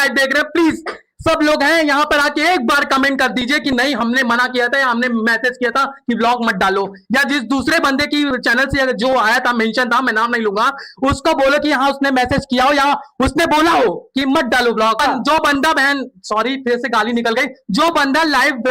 Live देख रहे हैं प्लीज सब लोग हैं यहाँ पर आके एक बार कमेंट कर दीजिए कि नहीं हमने मना किया था या हमने मैसेज किया था कि ब्लॉग मत डालो, या जिस दूसरे बंदे की चैनल से जो आया था मेंशन था, मैं नाम नहीं लूंगा, उसको बोलो कि हाँ उसने मैसेज किया हो या उसने बोला हो कि मत डालो ब्लॉग। जो बंदा बहन सॉरी फिर से गाली निकल गई, जो बंदा लाइव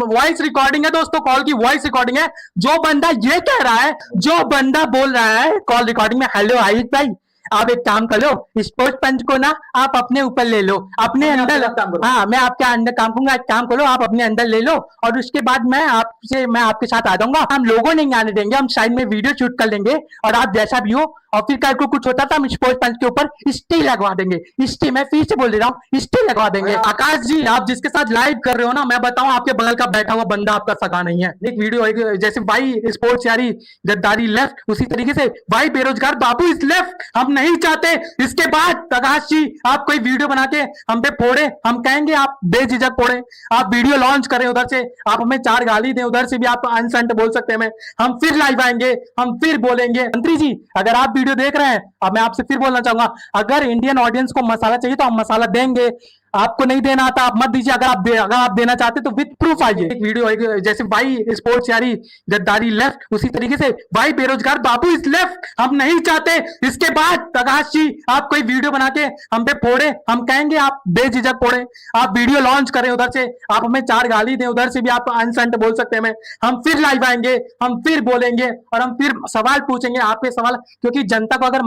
वॉइस रिकॉर्डिंग है दोस्तों, कॉल की वॉइस रिकॉर्डिंग है, जो बंदा ये कह रहा है, जो बंदा बोल रहा है कॉल रिकॉर्डिंग में हेलो आयुष भाई आप एक काम करो, स्पोर्ट्स पंच को ना आप अपने ऊपर ले लो, अपने अंदर। हाँ मैं आपके अंदर काम करूंगा, एक काम करो आप अपने अंदर ले लो और उसके बाद मैं आपके साथ आ जाऊंगा। हम लोगों नहीं आने देंगे, हम साइड में वीडियो शूट कर लेंगे और आप जैसा भी हो, और फिर कल को कुछ होता था हम स्पोर्ट्स पंच के ऊपर स्टे लगवा देंगे, स्टे, मैं फिर से बोल दे रहा हूँ स्टे लगवा देंगे। आकाश जी आप जिसके साथ लाइव कर रहे हो ना, मैं बताऊं आपके बगल का बैठा हुआ बंदा आपका सगा नहीं है। एक वीडियो जैसे भाई स्पोर्ट्स यारी गद्दारी लेफ्ट, उसी तरीके से भाई बेरोजगार बाबू इस लेफ्ट, हम नहीं चाहते। इसके बाद आकाश जी आप कोई वीडियो बना के हम पे फोड़े, हम कहेंगे आप बेझिझक फोड़े, आप वीडियो लॉन्च करें उधर से, आप हमें 4 गाली दें उधर से भी आप अनसेंट बोल सकते हैं, हम फिर लाइव आएंगे, हम फिर बोलेंगे। मंत्री जी अगर आप वीडियो देख रहे हैं, अब मैं आपसे फिर बोलना चाहूंगा, अगर इंडियन ऑडियंस को मसाला चाहिए तो हम मसाला देंगे, आपको नहीं देना आता आप मत दीजिए, अगर आप देना चाहते तो विद प्रूफ आइए। एक वीडियो जैसे भाई स्पोर्ट्स यारी गद्दारी लेफ्ट, उसी तरीके से भाई बेरोजगार बाबू इस लेफ्ट, हम नहीं चाहते। इसके बाद आकाश जी आप कोई वीडियो बना के हम पे फोड़े, हम कहेंगे आप बेझिझक फोड़े, आप वीडियो लॉन्च करें उधर से, आप हमें 4 गाली दें उधर से भी आप अनसेंट बोल सकते हैं, हम फिर लाइव आएंगे, हम फिर बोलेंगे और हम फिर सवाल पूछेंगे आपके सवाल, क्योंकि जनता को अगर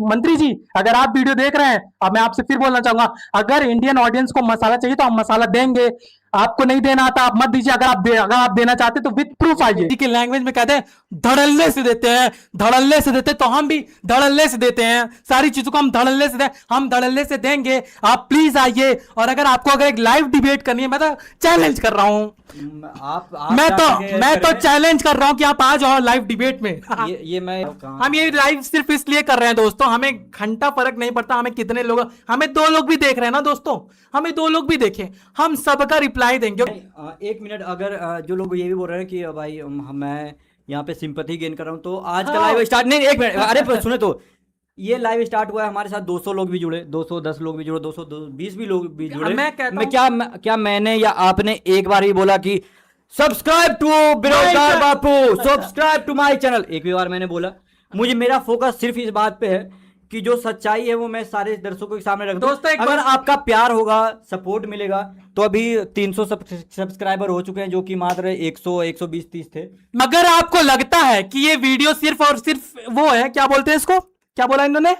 मंत्री जी अगर आप वीडियो देख रहे हैं, अब मैं आपसे फिर बोलना चाहूंगा, अगर इंडियन ऑडियंस को मसाला चाहिए तो हम मसाला देंगे, आपको नहीं देना आता आप मत दीजिए, अगर आप देना चाहते तो विद प्रूफ आइए। की लैंग्वेज में कहते हैं धड़ल्ले से देते हैं, धड़ल्ले से देते, तो हम भी धड़ल्ले से देते हैं, सारी चीजों को हम धड़ल्ले से हम धड़ल्ले से देंगे। आप प्लीज आइए, और अगर आपको अगर एक लाइव डिबेट करनी है, मैं तो चैलेंज कर रहा हूं, मैं तो चैलेंज कर रहा हूं कि आप आ जाओ लाइव डिबेट में। हम ये लाइव सिर्फ इसलिए कर रहे हैं दोस्तों, हमें घंटा फर्क नहीं पड़ता हमें कितने लोग, हमें 2 लोग भी देख रहे हैं ना दोस्तों, हमें 2 लोग भी देखें, हम सबका रिप्लाई देंगे। 1 मिनट, अगर जो लोग ये भी बोल रहे हैं कि भाई मैं यहाँ पे सिंपैथी गेन कर रहा हूँ, तो आज का लाइव स्टार्ट नहीं, 1 मिनट, अरे सुने तो, ये लाइव स्टार्ट हुआ है, हमारे साथ 200 लोग भी जुड़े, 210 लोग भी जुड़े, 220 भी लोग भी जुड़े। क्या मैंने या आपने एक बार ही बोला कि सब्सक्राइब टू बेरोजगार बापू, सब्सक्राइब टू माय चैनल, एक भी बार मैंने बोला? मुझे मेरा फोकस सिर्फ इस बात पे है कि जो सच्चाई है वो मैं सारे दर्शकों के सामने रख दूं। दोस्तों अगर आपका प्यार होगा, सपोर्ट मिलेगा, तो अभी 300 सब्सक्राइबर हो चुके हैं, जो कि मात्र 100 120 30 थे। अगर आपको लगता है कि ये वीडियो सिर्फ और सिर्फ वो है, क्या बोलते हैं इसको, क्या बोला इन्होंने,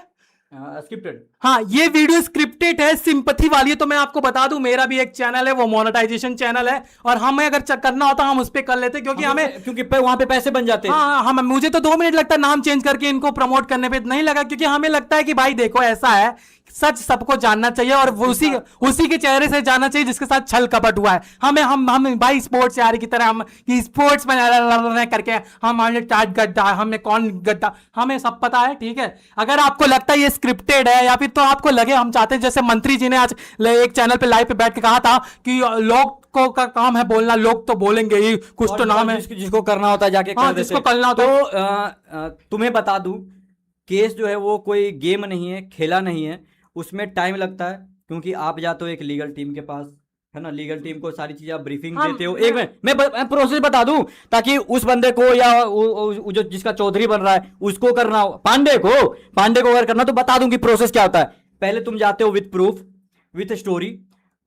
स्क्रिप्टेड, हाँ ये वीडियो स्क्रिप्टेड है, सिंपैथी वाली है, तो मैं आपको बता दूं मेरा भी एक चैनल है, वो मोनेटाइजेशन चैनल है, और हमें अगर करना होता हम उस पर कर लेते, क्योंकि क्योंकि वहां पे पैसे बन जाते हैं। हाँ हम मुझे तो 2 मिनट लगता है नाम चेंज करके इनको प्रमोट करने पे, नहीं लगा, क्योंकि हमें लगता है कि भाई देखो ऐसा है, सच सबको जानना चाहिए और उसी के चेहरे से जानना चाहिए जिसके साथ छल कपट हुआ है। हम भाई स्पोर्ट्स यार की तरह हम स्पोर्ट्स में करके हमारे टाइट गड्ढा, हमें कौन गड्ढा, हमें सब पता है, ठीक है। अगर आपको लगता है ये स्क्रिप्टेड है, या फिर तो आपको लगे हम चाहते हैं, जैसे मंत्री जी ने आज एक चैनल पे लाइव पे बैठ के कहा था कि लोग को का काम है बोलना, लोग तो बोलेंगे ही, कुछ तो नाम है जिसको करना होता है जाके कर जिसको करना होता है। तो तुम्हें बता दूं, केस जो है वो कोई गेम नहीं है, खेला नहीं है, उसमें टाइम लगता है, क्योंकि आप जाते हो एक लीगल टीम के पास, है ना, लीगल टीम को सारी चीजें आप ब्रीफिंग देते हो। एक मिनट मैं प्रोसेस बता दूं, ताकि उस बंदे को या जो जिसका चौधरी बन रहा है उसको करना हो, पांडे को अगर करना, तो बता दूं कि प्रोसेस क्या होता है। पहले तुम जाते हो विथ प्रूफ, विथ स्टोरी,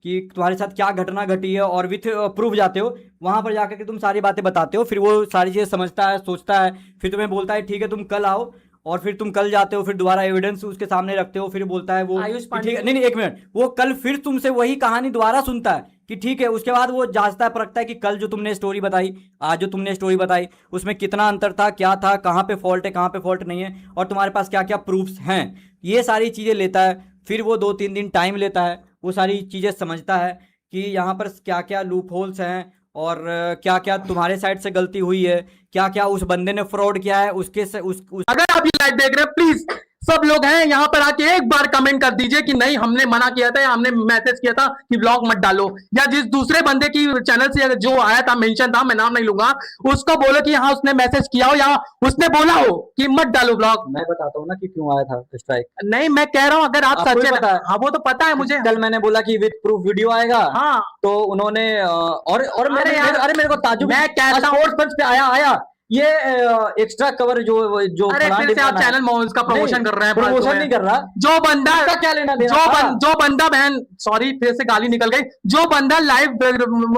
कि तुम्हारे साथ क्या घटना घटी है, और विथ प्रूफ जाते हो, वहां पर जाकर के तुम सारी बातें बताते हो, फिर वो सारी चीजें समझता है, सोचता है, फिर तुम्हें बोलता है ठीक है तुम कल आओ, और फिर तुम कल जाते हो, फिर दोबारा एविडेंस उसके सामने रखते हो, फिर बोलता है वो ठीक है, नहीं 1 मिनट, वो कल फिर तुमसे वही कहानी दोबारा सुनता है कि ठीक है, उसके बाद वो जांचता है, परखता है कि कल जो तुमने स्टोरी बताई, आज जो तुमने स्टोरी बताई, उसमें कितना अंतर था, क्या था, कहाँ पे फॉल्ट है, कहाँ पे फॉल्ट नहीं है, और तुम्हारे पास क्या क्या प्रूफ्स हैं, ये सारी चीजें लेता है। फिर वो 2-3 दिन टाइम लेता है, वो सारी चीजें समझता है कि यहाँ पर क्या क्या लूप होल्स हैं, और क्या क्या तुम्हारे साइड से गलती हुई है, क्या क्या उस बंदे ने फ्रॉड किया है, उसके से अगर आप ये लाइव देख रहे हैं प्लीज सब लोग हैं यहाँ पर आके एक बार कमेंट कर दीजिए कि नहीं हमने मना किया था या हमने मैसेज किया था कि ब्लॉग मत डालो, या जिस दूसरे बंदे की चैनल से जो आया था मेंशन था, मैं नाम नहीं लूंगा, उसको बोलो कि हाँ उसने मैसेज किया हो या उसने बोला हो कि मत डालो ब्लॉग। मैं बताता हूँ ना कि क्यों आया था स्ट्राइक। नहीं मैं कह रहा हूँ अगर आप आपको भी सच्चे, पता है? हाँ वो तो पता है मुझे। कल मैंने बोला कि विद प्रूफ वीडियो आएगा, हाँ तो उन्होंने और अरे यार, अरे मेरे को ताजुब, मैं कहता हूँ- स्पोर्ट्स पंच पे आया ये एक्स्ट्रा कवर जो अरे फलान फिर से आप ढिमकाना है। चैनल मोहन का प्रमोशन कर रहे हैं फालतू प्रमोशन में। नहीं कर रहा। जो बंदा उसका क्या लेना देना था? जो बंदा बहन सॉरी फिर से गाली निकल गई, जो बंदा लाइव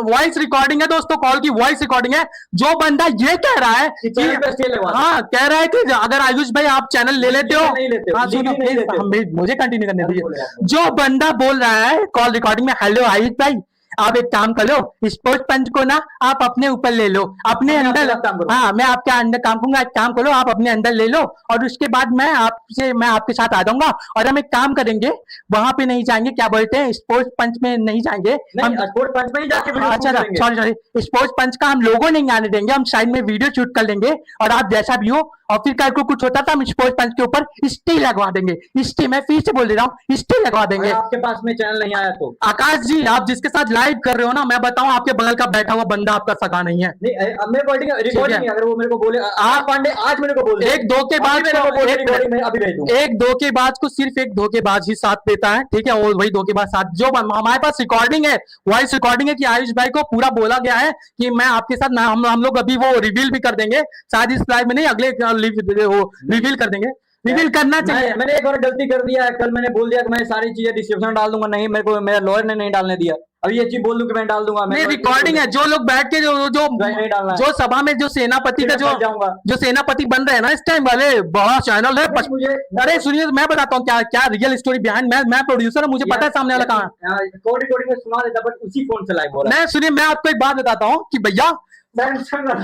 वॉइस रिकॉर्डिंग है दोस्तों, कॉल की वॉइस रिकॉर्डिंग है, जो बंदा ये कह रहा है कि चैनल पे स्टे लगवा दो। हाँ कह रहा है कि अगर आयुष भाई आप चैनल ले लेते हो, नहीं लेते हो, हाँ सुनो नहीं प्लीज लेते हो। मुझे कंटिन्यू करने बोले दीजिए। आप। जो बंदा बोल रहा है कॉल रिकॉर्डिंग में, हेलो आयुष भाई आप एक काम कर लो, स्पोर्ट्स पंच को ना आप अपने ऊपर ले लो, अपने मैं अंडर, आपके साथ काम करूंगा। हाँ मैं आपके अंडर काम करूंगा, एक काम करो आप अपने अंडर ले लो, और उसके बाद मैं आपके साथ आ जाऊंगा, और हम एक काम करेंगे वहां पे नहीं जाएंगे, क्या बोलते हैं स्पोर्ट्स पंच में नहीं जाएंगे हम। नहीं स्पोर्ट्स पंच में ही जाके वीडियो अच्छा शूट करेंगे। सॉरी स्पोर्ट्स पंच का हम लोगों नहीं आने देंगे, हम साइड में वीडियो शूट कर लेंगे, और आप जैसा भी हो, और फिर कल को कुछ होता था हम स्पोर्ट्स पंच के ऊपर स्टे लगवा देंगे, स्टे, मैं फिर से बोल दे रहा हूँ स्टे लगवा देंगे। अगर आपके पास में चैनल नहीं आया तो आकाश जी आप जिसके साथ लाइव कर रहे हो ना, मैं बताऊं आपके बगल का बैठा हुआ बंदा आपका सगा नहीं है। नहीं अब मैं रिकॉर्डिंग है, अगर वो मेरे को बोले आप पांडे आज मेरे को बोल दे, एक धोखेबाज मेरे को बोले रिकॉर्डिंग में अभी भेज दूं। एक धोखेबाज को सिर्फ एक धोखेबाज ही साथ देता है, ठीक है, वो वही धोखेबाज साथ, जो हमारे पास रिकॉर्डिंग है, वॉइस रिकॉर्डिंग है कि आयुष भाई को पूरा बोला गया है कि मैं आपके साथ, हम लोग अभी वो रिवील भी कर देंगे, शायद इस लाइव में नहीं, अगले रिवील कर देंगे, रिवील करना चाहिए। मैंने एक और गलती कर दिया है, कल मैंने बोल दिया कि मैं सारी चीजें डिस्क्रिप्शन डाल दूंगा, नहीं मेरे को मेरा लॉयर ने नहीं डालने दिया, अब ये चीज बोल दूं कि मैं डाल दूंगा। नहीं रिकॉर्डिंग है, जो लोग बैठ के नहीं डालना है। जो सभा में जो सेनापति का फिर मैं जाऊंगा। जो सेनापति बन रहे हैं ना इस टाइम वाले, बड़ा चैनल है मुझे अरे सुनिए मैं बताता हूँ क्या क्या रियल स्टोरी बिहाइंड, मैं प्रोड्यूसर हूँ, मुझे पता है सामने वाला कहाँ है। कोड रिकॉर्डिंग में सुना देता, बट उसी फोन से लाइव हो रहा है। मैं सुनिए मैं आपको एक बात बताता हूँ कि भैया सेना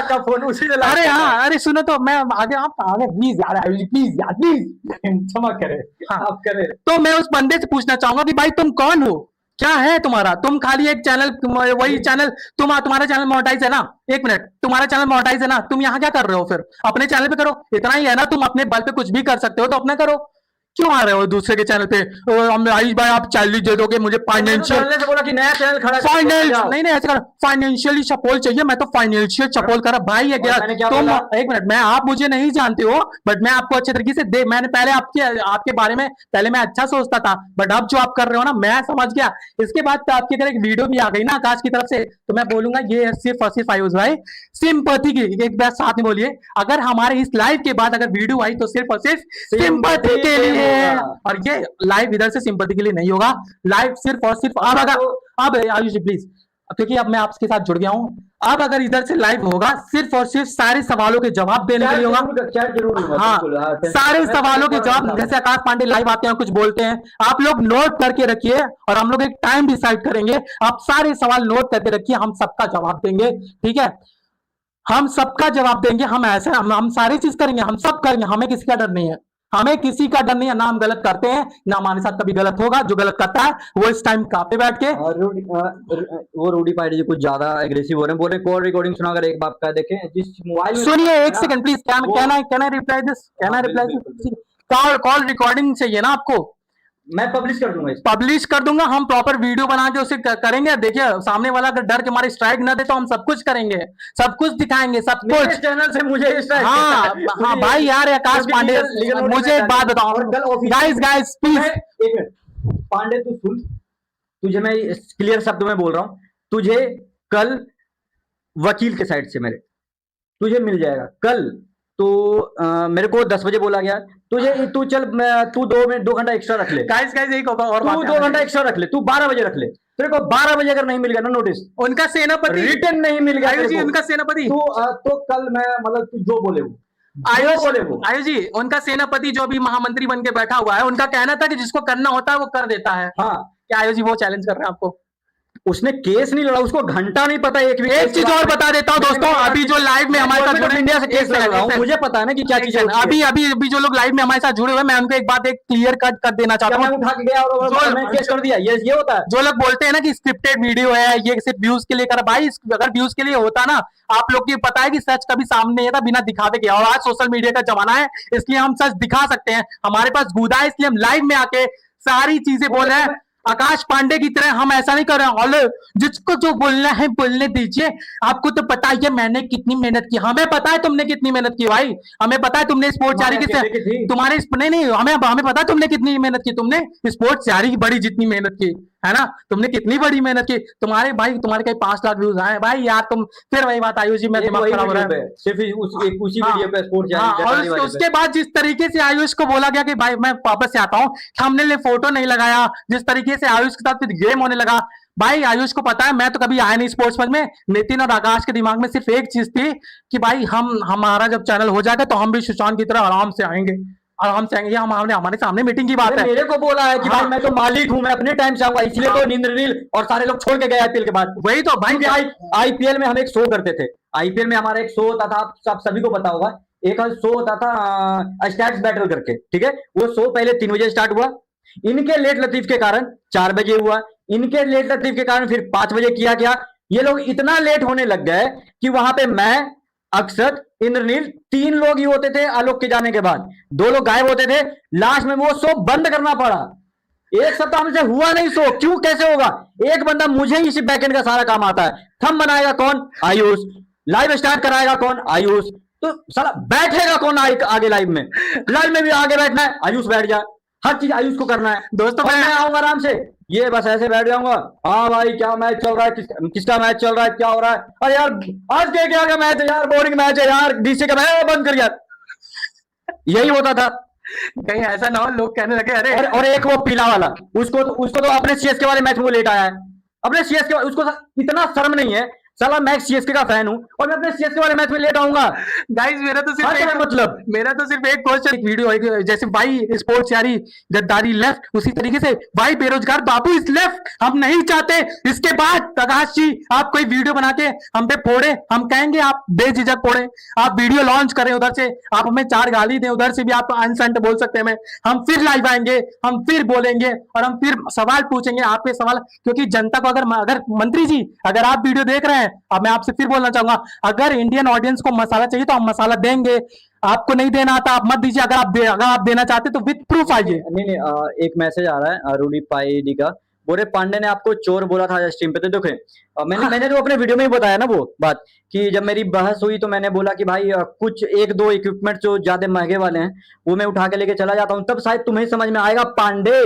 का फोन उसी से अरे हाँ अरे सुनो तो मैं आगे आप आगे प्लीज यार प्लीज क्षमा करे, हाँ। आप करे। तो मैं उस बंदे से पूछना चाहूंगा कि भाई तुम कौन हो, क्या है तुम्हारा, तुम खाली एक चैनल, वही चैनल तुम्हारा चैनल मोनेटाइज है ना, एक मिनट तुम्हारा चैनल मोनेटाइज है ना, तुम यहाँ क्या कर रहे हो, फिर अपने चैनल पे करो, इतना ही है ना, तुम अपने बल पे कुछ भी कर सकते हो तो अपने करो, क्यों आ रहे हो दूसरे के चैनल पे, आयुष भाई आप चैनल दे दोगे मुझे फाइनेंशियल, से बोला कि नया चैनल खड़ा कर, फाइनेंशियल नहीं ऐसे कर, फाइनेंशियली सपोर्ट चाहिए, मैं तो फाइनेंशियल सपोर्ट कर रहा भाई है क्या मैंने क्या तुम, बोला? एक मिनट, मैं आप मुझे नहीं जानते हो बट मैं आपको अच्छे तरीके से मैंने पहले आपके बारे में पहले मैं अच्छा सोचता था, बट अब जो आप कर रहे हो ना मैं समझ गया। इसके बाद तो आपकी अगर एक वीडियो भी आ गई ना आकाश की तरफ से, तो मैं बोलूंगा ये सिर्फ और सिर्फ आयुष भाई सिंपैथी की, एक बार साथ में बोलिए, अगर हमारे इस लाइव के बाद अगर वीडियो आई तो सिर्फ और सिर्फ सिंपैथी के लिए, और ये लाइव इधर से सिंपैथी के लिए नहीं होगा, लाइव सिर्फ और सिर्फ अब आयुष जी प्लीज, क्योंकि अब मैं आपके साथ जुड़ गया हूं, अब अगर इधर से लाइव होगा सिर्फ और सिर्फ सारे सवालों के जवाब देने के लिए होगा, हाँ सारे सवालों के जवाब, जैसे आकाश पांडे लाइव आते हैं कुछ बोलते हैं, आप लोग नोट करके रखिए, और हम लोग एक टाइम डिसाइड करेंगे, आप सारे सवाल नोट करके रखिए, हम सबका जवाब देंगे, ठीक है, हम सबका जवाब देंगे, हम ऐसे हम सारी चीज करेंगे, हम सब करेंगे, हमें किसी का डर नहीं है, हमें किसी का डर नहीं है, ना हम गलत करते हैं ना हमारे साथ कभी गलत होगा, जो गलत करता है वो इस टाइम काफे बैठ के, वो रूडी पाइडी जी कुछ ज्यादा एग्रेसिव हो रहे हैं, बोल रहे कॉल रिकॉर्डिंग सुना, अगर एक बात का देखें जिस मोबाइल में, सुनिए एक second please, can I reply this, can I reply, call recording चाहिए ना आपको, मैं पब्लिश कर दूंगा, पब्लिश कर दूंगा, हम प्रॉपर वीडियो बना के उसे करेंगे, देखिए सामने वाला अगर डर के हमारे स्ट्राइक ना दे तो हम सब कुछ करेंगे, सब कुछ दिखाएंगे, सब कुछ चैनल से मुझे हाँ भाई यार आकाश पांडे मुझे एक बात बताओ गाइस प्लीज, एक मिनट पांडे तू सुन, तुझे मैं क्लियर शब्दों में बोल रहा हूं, तुझे कल वकील के साइड से मेरे तुझे मिल जाएगा कल, तो मेरे को 10 बजे बोला गया तुझे, तू चल तू 2 घंटा एक्स्ट्रा रख ले, गाइस एक और तू 2 घंटा एक्स्ट्रा रख ले, तू 12 बजे रख ले, तेरे को 12 बजे अगर नहीं मिल गया ना नोटिस, उनका सेनापति रिटर्न नहीं मिल गया आयुष जी, उनका सेनापति तो कल मैं मतलब तू जो बोले वो आयुष जी उनका सेनापति जो अभी महामंत्री बन के बैठा हुआ है, उनका कहना था कि जिसको करना होता है वो कर देता है, हाँ क्या आयुष जी वो चैलेंज कर रहे हैं आपको, उसने केस नहीं लड़ा, उसको घंटा नहीं पता। एक चीज और बता देता हूँ दोस्तों, अभी जो लाइव में हमारे साथ जुड़े इंडिया से केस लड़ रहा हूँ, मुझे पता है ना कि क्या चीज है। अभी जो लोग लाइव में हमारे साथ जुड़े हुए, मैं उनको एक बात एक क्लियर कट कर देना चाहता हूँ। उठा के गया और मैं केस कर दिया, ये होता है। जो लोग बोलते हैं ना कि स्क्रिप्टेड वीडियो है, ये सिर्फ व्यूज के लिए कर, भाई अगर व्यूज के लिए होता ना, आप लोग की पता है कि सच कभी सामने नहीं था बिना दिखावे के। और आज सोशल मीडिया का जमाना है, इसलिए हम सच दिखा सकते हैं, हमारे पास गुदा है, इसलिए हम लाइव में आके सारी चीजें बोल रहे हैं। आकाश पांडे की तरह हम ऐसा नहीं कर रहे हैं, और जिसको जो बोलना है बोलने दीजिए। आपको तो पता है मैंने कितनी मेहनत की, हमें पता है तुमने कितनी मेहनत की भाई, हमें पता है तुमने स्पोर्ट्स जारी की, तुम्हारे नहीं हमें पता है तुमने कितनी मेहनत की, तुमने स्पोर्ट्स जारी की बड़ी जितनी मेहनत की है ना, तुमने कितनी बड़ी मेहनत की। तुम्हारे कहीं 5 लाख व्यूज आए भाई यार, तुम फिर वही बात आयुष जी, मैं दिमाग खराब हो रहा है सिर्फ उसी वीडियो पे स्पोर्ट्स जारी। और उसके बाद जिस तरीके से आयुष को बोला गया कि भाई मैं वापस से आता हूँ, थंबनेल ने फोटो नहीं लगाया, जिस तरीके से आयुष के साथ गेम होने लगा, भाई आयुष को पता है मैं तो कभी आया नहीं स्पोर्ट्स में। नितिन और आकाश के दिमाग में सिर्फ एक चीज थी कि भाई हमारा जब चैनल हो जाएगा तो हम भी सुशांत की तरह आराम से आएंगे। ये हमारे सामने मीटिंग की बात है। मेरे को बोला है कि भाई मैं तो मालिक हूं, मैं अपने टाइम से आऊंगा, इसलिए तो इंद्रनील और सारे लोग छोड़ के गए आईपीएल के बाद। वही तो भाई, आईपीएल में हम एक शो करते थे, आईपीएल में हमारा एक शो होता था, आप सभी को पता होगा, एक शो होता था स्टैट्स बैटल करके, ठीक है। वो शो पहले 3 बजे स्टार्ट हुआ, इनके लेट लतीफ के कारण 4 बजे हुआ, इनके लेट लतीफ के कारण फिर 5 बजे किया गया। ये लोग इतना लेट होने लग गए कि वहां पे मैं, अक्षत, इंद्रनील 3 लोग ही होते थे। आलोक के जाने के बाद 2 लोग गायब होते थे, लास्ट में वो शो बंद करना पड़ा। 1 सप्ताह हमसे हुआ नहीं शो, क्यों, कैसे होगा? एक बंदा, मुझे ही इसी बैकएंड का सारा काम आता है। थंब बनाएगा कौन? आयुष। लाइव स्टार्ट कराएगा कौन? आयुष। तो साला बैठेगा कौन आगे? लाइव में भी आगे बैठना है, आयुष बैठ जा, हर चीज आयुष को करना है। दोस्तों मैं आऊंगा आराम से, ये बस ऐसे बैठ जाऊंगा, हाँ भाई क्या मैच चल रहा है, किसका मैच चल रहा है, क्या हो रहा है, अरे यार आज क्या क्या मैच है यार, बोरिंग मैच है यार, डीसी का मैच बंद कर यार। यही होता था। कहीं ऐसा ना हो लोग कहने लगे अरे और एक वो पीला वाला, उसको तो अपने सीएसके वाले मैच में वो लेट आया है, अपने सीएसके, उसको इतना शर्म नहीं है, साला मैं सीएसके का फैन हूं और मैं अपने सीएसके वाले मैच में लेट आऊंगा। गाइस मेरा तो सिर्फ एक क्वेश्चन, एक वीडियो, जैसे भाई स्पोर्ट्स यारी गद्दारी लेफ्ट, उसी तरीके से भाई बेरोजगार बाबू इस लेफ्ट, हम नहीं चाहते। इसके बाद प्रकाश जी आप कोई वीडियो बना के हम पे फोड़े, हम कहेंगे आप बेझिझक फोड़े, आप वीडियो लॉन्च करें, उधर से आप हमें 4 गाली दें, उधर से भी आप अनसेंट बोल सकते हैं, हम फिर लाइव आएंगे, हम फिर बोलेंगे और हम फिर सवाल पूछेंगे आपके सवाल, क्योंकि जनता को अगर मंत्री जी अगर आप वीडियो देख रहे हैं, अब मैं आपसे फिर बोलना चाहूंगा, अगर इंडियन ऑडियंस को मसाला चाहिए तो हम मसाला देंगे, आपको नहीं देना आता आप मत दीजिए, अगर आप देना चाहते तो विद प्रूफ आइए। नहीं, एक मैसेज आ रहा है रूडी पाई का, बोरे पांडे ने आपको चोर बोला था स्ट्रीम पे, तो देखें मैंने तो अपने वीडियो में ही बताया ना वो बात, कि जब मेरी बहस हुई तो मैंने बोला कि भाई कुछ 1-2 इक्विपमेंट जो ज्यादा महंगे वाले हैं वो मैं उठा के लेके चला जाता हूँ, तब शायद तुम्हें समझ में आएगा पांडे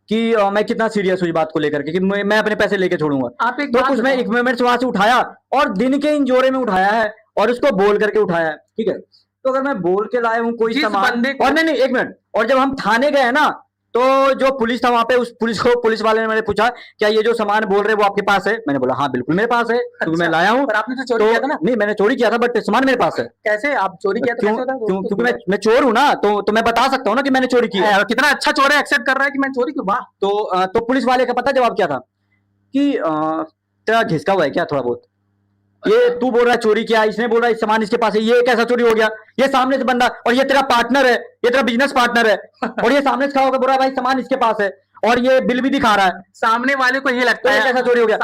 कि मैं कितना सीरियस हूँ इस बात को लेकर के, कि मैं अपने पैसे लेके छोड़ूंगा। आप एक तो कुछ मैं इक्विपमेंट्स वहां से उठाया और दिन के इन जोरे में उठाया है और उसको बोल करके उठाया है, ठीक है। तो अगर मैं बोल के लाया हूँ कोई सामान, और नहीं 1 मिनट, और जब हम थाने गए ना तो जो पुलिस था वहां पे, उस पुलिस वाले ने मैंने पूछा क्या ये जो सामान बोल रहे हैं वो आपके पास है? मैंने बोला हाँ बिल्कुल मेरे पास है, क्योंकि मैं लाया हूँ। पर आपने तो चोरी किया था ना? नहीं मैंने चोरी किया था, बट सामान मेरे पास है। कैसे आप चोरी किया था? क्योंकि मैं चोर हूँ ना, तो मैं बता सकता हूँ ना कि मैंने चोरी की है। कितना अच्छा चोर है, एक्सेप्ट कर रहा है कि मैं चोरी की। वाह। तो पुलिस वाले का पता जवाब क्या था कि तेरा घिसका हुआ है क्या थोड़ा बहुत, ये तू बोल रहा है चोरी किया, इसने बोल रहा है सामान इसके पास है, ये कैसा चोरी हो गया? ये सामने से बंदा, और ये तेरा पार्टनर है, ये तेरा बिजनेस पार्टनर है, और ये सामने से खड़ा होकर बोल रहा है भाई सामान इसके पास है, और ये बिल भी दिखा रहा है। सामने वाले को ये लगता है कैसा चोरी हो गया?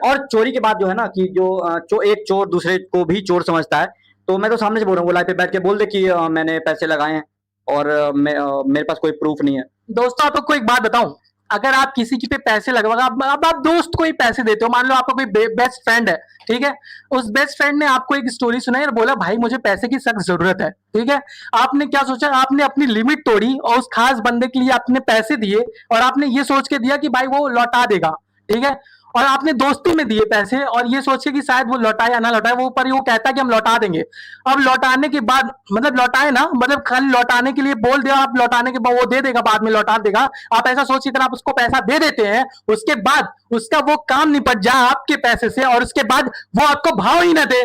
और चोरी के बाद जो है ना कि जो एक चोर दूसरे को भी चोर समझता है, तो मैं तो सामने से बोल रहा हूँ, वो लाइव पे बैठ के बोल दे कि मैंने पैसे लगाए हैं और मेरे पास कोई प्रूफ नहीं है। दोस्तों आपको एक बात बताऊं, अगर आप किसी के पे पैसे लगवा, आप दोस्त को ही पैसे देते हो, मान लो आपका कोई बेस्ट फ्रेंड है, ठीक है, उस बेस्ट फ्रेंड ने आपको एक स्टोरी सुनाई और बोला भाई मुझे पैसे की सख्त जरूरत है, ठीक है, आपने क्या सोचा, आपने अपनी लिमिट तोड़ी और उस खास बंदे के लिए आपने पैसे दिए और आपने ये सोच के दिया कि भाई वो लौटा देगा, ठीक है, और आपने दोस्ती में दिए पैसे और ये सोचे कि शायद वो लौटाए या ना लौटाए, वो पर वो कहता है कि हम लौटा देंगे। अब लौटाने के बाद मतलब लौटाए ना, मतलब खाली लौटाने के लिए बोल दिया, आप लौटाने के बाद वो दे देगा, बाद में लौटा देगा, आप ऐसा सोचिए इतना आप उसको पैसा दे देते हैं, उसके बाद उसका वो काम निपट जाए आपके पैसे से और उसके बाद वो आपको भाव ही ना दे,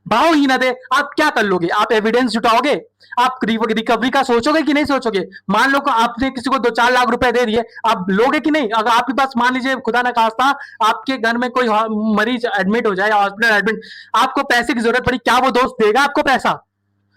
भाव ही ना दे, आप क्या कर लोगे? आप एविडेंस जुटाओगे? आप रिकवरी का सोचोगे कि नहीं सोचोगे? मान लो कि आपने किसी को 2-4 लाख रुपए दे दिए, आप लोगे कि नहीं? अगर आपके पास मान लीजिए खुदा ना खास्ता आपके घर में कोई मरीज एडमिट हो जाए, हॉस्पिटल एडमिट, आपको पैसे की जरूरत पड़ी, क्या वो दोस्त देगा आपको पैसा?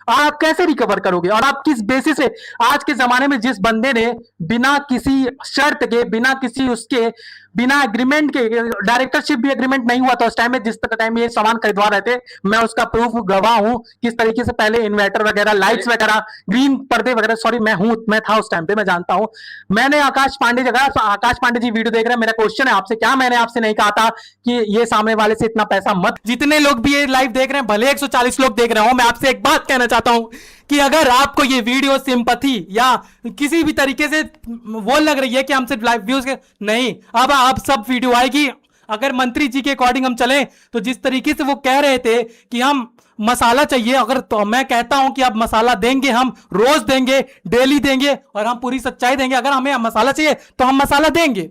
और आप कैसे रिकवर करोगे? और आप किस बेसिस से? आज के जमाने में जिस बंदे ने बिना किसी शर्त के, बिना किसी उसके, बिना एग्रीमेंट के, डायरेक्टरशिप भी एग्रीमेंट नहीं हुआ था उस टाइम में, जिस टाइम ये सामान खरीदवा रहे थे, मैं उसका प्रूफ गवाह हूं किस तरीके से पहले इन्वर्टर वगैरह, लाइट्स वगैरह, ग्रीन पर्दे वगैरह, सॉरी मैं था उस टाइम पे, मैं जानता हूं। मैंने आकाश पांडे जगह, आकाश पांडे जी वीडियो देख रहे हैं, मेरा क्वेश्चन है आपसे, क्या मैंने आपसे नहीं कहा था कि ये सामने वाले से इतना पैसा मत? जितने लोग भी ये लाइव देख रहे हैं, भले 140 लोग देख रहे हो, मैं आपसे एक बात कहना चाहता हूं कि अगर आपको ये वीडियो सिंपैथी या किसी भी तरीके से वो लग रही है कि हम सिर्फ लाइव व्यूज के, नहीं, अब आप सब वीडियो आएगी। अगर मंत्री जी के अकॉर्डिंग हम चलें तो जिस तरीके से वो कह रहे थे कि हम मसाला चाहिए, अगर तो मैं कहता हूं कि आप मसाला देंगे, हम रोज देंगे, डेली देंगे, और हम पूरी सच्चाई देंगे। अगर हमें मसाला चाहिए तो हम मसाला देंगे,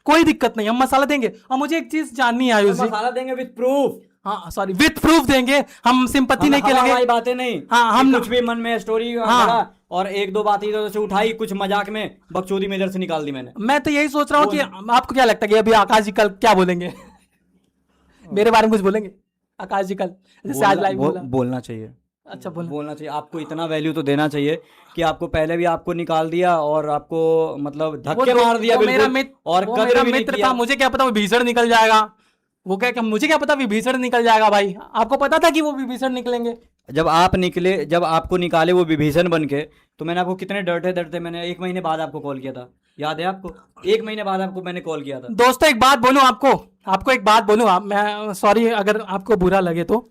कोई दिक्कत नहीं, हम मसाला देंगे। और मुझे एक चीज जाननी है आयुष जी, मसाला देंगे विद प्रूफ। हाँ सॉरी, विथ प्रूफ देंगे, हम सिंपैथी नहीं खेलेंगे, बातें नहीं। हाँ, हम कुछ भी मन में स्टोरी और एक दो बातें इधर से उठाई, कुछ मजाक में बकचोदी में इधर से निकाल दी मैंने। मैं तो यही सोच रहा हूँ कि आपको क्या लगता है कि अभी आकाश जी कल क्या बोलेंगे? मेरे बारे में कुछ बोलेंगे आकाश जी कल, जैसे आज लाइव बोलना चाहिए। अच्छा, बोलना चाहिए। आपको इतना वैल्यू तो देना चाहिए कि आपको पहले भी आपको निकाल दिया और आपको मतलब धक्के मार दिया बिल्कुल, और कदर भी नहीं मित्र था, मुझे क्या पता वो भीषण निकल जाएगा। वो क्या, मुझे क्या पता विभीषण निकल जाएगा भाई? आपको पता था कि वो विभीषण निकलेंगे? जब आप निकले, जब आपको निकाले वो विभीषण बन के, तो मैंने आपको कितने डरते मैंने 1 महीने बाद आपको कॉल किया था, याद है आपको? 1 महीने बाद आपको मैंने कॉल किया था। दोस्तों एक बात बोलूं आपको एक बात बोलूं, मैं सॉरी अगर आपको बुरा लगे तो,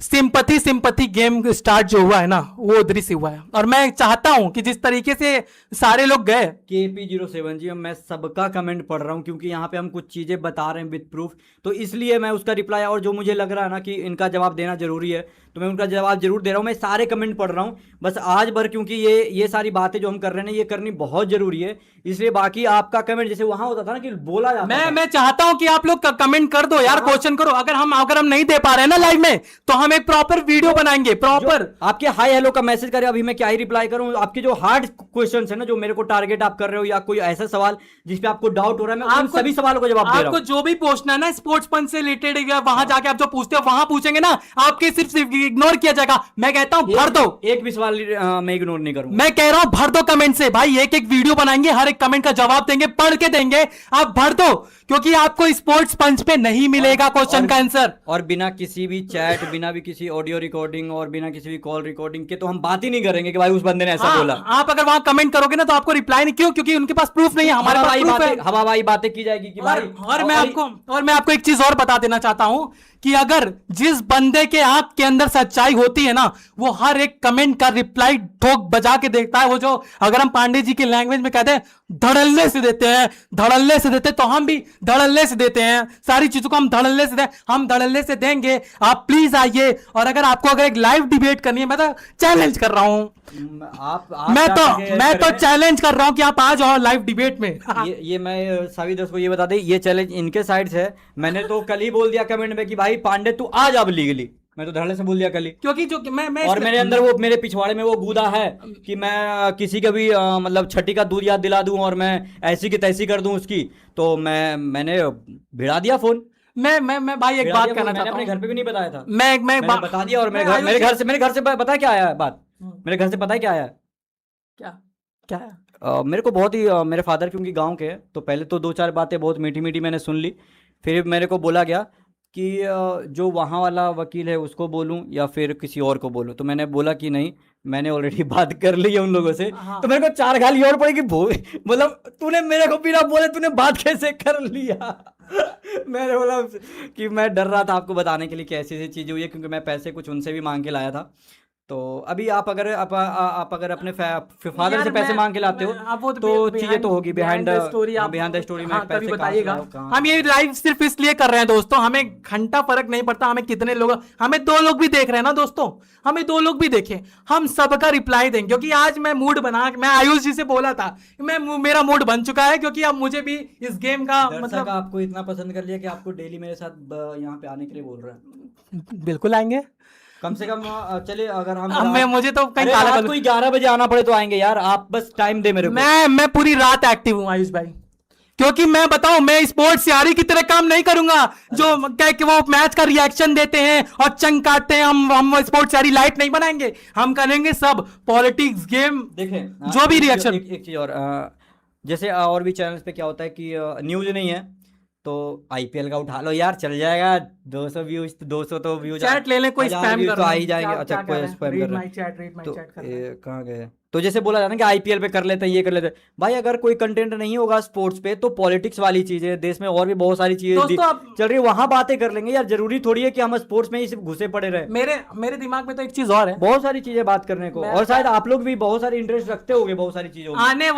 सिंपैथी गेम स्टार्ट जो हुआ है ना, वो उधर से हुआ है। और मैं चाहता हूं कि जिस तरीके से सारे लोग गए, KP07 जी, मैं सबका कमेंट पढ़ रहा हूं क्योंकि यहाँ पे हम कुछ चीजें बता रहे हैं विद प्रूफ, तो इसलिए मैं उसका रिप्लाई, और जो मुझे लग रहा है ना कि इनका जवाब देना जरूरी है, तो मैं उनका जवाब जरूर दे रहा हूँ। मैं सारे कमेंट पढ़ रहा हूँ बस आज भर, क्योंकि ये सारी बातें जो हम कर रहे हैं ये करनी बहुत जरूरी है, इसलिए बाकी आपका कमेंट जैसे वहां होता था ना कि बोला जाता था। मैं चाहता हूं कि आप लोग कमेंट कर दो यार, क्वेश्चन करो। अगर हम नहीं दे पा रहे हैं ना लाइव में, तो हम एक प्रॉपर वीडियो बनाएंगे, प्रॉपर। आपके हाई हेलो का मैसेज करे, अभी मैं क्या ही रिप्लाई करूं? आपके जो हार्ड क्वेश्चन है ना, जो मेरे को टारगेट आप कर रहे हो, या कोई ऐसा सवाल जिसपे आपको डाउट हो रहा है, मैं उन सभी सवालों का जवाब दे रहा हूं। आपको जो भी पूछना है ना स्पोर्ट्स पंच से रिलेटेड, वहां जाके आप जो पूछते हो वहां पूछेंगे ना, आपके सिर्फ इग्नोर किया जाएगा। मैं कहता हूं भर दो, एक भी सवाल मैं इग्नोर नहीं करूंगा। मैं कह रहा हूं भर दो कमेंट से भाई, एक वीडियो बनाएंगे, हर एक कमेंट का जवाब देंगे, पढ़ के देंगे, आप भर दो, क्योंकि आपको स्पोर्ट्स पंच पे नहीं मिलेगा क्वेश्चन का आंसर। और बिना किसी भी चैट, बिना भी किसी ऑडियो रिकॉर्डिंग और बिना किसी भी कॉल रिकॉर्डिंग के तो हम बात ही नहीं करेंगे कि भाई उस बंदे ने ऐसा बोला। आप अगर वहां कमेंट करोगे ना तो आपको रिप्लाई नहीं, क्योंकि उनके पास प्रूफ नहीं है, हमारे पास प्रूफ है। हवाई बातें की जाएगी कि भाई। और मैं आपको एक चीज और बता देना चाहता हूं कि अगर जिस बंदे के आंख के अंदर सच्चाई होती है ना, वो हर एक कमेंट का रिप्लाई ठोक बजा के देखता है। वो जो अगर हम पांडे जी की लैंग्वेज में कहते हैं धड़ल्ले से देते हैं, धड़ल्ले से देते, तो हम भी धड़ल्ले से देते हैं। सारी चीजों को हम धड़ल्ले से हम धड़ल्ले से देंगे। आप प्लीज आइए, और अगर आपको एक लाइव डिबेट करनी है, मैं तो चैलेंज कर रहा हूं, मैं तो चैलेंज कर रहा हूं कि आप आ जाओ लाइव डिबेट में। ये मैं सभी दोस्तों को ये बता दें, ये चैलेंज इनके साइड से है। मैंने तो कल ही बोल दिया कमेंट में कि भाई पांडे तू आ जा लीगली, मैं तो धड़ल्ले से बोल दिया कल ही, क्योंकि जो मैं और मेरे अंदर वो, मेरे पिछवाड़े में वो गूदा है कि मैं किसी का भी मतलब छठी का दूध याद दिला दूं और मैं ऐसी की तैसी कर दूं उसकी, तो मैंने भिड़ा दिया फोन। मैं भाई एक बात कहना चाहता हूं, अपने घर पे भी नहीं बताया था, मैं बता दिया। और मेरे घर से पता क्या आया बात, मेरे घर से पता है क्या आया? क्या है? मेरे को बहुत ही मेरे फादर क्योंकि गांव के हैं, तो पहले तो 2-4 बातें बहुत मीठी मीठी मैंने सुन ली। फिर मेरे को बोला गया कि जो वहाँ वाला वकील है उसको बोलूं या फिर किसी और को बोलूं, तो मैंने बोला कि नहीं, मैंने ऑलरेडी बात कर ली है उन लोगों से। हाँ। तो मेरे को 4 गाली और पड़ेगी, मतलब तूने मेरे को बिना बोले तूने बात कैसे कर लिया? मैंने बोला कि मैं डर रहा था आपको बताने के लिए कि ऐसी ऐसी चीज़ें हुई है, क्योंकि मैं पैसे कुछ उनसे भी मांग के लाया था। तो अभी आप अगर अपने फादर से पैसे मांग के लाते हो तो चीजें तो होगी बिहाइंड द स्टोरी में पैसे बताइएगा। हम ये लाइव सिर्फ इसलिए कर रहे हैं दोस्तों, हमें घंटा फर्क नहीं पड़ता, हमें कितने लोग, हमें 2 लोग भी देख रहे हैं ना दोस्तों, हमें 2 लोग भी देखें, हम सबका रिप्लाई देंगे। क्योंकि आज मैं मूड बना, मैं आयुष जी से बोला था, मेरा मूड बन चुका है, क्योंकि अब मुझे भी इस गेम का मतलब आपको इतना पसंद कर लिया कि आपको डेली मेरे साथ यहाँ पे आने के लिए बोल रहे हैं। बिल्कुल आएंगे। कम से कम चलिए अगर हम अब मैं मुझे तो कहीं अरे काला रात कर को 11 बजे आना पड़े तो आएंगे यार, आप बस टाइम दे मेरे को। मैं पूरी रात एक्टिव हूँ आयुष भाई, क्योंकि मैं बताऊं मैं स्पोर्ट्स यारी की तरह काम नहीं करूंगा जो क्या कि वो मैच का रिएक्शन देते हैं और चंग काटते हैं। हम स्पोर्ट्स यारी लाइट नहीं बनाएंगे, हम करेंगे सब पॉलिटिक्स गेम देखें जो भी एक रिएक्शन। एक चीज और जैसे और भी चैनल्स पे क्या होता है कि न्यूज नहीं है तो आईपीएल का उठा लो यार, चल जाएगा 200 व्यूज, 200 तो व्यूज, चैट ले लें, कोई 1000 स्पैम व्यूज कर तो आ रहा ही है, जाएंगे। क्या अच्छा क्या कर कोई रहे हैं, स्पैम कर रीड रहे माय हैं चैट, रीड माय तो चैट कर रहे हैं। कहाँ गए? तो जैसे बोला जाता है ना कि आईपीएल पे कर लेते हैं, ये कर लेते हैं। भाई अगर कोई कंटेंट नहीं होगा स्पोर्ट्स पे तो पॉलिटिक्स वाली चीजें, देश में और भी बहुत सारी चीजें दोस्तों आप चल रही है, वहां बातें कर लेंगे यार। जरूरी थोड़ी है कि हम स्पोर्ट्स में ही सिर्फ घुसे पड़े रहे। मेरे दिमाग में तो एक चीज और है, बहुत सारी चीजें बात करने को, मैं और शायद आप लोग भी बहुत सारी इंटरेस्ट रखते होगे बहुत सारी चीजों में। आने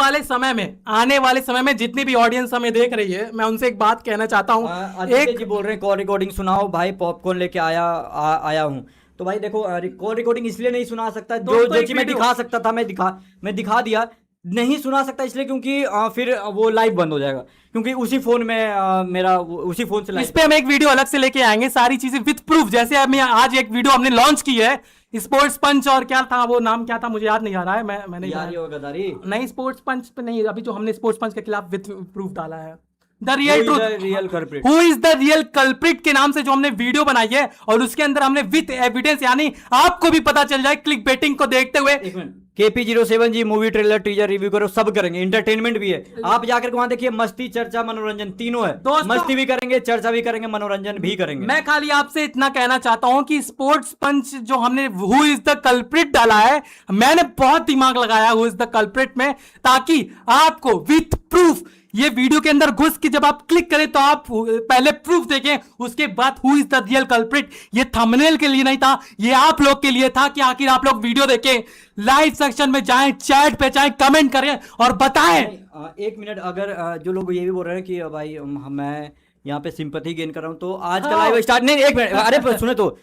वाले समय में जितनी भी ऑडियंस हमें देख रही है, मैं उनसे एक बात कहना चाहता हूँ। आदित्य जी बोल रहे हैं कॉल रिकॉर्डिंग सुनाओ भाई, पॉपकॉर्न लेके आया हूँ। तो भाई देखो कॉल रिकॉर्डिंग इसलिए नहीं सुना सकता, जो दोस्तों, जो एक चीज मैं वीडियो- दिखा सकता था मैं दिखा दिया। नहीं सुना सकता इसलिए क्योंकि फिर वो लाइव बंद हो जाएगा, क्योंकि उसी फोन में मेरा उसी फोन से इस लाइव। पे हम एक वीडियो अलग से लेके आएंगे, सारी चीजें विद प्रूफ। जैसे हम आज एक वीडियो हमने लॉन्च की है स्पोर्ट्स पंच, और क्या था वो नाम, क्या था मुझे याद नहीं आ रहा है, मैंने यार ये होगा गदारी। नहीं स्पोर्ट्स पंच पे नहीं, अभी जो हमने स्पोर्ट्स पंच के खिलाफ विद प्रूफ डाला है, the real truth, real culprit, who is the real culprit के नाम से जो हमने वीडियो बनाई है, और उसके अंदर हमने विद एविडेंस, यानी आपको भी पता चल जाए क्लिक बेटिंग को देखते हुए। एक मिनट, KP07 जी मूवी ट्रेलर टीजर रिव्यू करो, सब करेंगे, इंटरटेनमेंट भी है। आप जाकर वहां देखिए, मस्ती चर्चा मनोरंजन तीनों है। दोस्तों- मस्ती भी करेंगे, चर्चा भी करेंगे, मनोरंजन भी करेंगे। मैं खाली आपसे इतना कहना चाहता हूं कि स्पोर्ट्स पंच जो हमने हु इज द कल्प्रिट डाला है, मैंने बहुत दिमाग लगाया हु इज द कल्प्रिट में, ताकि आपको विथ प्रूफ ये वीडियो के अंदर घुस के जब आप क्लिक करें तो आप पहले प्रूफ देखें, उसके बाद who is the real culprit. ये थंबनेल के लिए नहीं था, ये आप लोग के लिए था कि आखिर आप लोग वीडियो देखें, लाइव सेक्शन में जाएं, चैट पे जाएं, कमेंट करें और बताएं। एक मिनट, अगर जो लोग ये भी बोल रहे हैं कि भाई मैं यहाँ पे सिंपैथी गेन कर रहा हूँ, तो आज का लाइव स्टार्ट नहीं, एक मिनट, अरे सुने तो,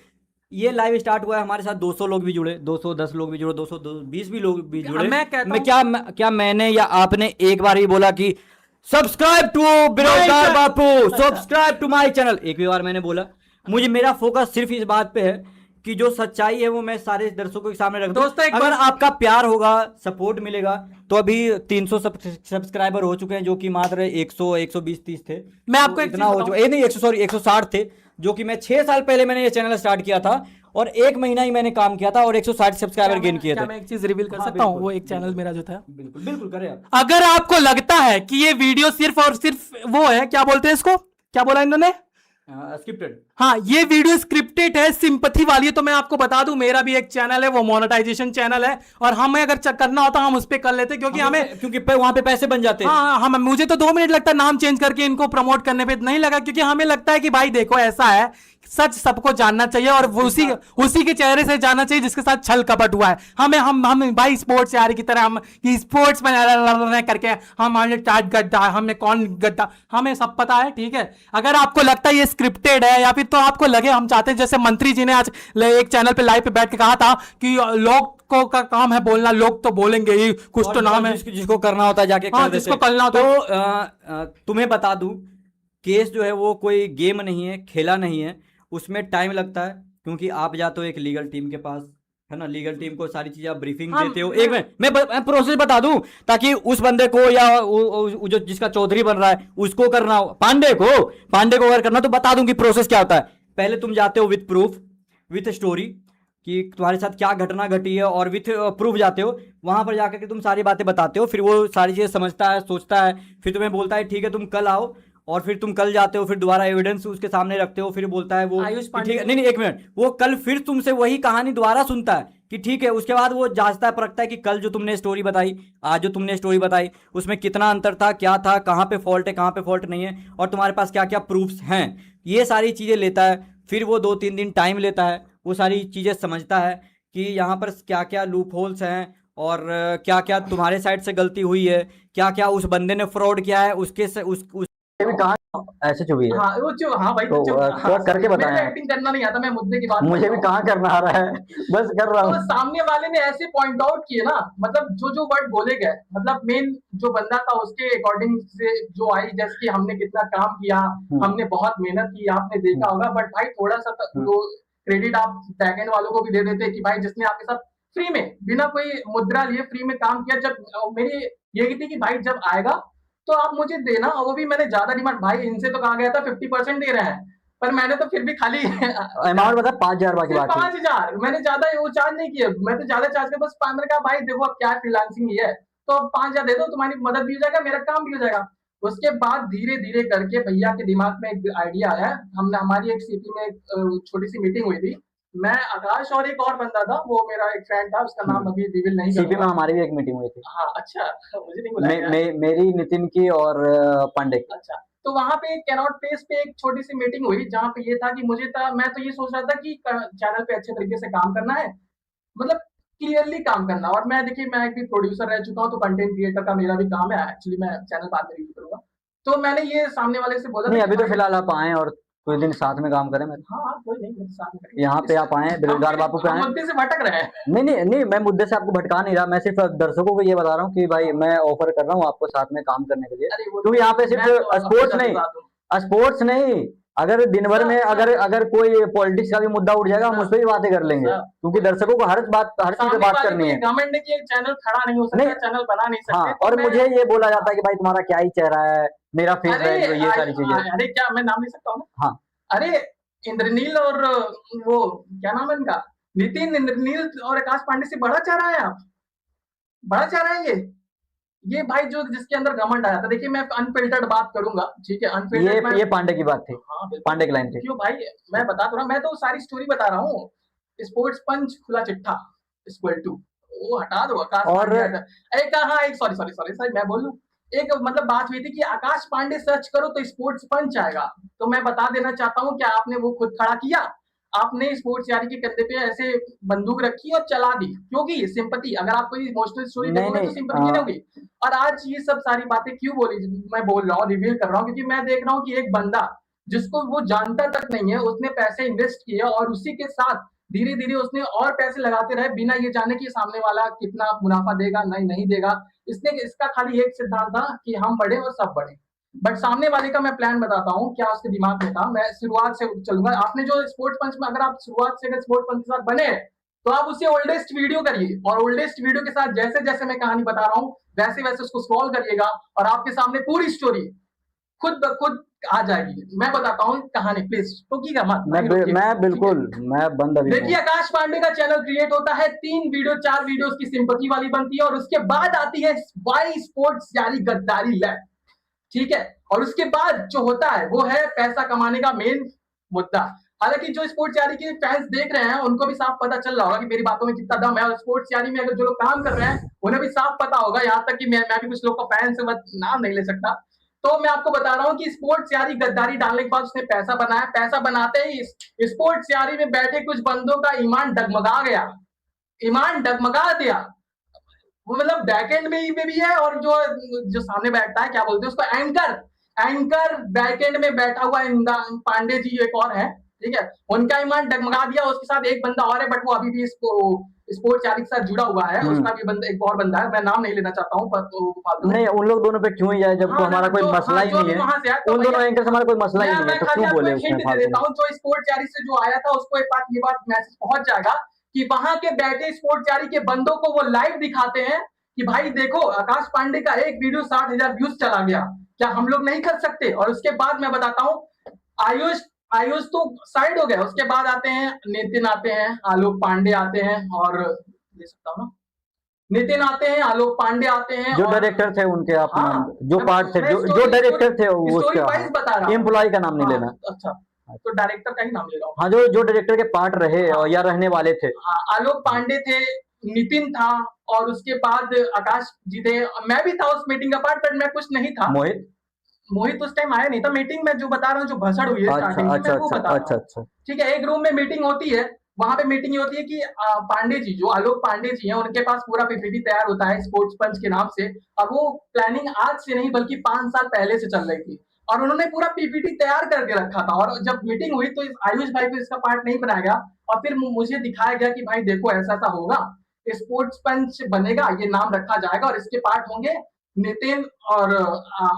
ये लाइव स्टार्ट हुआ है, हमारे साथ 200 लोग भी जुड़े, 210 लोग भी जुड़े, 220 भी लोग भी जुड़े। मैं कहता हूं, क्या मैंने या आपने एक बार ही बोला कि सब्सक्राइब टू बेरोजगार बापू, सब्सक्राइब टू माय चैनल? एक भी बार मैंने बोला? मुझे मेरा फोकस सिर्फ इस बात पे है कि जो सच्चाई है वो मैं सारे दर्शकों के सामने रख दूं। दोस्तों, अगर आपका प्यार होगा, सपोर्ट मिलेगा, तो अभी 300 सब्सक्राइबर हो चुके हैं, जो कि मात्र 100 120 30 थे। मैं आपको तो एक इतना चीज हो बताऊं। चुका, नहीं 160 थे, जो कि मैं 6 साल पहले मैंने ये चैनल स्टार्ट किया था, और 1 महीना ही मैंने काम किया था और 160 सब्सक्राइबर गेन किए थे। मैं एक चीज रिवील कर हाँ, सकता हूँ? बिल्कुल, वो एक चैनल मेरा जो था, बिल्कुल बिल्कुल करें आप। अगर आपको लगता है कि ये वीडियो सिर्फ और सिर्फ वो है, क्या बोलते हैं इसको, क्या बोला इन्होंने, स्क्रिप्टेड, हाँ ये वीडियो स्क्रिप्टेड है, सिंपथी वाली है, तो मैं आपको बता दूं मेरा भी एक चैनल है, वो मोनेटाइजेशन चैनल है, और हमें अगर करना होता हम उस पर कर लेते, क्योंकि हमें क्योंकि वहां पे पैसे बन जाते हैं। हाँ हम मुझे तो 2 मिनट लगता है नाम चेंज करके इनको प्रमोट करने पे, नहीं लगा, क्योंकि हमें लगता है कि भाई देखो ऐसा है, सच सबको जानना चाहिए, और वो उसी के चेहरे से जानना चाहिए जिसके साथ छल कपट हुआ है। हम भाई स्पोर्ट्स यार की तरह हम स्पोर्ट्स में करके हमने टाट गड्ढा, हमने कौन गड्ढा, हमें सब पता है, ठीक है। अगर आपको लगता है ये स्क्रिप्टेड है, या फिर तो आपको लगे हम चाहते हैं, जैसे मंत्री जी ने आज एक चैनल पे लाइव पे बैठ के कहा था कि लोग को का काम है बोलना, लोग तो बोलेंगे ही, कुछ तो नाम है जिसको करना होता है जाके हाँ, कर देते जिसको हैं। करना होता तो तुम्हें बता दूं, केस जो है वो कोई गेम नहीं है, खेला नहीं है, उसमें टाइम लगता है, क्योंकि आप जाते हो एक लीगल टीम के पास, है ना, लीगल टीम को सारी चीजें आप ब्रीफिंग देते हो। एक मिनट, मैं प्रोसेस बता दूं, ताकि उस बंदे को या जो जिसका चौधरी बन रहा है उसको करना हो, पांडे को अगर करना, तो बता दूं कि प्रोसेस क्या होता है। पहले तुम जाते हो विथ प्रूफ, विथ स्टोरी, कि तुम्हारे साथ क्या घटना घटी है, और विथ प्रूफ जाते हो, वहां पर जाकर के तुम सारी बातें बताते हो, फिर वो सारी चीजें समझता है, सोचता है, फिर तुम्हें बोलता है ठीक है तुम कल आओ, और फिर तुम कल जाते हो, फिर दोबारा एविडेंस उसके सामने रखते हो, फिर बोलता है वो आयुष कि ठीक है, नहीं एक मिनट, वो कल फिर तुमसे वही कहानी दोबारा सुनता है कि ठीक है, उसके बाद वो जांचता है, परखता है कि कल जो तुमने स्टोरी बताई, आज जो तुमने स्टोरी बताई, उसमें कितना अंतर था, क्या था, कहाँ पे फॉल्ट है, कहाँ पे फॉल्ट नहीं है, और तुम्हारे पास क्या क्या प्रूफ्स हैं, ये सारी चीजें लेता है। फिर वो 2-3 दिन टाइम लेता है, वो सारी चीजें समझता है कि यहाँ पर क्या क्या लूप होल्स हैं, और क्या क्या तुम्हारे साइड से गलती हुई है, क्या क्या उस बंदे ने फ्रॉड किया है, उसके से उस भी कहाँ ऐसे चुप ही है। हाँ वो चुप, हाँ भाई तो चुप, थोड़ा करके बताएं मेरे आप। एक्टिंग करना नहीं आता, मैं मुद्दे की बात मुझे भी कहाँ करना आ रहा है, बस कर रहा तो हूँ। सामने वाले ने ऐसे पॉइंट आउट किए ना, मतलब जो वर्ड बोले गए, मतलब मेन जो बंदा था उसके अकॉर्डिंग से जो आई, जैसे कि हमने कितना काम किया, हमने बहुत मेहनत की, आपने देखा होगा, बट भाई थोड़ा सा तो क्रेडिट आप बैकएंड वालों को भी दे देते कि भाई जिसने आपके साथ फ्री में बिना कोई मुद्रा लिए फ्री में काम किया। जब मेरी यही थी कि भाई जब आएगा तो आप मुझे देना, और वो भी मैंने ज्यादा डिमांड, भाई इनसे तो कहा गया था 50% दे रहे हैं, पर मैंने तो फिर भी खाली अमाउंट बता 5,000 बाकी सिर्फ बाकी। 5,000, मैंने ज्यादा वो चार्ज नहीं किया, मैं तो ज्यादा चार्ज किया, बस मैंने कहा भाई देखो अब क्या फ्रीलांसिंग ही है, तो 5,000 दे दो, तुम्हारी मदद भी हो जाएगा, मेरा काम भी हो जाएगा। उसके बाद धीरे धीरे करके भैया के दिमाग में एक आइडिया आया। हमने हमारी एक सीपी में एक छोटी सी मीटिंग हुई थी, मैं, आकाश और एक और बंदा था, वो मेरा एक फ्रेंड था, उसका नाम अभी रिवील नहीं सीपी में करूंगा। हमारी भी एक मीटिंग हुई थी। हाँ अच्छा, मुझे नहीं बुलाया गया। मेरी, नितिन की और पांडे की। अच्छा, तो वहां पे कैनॉट प्लेस पे एक छोटी सी मीटिंग हुई जहां पे ये था कि मुझे था, मैं तो ये सोच रहा था कि चैनल पे अच्छे तरीके से काम करना है, मतलब क्लियरली काम करना। और मैं देखिए मैं एक भी प्रोड्यूसर रह चुका हूँ, तो कंटेंट क्रिएटर का मेरा भी काम है एक्चुअली, मैं चैनल बाद में रिव्यू करूंगा। तो मैंने ये सामने वाले से बोला नहीं, था अभी कि तो फिलहाल आप आए और कुछ दिन साथ में काम करें मेरे। हाँ हाँ कोई नहीं, मेरे साथ में करिए। यहाँ पे आप आए, बेरोजगार बापू पे हम आए। मुद्दे से भटक रहे हैं। नहीं नहीं नहीं, मैं मुद्दे से आपको भटका नहीं रहा, मैं सिर्फ दर्शकों को ये बता रहा हूँ कि भाई मैं ऑफर कर रहा हूँ आपको साथ में काम करने के लिए, अरे वो क्योंकि यहाँ पे मैं सिर्फ तो अपने स्पोर्ट्स साथ नहीं, साथ हूँ। स्पोर्ट्स नहीं, अगर दिन भर में अगर कोई पॉलिटिक्स का भी मुद्दा उठ जाएगा हम उस पर भी बातें कर लेंगे, क्योंकि दर्शकों को हर चीज पे सामने बात वाले करनी पे है। घमंड है कि एक चैनल खड़ा नहीं हो सकता, नहीं, चैनल बना नहीं सकते। हाँ, तो और मैं, मुझे ये बोला जाता है कि भाई तुम्हारा क्या ही चेहरा है, मेरा फेस अरे वैल्यू है, ये सारी चीजें। अरे क्या मैं नाम ले सकता हूँ ना? हाँ, अरे इंद्रनील और वो क्या नाम है इनका, नितिन, इंद्रनील और आकाश पांडे से बड़ा चेहरा है आप, बड़ा चेहरा है ये भाई जो जिसके अंदर घमंड आया था। देखिए मैं अनफिल्टर्ड बात करूंगा, ठीक है, अनफिल्टर्ड मैं, ये पांडे की बात थी, हाँ बिल्कुल, पांडे की लाइन थी। क्यों भाई, मैं बता तो रहा, मैं तो सारी स्टोरी बता रहा हूँ। स्पोर्ट्स पंच खुला चिट्ठा इक्वल टू, वो हटा दो आकाश और पांडे एक, हाँ एक, सॉरी सॉरी सॉरी सॉरी, मैं बोल लूं, एक मतलब बात हुई थी कि आकाश पांडे सर्च करो तो स्पोर्ट्स पंच आएगा। तो मैं बता देना चाहता हूँ कि आपने वो खुद खड़ा किया, आपने स्पोर्ट्स यारी के कंधे पे ऐसे बंदूक रखी और चला दी, क्योंकि सिंपैथी, अगर आप कोई इमोशनल स्टोरी नहीं देखोगे तो नहीं, सिंपैथी नहीं होगी। और आज ये सब सारी बातें क्यों बोली, मैं बोल रहा हूँ, रिवील कर रहा हूँ, क्योंकि मैं देख रहा हूँ कि एक बंदा जिसको वो जानता तक नहीं है, उसने पैसे इन्वेस्ट किए और उसी के साथ धीरे धीरे उसने और पैसे लगाते रहे बिना ये जाने कि सामने वाला कितना मुनाफा देगा नहीं नहीं देगा। इसने, इसका खाली एक सिद्धांत था कि हम बढ़े और सब बढ़े। बट सामने वाले का मैं प्लान बताता हूँ क्या उसके दिमाग में था। मैं शुरुआत से चलूंगा, आपने जो स्पोर्ट्स पंच में, अगर आप शुरुआत से अगर स्पोर्ट्स पंच के साथ बने तो आप उसे ओल्डेस्ट वीडियो करिए, और ओल्डेस्ट वीडियो के साथ जैसे जैसे मैं कहानी बता रहा हूँ वैसे वैसे उसको स्क्रॉल करिएगा, और आपके सामने पूरी स्टोरी खुद ब खुद आ जाएगी। मैं बताता हूँ कहानी, प्लीज टोकीगा मत। मैं बिल्कुल, मैं बंद अभी देखिए आकाश पांडे का चैनल क्रिएट होता है, 3 वीडियो 4 वीडियो उसकी सिंपैथी वाली बनती है, और उसके बाद आती है वाई स्पोर्ट्स यारी गद्दारी लैब, ठीक है। और उसके बाद जो होता है वो है पैसा कमाने का मेन मुद्दा। हालांकि जो स्पोर्ट्स यारी के फैंस देख रहे हैं उनको भी साफ पता चल रहा होगा कि मेरी बातों में कितना दम है, और स्पोर्ट्स यारी में अगर जो लोग काम कर रहे हैं उन्हें भी साफ पता होगा, यहाँ तक कि मैं भी कुछ लोग का फैंस नाम नहीं ले सकता। तो मैं आपको बता रहा हूँ कि स्पोर्ट्स यारी गद्दारी डालने के बाद उसने पैसा बनाया, पैसा बनाते ही स्पोर्ट्स यारी में बैठे कुछ बंदों का ईमान डगमगा गया, ईमान डगमगा दिया। वो मतलब बैकएंड में भी है, और जो जो सामने बैठता है क्या बोलते हैं उसको, एंकर, एंकर बैकएंड में बैठा हुआ पांडे जी एक और है, ठीक है, उनका ईमान डगमगा दिया। उसके साथ एक बंदा और है, बट वो अभी भी इसको स्पोर्ट्स यारी के साथ जुड़ा हुआ है, उसका भी बंदा एक और बंदा है, मैं नाम नहीं लेना चाहता हूँ, पर नहीं, उन लोग दोनों पे क्यों ही जाए, जब हाँ, तो हमारा कोई मसला ही नहीं है, वहां से तो उन दोनों एंकर से हमारा कोई मसला ही नहीं है, तो क्यों बोले उसमें दे देता हूँ। जो स्पोर्ट्स यारी से जो आया था उसको एक बात, ये बात मैसेज पहुंच जाएगा कि वहां के बैठे स्पोर्ट्स यारी के बंदों को वो लाइव दिखाते हैं कि भाई देखो आकाश पांडे का एक वीडियो 60,000 व्यूज चला गया, क्या हम लोग नहीं कर सकते। और उसके बाद मैं बताता हूँ, आयुष, आयुष तो साइड हो गया, उसके बाद आते हैं नितिन, आते हैं आलोक पांडे, आते हैं, और ले सकता हूँ ना, नितिन आते हैं, आलोक पांडे आते हैं, जो डायरेक्टर थे उनके, आप हाँ, जो पार्ट थे, जो डायरेक्टर थे, वो स्टोरी वाइज बता रहा हूँ, एम्प्लॉय का नाम नहीं लेना। अच्छा, तो डायरेक्टर का ही नाम ले रहा हूँ। हाँ, जो डायरेक्टर के पार्ट रहे या रहने वाले थे, हाँ, आलोक पांडे थे, नितिन था, और उसके बाद आकाश जी थे, मैं भी था उस मीटिंग का पार्ट, बट मैं कुछ नहीं था। मोहित उस टाइम आया नहीं था। मीटिंग में जो बता रहा हूँ, जो भसड़ हुई है स्टार्टिंग में, मैं वो बता रहा हूँ, ठीक है। एक रूम में मीटिंग होती है, वहां पे मीटिंग होती है कि पांडे जी, जो आलोक पांडे जी हैं, उनके पास पूरा पीपीटी तैयार होता है स्पोर्ट्स पंच के नाम से, और वो प्लानिंग आज से नहीं बल्कि 5 साल पहले से चल रही थी, और उन्होंने पूरा पीपीटी तैयार करके रखा था। और जब मीटिंग हुई तो आयुष भाई को इसका पार्ट नहीं बनाया गया, और फिर मुझे दिखाया गया कि भाई देखो ऐसा ऐसा होगा, स्पोर्ट्स पंच बनेगा, ये नाम रखा जाएगा, और इसके पार्ट होंगे नितिन और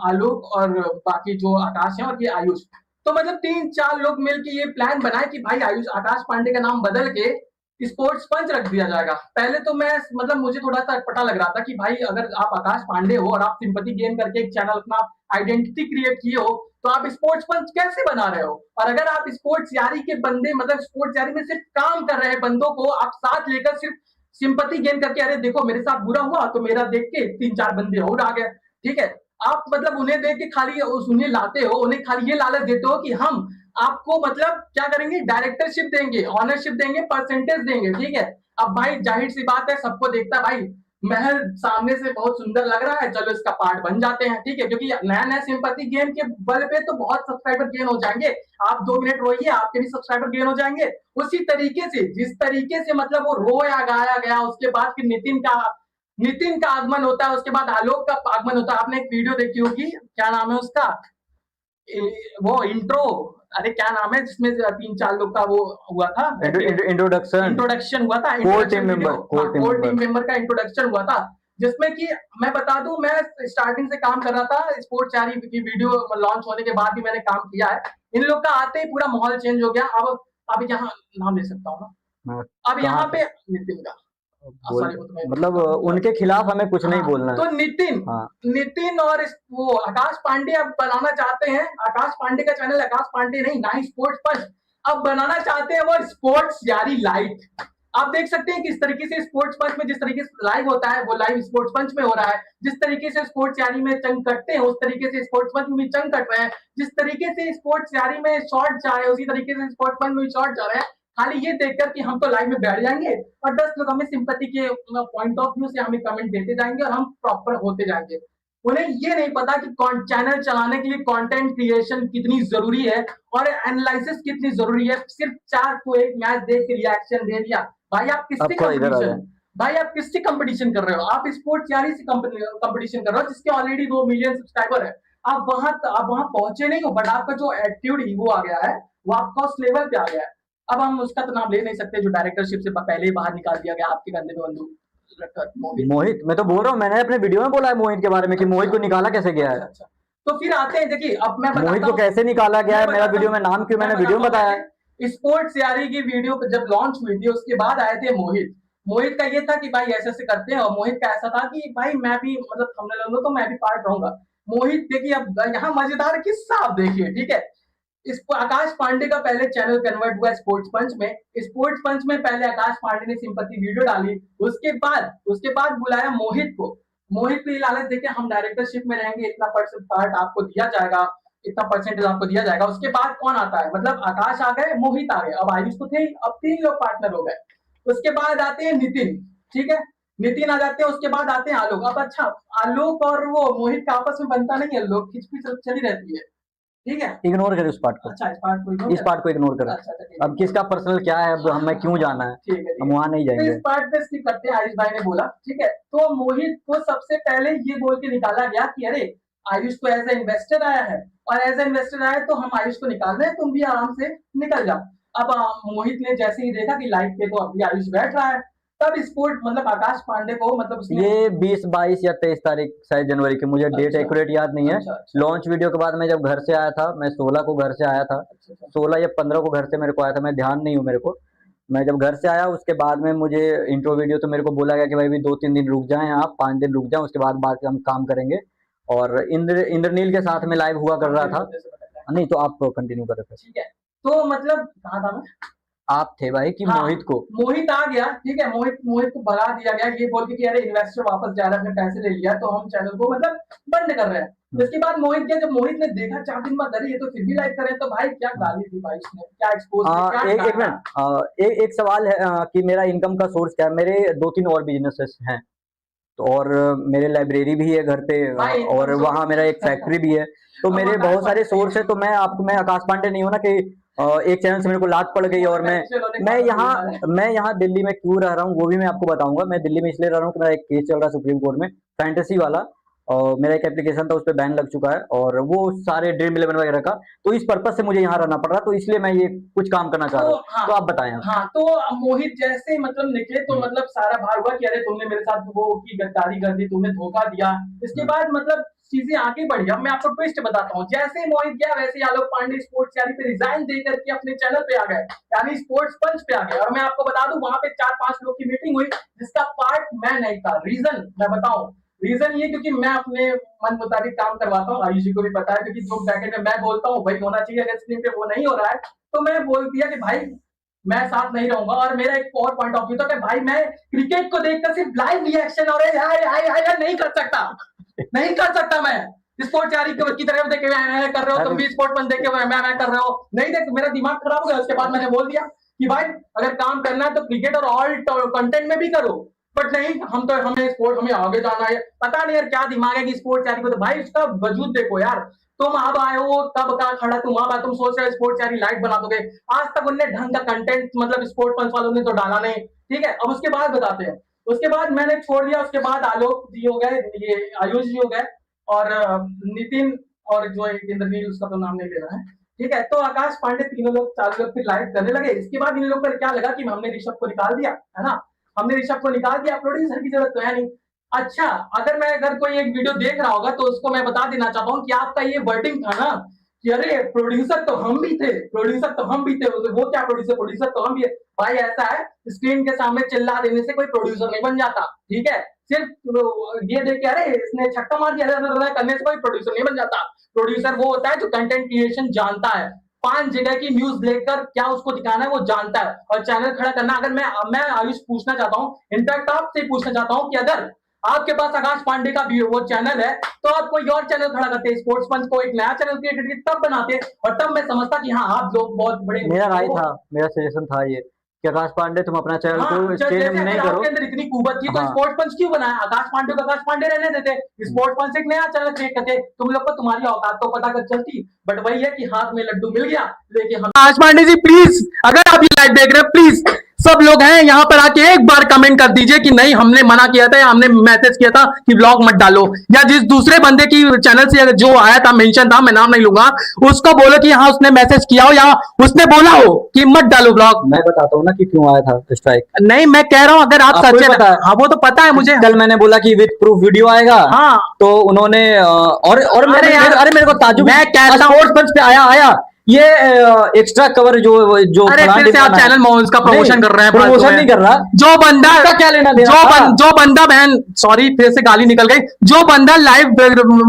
आलोक और बाकी जो आकाश है और ये आयुष। तो मतलब 3-4 लोग मिलकर ये प्लान बनाए कि भाई आयुष आकाश पांडे का नाम बदल के स्पोर्ट्स पंच रख दिया जाएगा। पहले तो मैं मतलब मुझे थोड़ा सा अटपटा लग रहा था कि भाई अगर आप आकाश पांडे हो और आप सिंपैथी गेन करके एक चैनल अपना आइडेंटिटी क्रिएट किए हो तो आप स्पोर्ट्स पंच कैसे बना रहे हो? और अगर आप स्पोर्ट्स यारी के बंदे मतलब स्पोर्ट्स यारी में सिर्फ काम कर रहे हैं बंदों को आप साथ लेकर सिर्फ सिंपैथी गेन करके अरे देखो मेरे साथ बुरा हुआ तो मेरा देख के 3-4 बंदे और आ गए, ठीक है। आप मतलब उन्हें देख के खाली उन्हें लाते हो, उन्हें खाली ये लालच देते हो कि हम आपको मतलब क्या करेंगे, डायरेक्टरशिप देंगे, ऑनरशिप देंगे, परसेंटेज देंगे, ठीक है। अब भाई जाहिर सी बात है सबको देखता है भाई महल सामने से बहुत सुंदर लग रहा है, चलो इसका पार्ट बन जाते हैं, ठीक है। क्योंकि नया नया सिंपैथी गेम के बल पे तो बहुत सब्सक्राइबर गेन हो जाएंगे, आप 2 मिनट रोइए आपके भी सब्सक्राइबर गेन हो जाएंगे। उसी तरीके से जिस तरीके से मतलब वो रोया गाया गया उसके बाद फिर नितिन का आगमन होता है, उसके बाद आलोक का आगमन होता है। आपने एक वीडियो देखी होगी, क्या नाम है उसका, वो इंट्रो, अरे क्या नाम है जिसमें 3-4 लोग का वो हुआ था, इंट्रोडक्शन हुआ था, कोर टीम मेंबर का इंट्रोडक्शन हुआ था, जिसमें कि मैं बता दूं मैं स्टार्टिंग से काम कर रहा था, स्पोर्ट्स यारी की वीडियो लॉन्च होने के बाद भी मैंने काम किया है। इन लोग का आते ही पूरा माहौल चेंज हो गया। अब यहाँ नाम ले सकता हूँ ना, अब यहाँ पे नितिन का मतलब उनके खिलाफ हमें कुछ नहीं बोलना है। तो नितिन और वो आकाश पांडे अब बनाना चाहते हैं, आकाश पांडे का चैनल आकाश पांडे नहीं ना ही स्पोर्ट्स पंच, अब बनाना चाहते हैं वो स्पोर्ट्स यारी लाइट। आप देख सकते हैं किस तरीके से स्पोर्ट्स पंच में जिस तरीके से लाइव होता है वो लाइव स्पोर्ट्स पंच में हो रहा है, जिस तरीके से स्पोर्ट्स यारी में चंग कटते हैं उस तरीके से स्पोर्ट्स पंच में भी चंग कट रहे हैं, जिस तरीके से स्पोर्ट्स यारी में शॉर्ट जा रहे हैं उसी तरीके से स्पोर्ट्स पंच में भी शॉर्ट जा रहे हैं। खाली ये देखकर कि हम तो लाइव में बैठ जाएंगे और 10 लोग हमें सिंपैथी के पॉइंट ऑफ व्यू से हमें कमेंट देते जाएंगे और हम प्रॉपर होते जाएंगे। उन्हें ये नहीं पता कि चैनल चलाने के लिए कंटेंट क्रिएशन कितनी जरूरी है और एनालिसिस कितनी जरूरी है। सिर्फ 4 को एक मैच देख के रिएक्शन दे दिया, भाई आप किससे कंपटीशन कर रहे हो? आप स्पोर्ट्स यारी से कंपटीशन कर रहे हो जिसके ऑलरेडी 2 मिलियन सब्सक्राइबर है। आप वहां पहुंचे नहीं हो, बट आपका जो एटीट्यूड वो आ गया है, वो आपका उस लेवल पे आ गया है। अब हम उसका तो नाम ले नहीं सकते जो डायरेक्टरशिप से पहले ही बाहर निकाल दिया गया, आपके कंधे में बंदूक रखकर मोहित। मैं तो बोल रहा हूँ, मैंने अपने वीडियो में बोला है मोहित के बारे में कि मोहित को निकाला कैसे गया है। अच्छा, तो फिर आते हैं, देखिए अब मैं मोहित को कैसे निकाला गया है, मेरा वीडियो में नाम क्यों, मैंने वीडियो में बताया है। स्पोर्ट्स यारी की वीडियो जब लॉन्च हुई थी उसके बाद आए थे मोहित का ये था कि भाई ऐसे ऐसे करते हैं, और मोहित का ऐसा था कि भाई मैं भी मतलब थंबनेल लूंगा तो मैं भी पार्ट रहूंगा। मोहित देखिए अब यहाँ मजेदार किस्सा आप देखिए, ठीक है। इस आकाश पांडे का पहले चैनल कन्वर्ट हुआ स्पोर्ट्स पंच में, स्पोर्ट्स पंच में पहले आकाश पांडे ने सिंपैथी वीडियो डाली, उसके बाद बुलाया मोहित को। मोहित को ये लालच देके हम डायरेक्टरशिप में रहेंगे, इतना परसेंट पार्ट आपको दिया जाएगा, इतना परसेंटेज आपको दिया जाएगा। उसके बाद कौन आता है, मतलब आकाश आ गए, मोहित आ गए, अब आयुष तो थे, अब 3 लोग पार्टनर हो गए। उसके बाद आते हैं नितिन, ठीक है, नितिन आ जाते हैं, उसके बाद आते हैं आलोक। अब अच्छा आलोक और वो मोहित का आपस में बनता नहीं है, लोग खिचपिच चली रहती है, ठीक है। इग्नोर करें उस पार्ट को। अच्छा, इस पार्ट को इग्नोर करें। अच्छा, अब किसका पर्सनल क्या है, अब हमें क्यों जाना है, ठीक है, हम वहां नहीं जाएंगे। तो इस पार्ट पे स्किप करते हैं, आयुष भाई ने बोला, ठीक है। तो मोहित को सबसे पहले ये बोल के निकाला गया कि अरे आयुष तो एज ए इन्वेस्टर आया है, और एज ए इन्वेस्टर आया तो हम आयुष को निकाल रहे हैं, तुम भी आराम से निकल जाओ। अब मोहित ने जैसे ही देखा कि लाइव पे तो अभी आयुष बैठ रहा है, तब स्पोर्ट मतलब आकाश पांडे को मतलब ये 20, 22 या 23 तारीख शायद जनवरी की, मुझे डेट एक्यूरेट याद नहीं है। अच्छा। लॉन्च वीडियो के बाद मैं जब घर से आया था, मैं 16 को घर से आया था, 16 या 15 को घर से मेरे को आया था, मैं ध्यान नहीं हूँ मेरे को। मैं जब घर से आया उसके बाद में मुझे इंट्रो वीडियो तो मेरे को बोला गया कि भाई भी 2-3 दिन रुक जाएं, आप 5 दिन रुक जाएं, उसके बाद हम काम करेंगे। और इंद्रनील के साथ में लाइव हुआ कर रहा था। नहीं तो आप कंटिन्यू कर रहे थे, ठीक है। तो मतलब कहा था मैं, आप थे भाई कि हाँ, मोहित आ गया, ठीक है। मोहित को भगा दिया गया ये बोल के कि अरे इन्वेस्टर वापस जा रहा है, अपने पैसे ले लिया तो हम चैनल को मतलब बंद कर रहे हैं। इसके बाद मोहित क्या, जब मोहित ने देखा 4 दिन बाद अरे ये तो फिर भी लाइव करें, तो भाई क्या गाली दी भाई इसने, क्या एक्सपोज। एक सवाल है कि मेरा इनकम का सोर्स क्या है। मेरे 2-3 और बिजनेसेस हैं, तो और मेरे लाइब्रेरी भी है घर पे, और वहाँ मेरा एक फैक्ट्री भी है, तो मेरे बहुत सारे सोर्स है। तो मैं आकाश पांडे नहीं हूँ ना कि एक चैनल से मेरे को लात पड़ गई। और मैं यहाँ दिल्ली में क्यों रह रहा हूँ वो भी मैं आपको बताऊंगा। मैं दिल्ली में इसलिए रह रहा हूँ कि मेरा एक केस चल रहा है सुप्रीम कोर्ट में, फैंटेसी वाला, और मेरा एक एप्लीकेशन था उस पर बैन लग चुका है, और वो सारे ड्रीम11 वगैरह का, तो इस पर्पज से मुझे यहाँ रहना पड़ रहा, तो इसलिए मैं ये कुछ काम करना चाह रहा हूँ। हाँ, तो आप बताएं। हाँ, तो मोहित जैसे मतलब निकले तो मतलब सारा भार हुआ कि अरे तुमने मेरे साथ वो की गद्दारी कर दी, तुमने धोखा दिया। इसके बाद मतलब चीजें आगे बढ़ी। अब मैं आपको ट्विस्ट बताता हूँ, जैसे मोहित गया वैसे आलोक पांडे स्पोर्ट्स यारी पे रिजाइन देकर के अपने चैनल पे आ गए, यानी स्पोर्ट्स पंच पे आ गए। और मैं आपको बता दूं वहां पे 4-5 लोग की मीटिंग हुई जिसका पार्ट मैं नहीं था। रीजन मैं बताऊं, रीजन ये क्योंकि मैं अपने मन मुताबिक काम करवाता हूँ, आयुषी को भी पता है, क्योंकि जो ब्रैकेट में मैं बोलता हूँ वही होना चाहिए। अगर स्क्रीन पे वो नहीं हो रहा है तो मैं बोल दिया कि भाई मैं साथ नहीं रहूंगा। और मेरा एक और पॉइंट ऑफ व्यू था कि भाई मैं क्रिकेट को देखकर सिर्फ लाइव रिएक्शन और नहीं कर सकता, नहीं कर सकता। मैं स्पोर्ट्स यारी की तरफ देख के मैं कर रहे हो, तुम भी स्पोर्ट पंच देख के मैं कर रहे हो, नहीं देख, मेरा दिमाग खराब हो गया। उसके बाद मैंने बोल दिया कि भाई अगर काम करना है तो क्रिकेट और ऑल कंटेंट में भी करो, बट नहीं, हमें स्पोर्ट, हमें आगे जाना है। पता नहीं यार क्या दिमाग है कि स्पोर्ट्स यारी को, तो भाई उसका वजूद देखो यार। तुम अब आए हो, तब का खड़ा तुम अब आए, तुम सोच रहे हो स्पोर्ट्स यारी लाइट बना दोगे। आज तक उनने ढंग का कंटेंट मतलब स्पोर्ट पंच वालों ने तो डाला नहीं, ठीक है। अब उसके बाद बताते हैं, उसके बाद मैंने छोड़ दिया। उसके बाद आलोक जी हो गए, ये आयुष जी हो गए, और नितिन, और जो इंद्रनील, उसका तो नाम नहीं ले रहा है, ठीक है। तो आकाश पांडे, तीनों लोग 4 लोग फिर लाइव करने लगे। इसके बाद इन लोग पर क्या लगा कि हमने ऋषभ को निकाल दिया, है ना, हमने ऋषभ को निकाल दिया, प्रोड्यूसर की जरूरत तो है नहीं। अच्छा, अगर कोई एक वीडियो देख रहा होगा तो उसको मैं बता देना चाहता हूँ कि आपका ये वर्डिंग था ना कि अरे प्रोड्यूसर तो हम भी थे, प्रोड्यूसर तो हम भी थे, वो क्या प्रोड्यूसर, प्रोड्यूसर तो हम भी है। भाई ऐसा है, स्क्रीन के सामने चिल्ला देने से कोई प्रोड्यूसर नहीं बन जाता, ठीक है। सिर्फ ये देख के अरे इसने छक्का मार दिया करने से कोई प्रोड्यूसर नहीं बन जाता। प्रोड्यूसर वो होता है जो कंटेंट क्रिएशन जानता है, 5 जगह की न्यूज लेकर क्या उसको दिखाना है वो जानता है, और चैनल खड़ा करना। अगर मैं आयुष पूछना चाहता हूँ, इनफैक्ट आपसे पूछना चाहता हूँ कि अगर आपके पास आकाश पांडे का भी वो चैनल है तो आप कोई और चैनल खड़ा करते, स्पोर्ट्स पंच को एक नया चैनल क्रिएट करके तब बनाते, और तब मैं समझता कि हाँ आप लोग बहुत बड़े। मेरा राय था, मेरा सजेशन था ये कि आकाश पांडे तुम अपना चैनल को स्टेज में नहीं करो। आपके अंदर इतनी कुवत थी तो स्पोर्ट्स पंच क्यों बनाया? आकाश पांडे को आकाश पांडे रहने देते, स्पोर्ट्स पंच एक नया चैनल क्रिएट करते, तुम लोग को तुम्हारी औकात तो पता कर चलती। बट वही है कि हाथ में लड्डू मिल गया, लेकिन हम आकाश पांडे जी प्लीज, अगर आप ये लाइव देख रहे हैं, प्लीज सब लोग हैं यहाँ पर आके एक बार कमेंट कर दीजिए कि नहीं हमने मना किया था या हमने मैसेज किया था कि ब्लॉग मत डालो, या जिस दूसरे बंदे की चैनल से जो आया था मेंशन था, मैं नाम नहीं लूंगा, उसको बोलो कि हाँ उसने मैसेज किया हो या उसने बोला हो कि मत डालो ब्लॉग। मैं बताता हूँ ना कि क्यों आया था स्ट्राइक। नहीं मैं कह रहा हूँ अगर आप सच है, हाँ वो तो पता है मुझे, कल मैंने बोला कि विद प्रूफ वीडियो आएगा, हाँ तो उन्होंने और मेरे को ताजुब, मैं कहता हूँ स्पोर्ट्स पंच पे आया ये एक्स्ट्रा कवर जो अरे फिर से आप चैनल मॉल्स का प्रमोशन कर रहे हैं, प्रमोशन नहीं कर रहा। जो बंदा का क्या लेना देना, जो बंदा बहन सॉरी फिर से गाली निकल गई, जो बंदा लाइव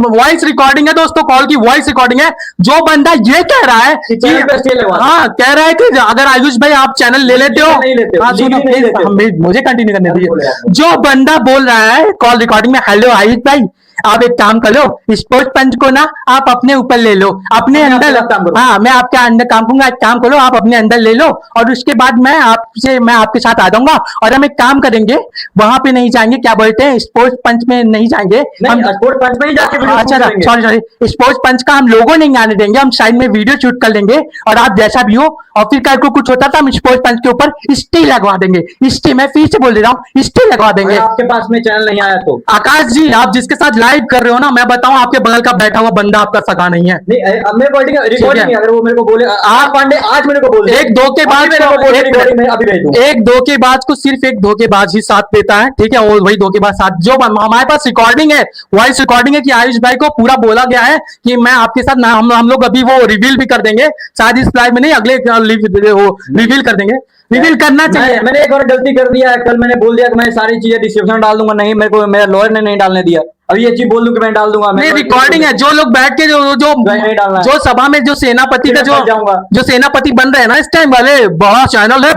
वॉइस रिकॉर्डिंग है दोस्तों, कॉल की वॉइस रिकॉर्डिंग है, जो बंदा ये कह रहा है कि हाँ कह रहा है कि अगर आयुष भाई आप चैनल ले लेते हो, हाँ सुनो मुझे कंटिन्यू करने दीजिए। जो बंदा बोल रहा है कॉल रिकॉर्डिंग में, हेलो आयुष भाई आप एक काम करो, स्पोर्ट्स पंच को ना आप अपने ऊपर ले लो, अपने अंदर, हाँ मैं आपके अंदर काम करूंगा, एक काम करो आप अपने अंदर ले लो, और उसके बाद मैं आपके साथ आ जाऊंगा, और हम एक काम करेंगे वहां पे नहीं जाएंगे, क्या बोलते हैं स्पोर्ट्स पंच में नहीं जाएंगे, हम स्पोर्ट्स पंच में ही जाके, अच्छा सॉरी स्पोर्ट्स पंच का हम लोगों नहीं आने देंगे, हम साइड में वीडियो शूट कर लेंगे, और आप जैसा भी हो, और फिर कल को कुछ होता था हम स्पोर्ट्स पंच के ऊपर स्टे लगवा देंगे, स्टे, मैं फिर से बोल दे रहा हूँ स्टे लगवा देंगे। आपके पास में चैनल नहीं आया तो आकाश जी आप जिसके साथ लाइव कर रहे हो ना, मैं बताऊं आपके बगल का बैठा हुआ बंदा आपका सगा नहीं है। नहीं अब मैं रिकॉर्डिंग अगर वो मेरे को बोले आप पांडे आज मेरे को बोले एक धोखेबाज एक धोखेबाज को सिर्फ एक धोखेबाज ही साथ देता है, ठीक है, वो वही धोखेबाज साथ, जो हमारे पास रिकॉर्डिंग है, वॉइस रिकॉर्डिंग है कि आयुष भाई को पूरा बोला गया है कि मैं आपके साथ हम लोग अभी वो रिवील भी कर देंगे, शायद इस लाइव में नहीं अगले रिवील कर देंगे, रिवील करना चाहिए। मैंने एक और गलती कर दिया है, कल मैंने बोल दिया कि मैं सारी चीजें डिस्क्रिप्शन डाल दूंगा, नहीं मेरे को मेरा लॉयर ने नहीं डालने दिया, अब ये चीज बोल दूं कि मैं डाल दूंगा। नहीं रिकॉर्डिंग है, जो लोग बैठ के जो सभा में जो सेनापति का जो सेनापति बन रहे हैं ना इस टाइम वाले, बड़ा चैनल है।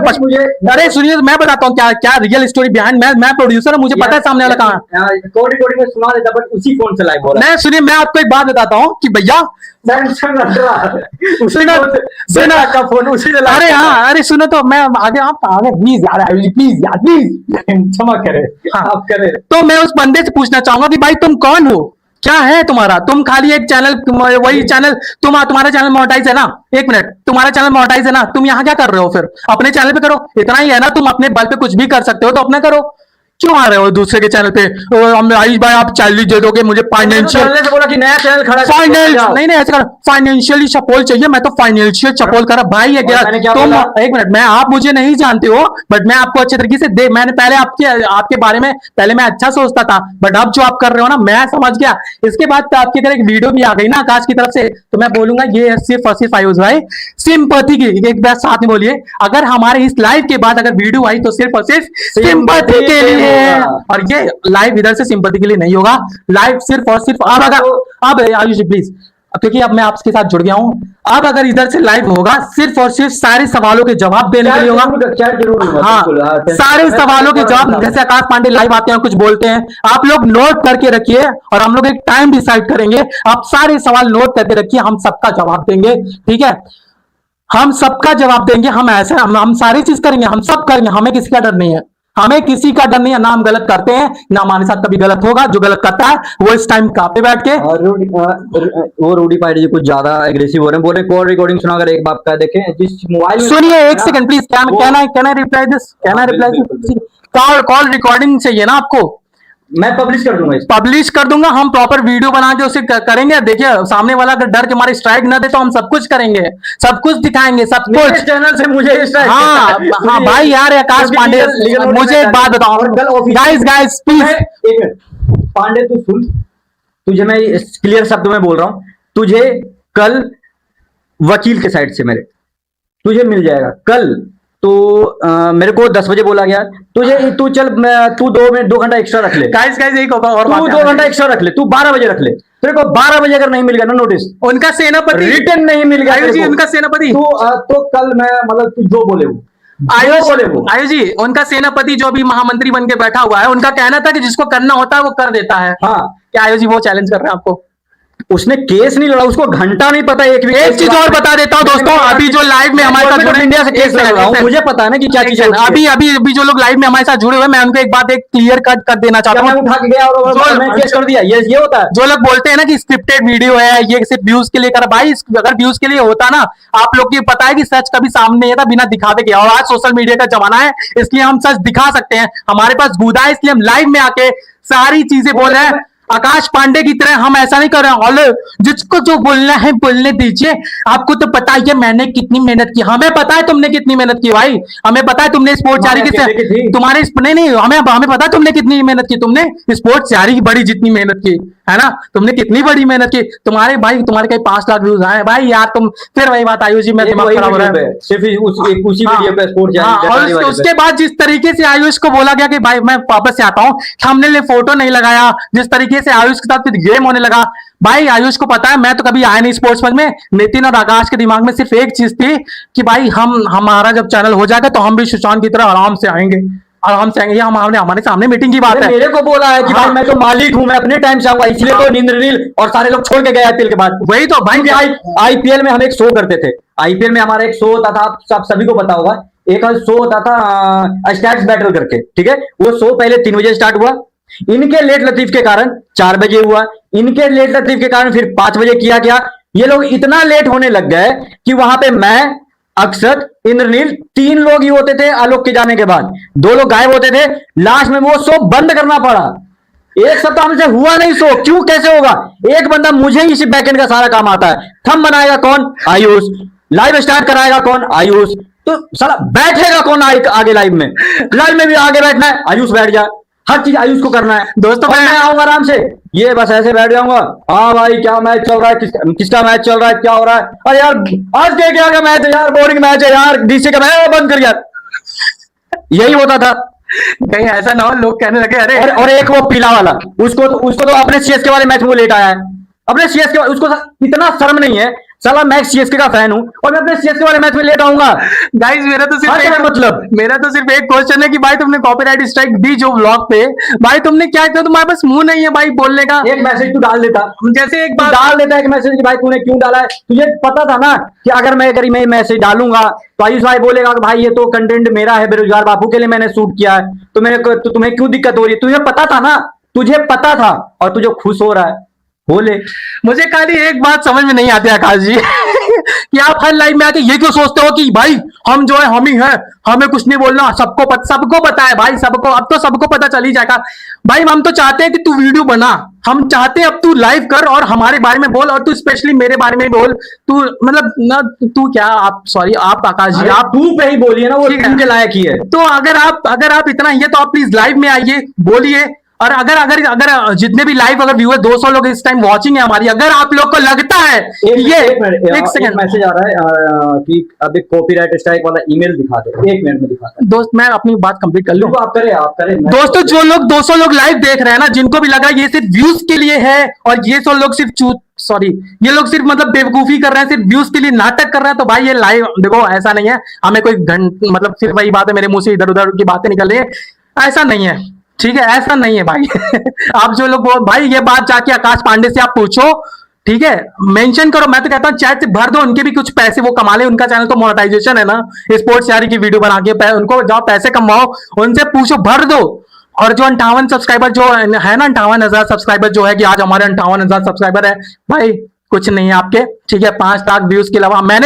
अरे सुनिए मैं बताता हूँ क्या क्या रियल स्टोरी बिहाइंड, मैं प्रोड्यूसर हूँ, मुझे पता है सामने वाला कहाँ है, रिकॉर्डिंग में सुना देता बट उसी फोन से लाइव हो रहा है। मैं सुनिए मैं आपको एक बात बताता हूँ कि भैया अरे हाँ अरे सुनो तो मैं आगे प्लीज यार क्षमा करे आप करे। तो मैं उस बंदे से पूछना चाहूंगा कि भाई तुम कौन हो, क्या है तुम्हारा, तुम खाली एक चैनल, वही चैनल तुम्हारा चैनल मोनेटाइज है ना, एक मिनट तुम्हारा चैनल मोनेटाइज है ना, तुम यहाँ क्या कर रहे हो, फिर अपने चैनल पे करो, इतना ही है ना, तुम अपने बल पे कुछ भी कर सकते हो तो अपना करो, क्यों आ रहे हो दूसरे के चैनल पे? हम आयुष भाई आप चैलेंज दे दोगे मुझे फाइनेंशियल पहले से बोला कि नया चैनल खड़ा कर, फाइनेंस जाओ। नहीं नहीं ऐसे कर, फाइनेंशियली सपोर्ट चाहिए, मैं तो फाइनेंशियल सपोर्ट करा भाई। ये और मैंने क्या तुम बोला? एक मिनट, मैं आप मुझे नहीं जानते हो बट मैं आपको अच्छे तरीके से दे, मैंने पहले आपके बारे में पहले मैं अच्छा सोचता था बट अब जो आप कर रहे हो ना मैं समझ गया। इसके बाद तो आपकी अगर एक वीडियो भी आ गई ना आकाश की तरफ से तो मैं बोलूंगा ये सिर्फ और सिर्फ आयुष भाई सिंपैथी की, एक बात साथ में बोलिए, अगर हमारे इस लाइव के बाद अगर वीडियो आई तो सिर्फ और सिर्फ सिंपैथी के लिए, और ये लाइव इधर से सिंपैथी के लिए नहीं होगा, लाइव सिर्फ और सिर्फ अब अगर अब आयुष जी प्लीज, क्योंकि अब मैं आपके साथ जुड़ गया हूं, अब अगर इधर से लाइव होगा सिर्फ और सिर्फ सारे सवालों के जवाब देने के लिए होगा। चैट जरूर होगा, हाँ, बिल्कुल, हाँ, सारे मैं सवालों के जवाब, बताऊंगा। जैसे आकाश पांडे लाइव आते हैं कुछ बोलते हैं, आप लोग नोट करके रखिए और हम लोग एक टाइम डिसाइड करेंगे, आप सारे सवाल नोट करके रखिए, हम सबका जवाब देंगे, ठीक है? हम सबका जवाब देंगे, हम ऐसे हम सारी चीज करेंगे, हम सब करेंगे, हमें किसी का डर नहीं है, हमें किसी का डर नहीं है, ना हम गलत करते हैं ना हमारे साथ कभी गलत होगा, जो गलत करता है वो इस टाइम कहाँ पे बैठ के और वो रूडी पाइडी जी कुछ ज्यादा एग्रेसिव हो रहे हैं, बोल रहे कॉल रिकॉर्डिंग सुना अगर एक बाप का देखें जिस मोबाइल में सुनिए एक ना, second please, can I reply this, can I reply बिल्कुल, कॉल रिकॉर्डिंग चाहिए ना आपको? मैं पब्लिश कर दूंगा इसको। पब्लिश कर दूंगा, हम प्रॉपर वीडियो बना के उसे करेंगे। देखिए सामने वाला अगर डर के मारे स्ट्राइक ना दे तो हम सब कुछ करेंगे, सब कुछ दिखाएंगे, सब मेरे कुछ। चैनल से मुझे इस टाइप हाँ हाँ भाई यार आकाश पांडे, मुझे एक बात बताओ गाइस प्लीज, एक मिनट पांडे तू सुन, तुझे मैं क्लियर शब्द में बोल रहा हूं, तुझे कल वकील के साइड से मेरे तुझे मिल जाएगा कल। तो मेरे को 10 बजे बोला गया तुझे, तू चल तू 2 घंटा एक्स्ट्रा रख ले, गाइस एक और तू 2 घंटा एक्स्ट्रा रख ले, तू 12 बजे रख ले, तेरे को 12 बजे अगर नहीं मिल गया ना नोटिस, उनका सेनापति रिटर्न नहीं मिल गया आयुष तेरे जी, को, उनका सेनापति तो कल मैं मतलब तू जो बोले वो आयुष जी, उनका सेनापति जो अभी महामंत्री बन के बैठा हुआ है, उनका कहना था कि जिसको करना होता है वो कर देता है। हाँ, क्या आयुष जी वो चैलेंज कर रहे हैं आपको? उसने केस नहीं लड़ा, उसको घंटा नहीं पता एक भी। एक चीज और बता देता हूँ दोस्तों, अभी जो लाइव में हमारे साथ जुड़े, इंडिया से केस लड़ रहा हूँ, मुझे पता है ना कि क्या चीज है। अभी अभी अभी जो लोग लाइव में हमारे साथ जुड़े हुए, मैं उनको एक बात एक क्लियर कट कर देना चाहता मैं हूँ। उठा के गया और मैं केस कर दिया, ये होता है। जो लोग बोलते हैं ना कि स्क्रिप्टेड वीडियो है, ये सिर्फ व्यूज के लिए कर, भाई अगर व्यूज के लिए होता ना, आप लोग को पता है कि सच कभी सामने नहीं आता बिना दिखावे के, और आज सोशल मीडिया का जमाना है इसलिए हम सच दिखा सकते हैं, हमारे पास गुदा है इसलिए हम लाइव में आके सारी चीजें बोल रहे हैं। आकाश पांडे की तरह हम ऐसा नहीं कर रहे हैं, जिसको जो बोलना है बोलने दीजिए। आपको तो पता है मैंने कितनी मेहनत की, हमें पता है तुमने कितनी मेहनत की भाई, हमें पता है तुमने स्पोर्ट्स जारी की, तुम्हारे नहीं हमें पता है तुमने कितनी मेहनत की, तुमने स्पोर्ट्स जारी की बड़ी जितनी मेहनत की है ना, तुमने कितनी बड़ी मेहनत की, तुम्हारे भाई तुम्हारे कहीं 5 लाख व्यूज आए भाई यार, तुम फिर वही बात आयुष जी, मैं दिमाग खराब हो रहा है सिर्फ उसी वीडियो पे स्पोर्ट्स जारी। और उसके बाद जिस तरीके से आयुष को बोला गया कि भाई मैं वापस से आता हूँ, हमने ले फोटो नहीं लगाया, जिस तरीके से आयुष के साथ गेम होने लगा, भाई आयुष को पता है मैं तो कभी आया नहीं स्पोर्ट्स में, नितिन और आकाश के दिमाग में सिर्फ एक चीज थी कि भाई हमारा जब चैनल हो जाएगा तो हम भी सुशांत की तरह आराम से आएंगे, ये हमारे सामने मीटिंग की बात है। मेरे को बोला है कि भाई मैं तो मालिक हूं, मैं अपने टाइम से आऊंगा, इसलिए तो नील और सारे लोग छोड़ के गए आईपीएल के बाद। वही तो भाई, आईपीएल में हम एक शो करते थे, आईपीएल में हमारा एक शो होता था, आप सभी को पता होगा, एक शो होता था स्टैट्स बैटल करके, ठीक है, वो शो पहले 3 बजे स्टार्ट हुआ, इनके लेट लतीफ के कारण 4 बजे हुआ, इनके लेट लतीफ के कारण फिर 5 बजे किया गया, ये लोग इतना लेट होने लग गए कि वहां पे मैं, अक्षत, इंद्रनील 3 लोग ही होते थे, आलोक के जाने के बाद 2 लोग गायब होते थे, लास्ट में वो शो बंद करना पड़ा। 1 सप्ताह में से हुआ नहीं शो, क्यों कैसे होगा? एक बंदा, मुझे ही बैकएंड का सारा काम आता है, थंब बनाएगा कौन? आयुष, लाइव स्टार्ट कराएगा कौन? आयुष, तो साला बैठेगा कौन आगे लाइव में भी आगे बैठना है, आयुष बैठ जा, हर चीज आयुष को करना है दोस्तों। मैं आऊंगा आराम से, ये बस ऐसे बैठ जाऊंगा, हाँ भाई क्या मैच चल रहा है, किसका मैच चल रहा है, क्या हो रहा है, अरे यार आज क्या क्या मैच है यार, बोरिंग मैच है यार, डीसी का मैच बंद कर यार, यही होता था। कहीं ऐसा ना हो लोग कहने लगे अरे, और एक वो पीला वाला, उसको तो अपने सीएसके वाले मैच में वो लेट आया है, अपने सीएसके, उसको इतना शर्म नहीं है, साला मैं सीएसके का फैन हूं और मैं अपने सीएसके वाले मैच में लेट आऊंगा। गाइस मेरा तो सिर्फ एक क्वेश्चन है कि भाई तुमने कॉपीराइट स्ट्राइक दी जो व्लॉग पे, भाई तुमने क्या किया? तुम्हारे पास मुंह नहीं है भाई बोलने का, एक मैसेज तू डाल देता, जैसे एक बात डाल देता है, एक मैसेज कि भाई तूने क्यों डाला है, तुझे पता था ना कि अगर मैं मैसेज डालूंगा तो आयुष भाई बोलेगा कि भाई ये तो कंटेंट मेरा है, बेरोजगार बापू के लिए मैंने शूट किया है, तो तुम्हें क्यों दिक्कत हो रही है? तुझे पता था ना, तुझे पता था, और तुझे खुश हो रहा है, बोले। मुझे खाली एक बात समझ में नहीं आती आकाश जी कि आप हर लाइव में आके ये क्यों सोचते हो कि भाई हम जो है हम ही हैं, हमें कुछ नहीं बोलना, सबको पता है भाई, सबको अब तो सबको पता चल ही जाएगा भाई। हम तो चाहते हैं कि तू वीडियो बना, हम चाहते हैं अब तू लाइव कर और हमारे बारे में बोल, और तू स्पेशली मेरे बारे में बोल। तू मतलब ना, तू क्या, आप सॉरी, आप आकाश जी, आप तू पे ही बोलिए ना, वो ठीक है। टीम के लायक ही है। तो अगर आप इतना ही है तो आप प्लीज लाइव में आइए, बोलिए। और अगर जितने भी लाइव अगर व्यूअर 200 लोग इस टाइम वॉचिंग है हमारी, अगर आप लोग को लगता है ये एक सेकंड मैसेज आ रहा है कि अभी कॉपीराइट स्ट्राइक वाला ईमेल दिखा दे, 1 मिनट में दिखा दे। दोस्त, मैं अपनी बात कंप्लीट कर लूं। आप करें दोस्तों, जो लोग 200 लोग लाइव देख रहे हैं ना, जिनको भी लगा ये सिर्फ व्यूज के लिए है और ये 100 लोग सिर्फ ये लोग सिर्फ मतलब बेवकूफी कर रहे हैं, सिर्फ व्यूज के लिए नाटक कर रहे हैं, तो भाई ये लाइव देखो, ऐसा नहीं है हमें कोई मतलब सिर्फ वही बात है, मेरे मुंह से इधर उधर की बातें निकल रही है, ऐसा नहीं है, ठीक है, ऐसा नहीं है भाई। आप जो लोग भाई, ये बात जाके आकाश पांडे से आप पूछो, ठीक है, मेंशन करो। मैं तो कहता हूँ चैट से भर दो, उनके भी कुछ पैसे वो कमा ले, उनका चैनल तो मोनेटाइजेशन है ना, स्पोर्ट्स यारी की वीडियो बना के उनको जाओ पैसे कमाओ, उनसे पूछो, भर दो। और जो 58 सब्सक्राइबर जो है ना, 58,000 सब्सक्राइबर जो है कि आज हमारे 58,000 सब्सक्राइबर है भाई, कुछ नहीं है आपके, ठीक है। 5 लाख व्यूज के अलावा मैं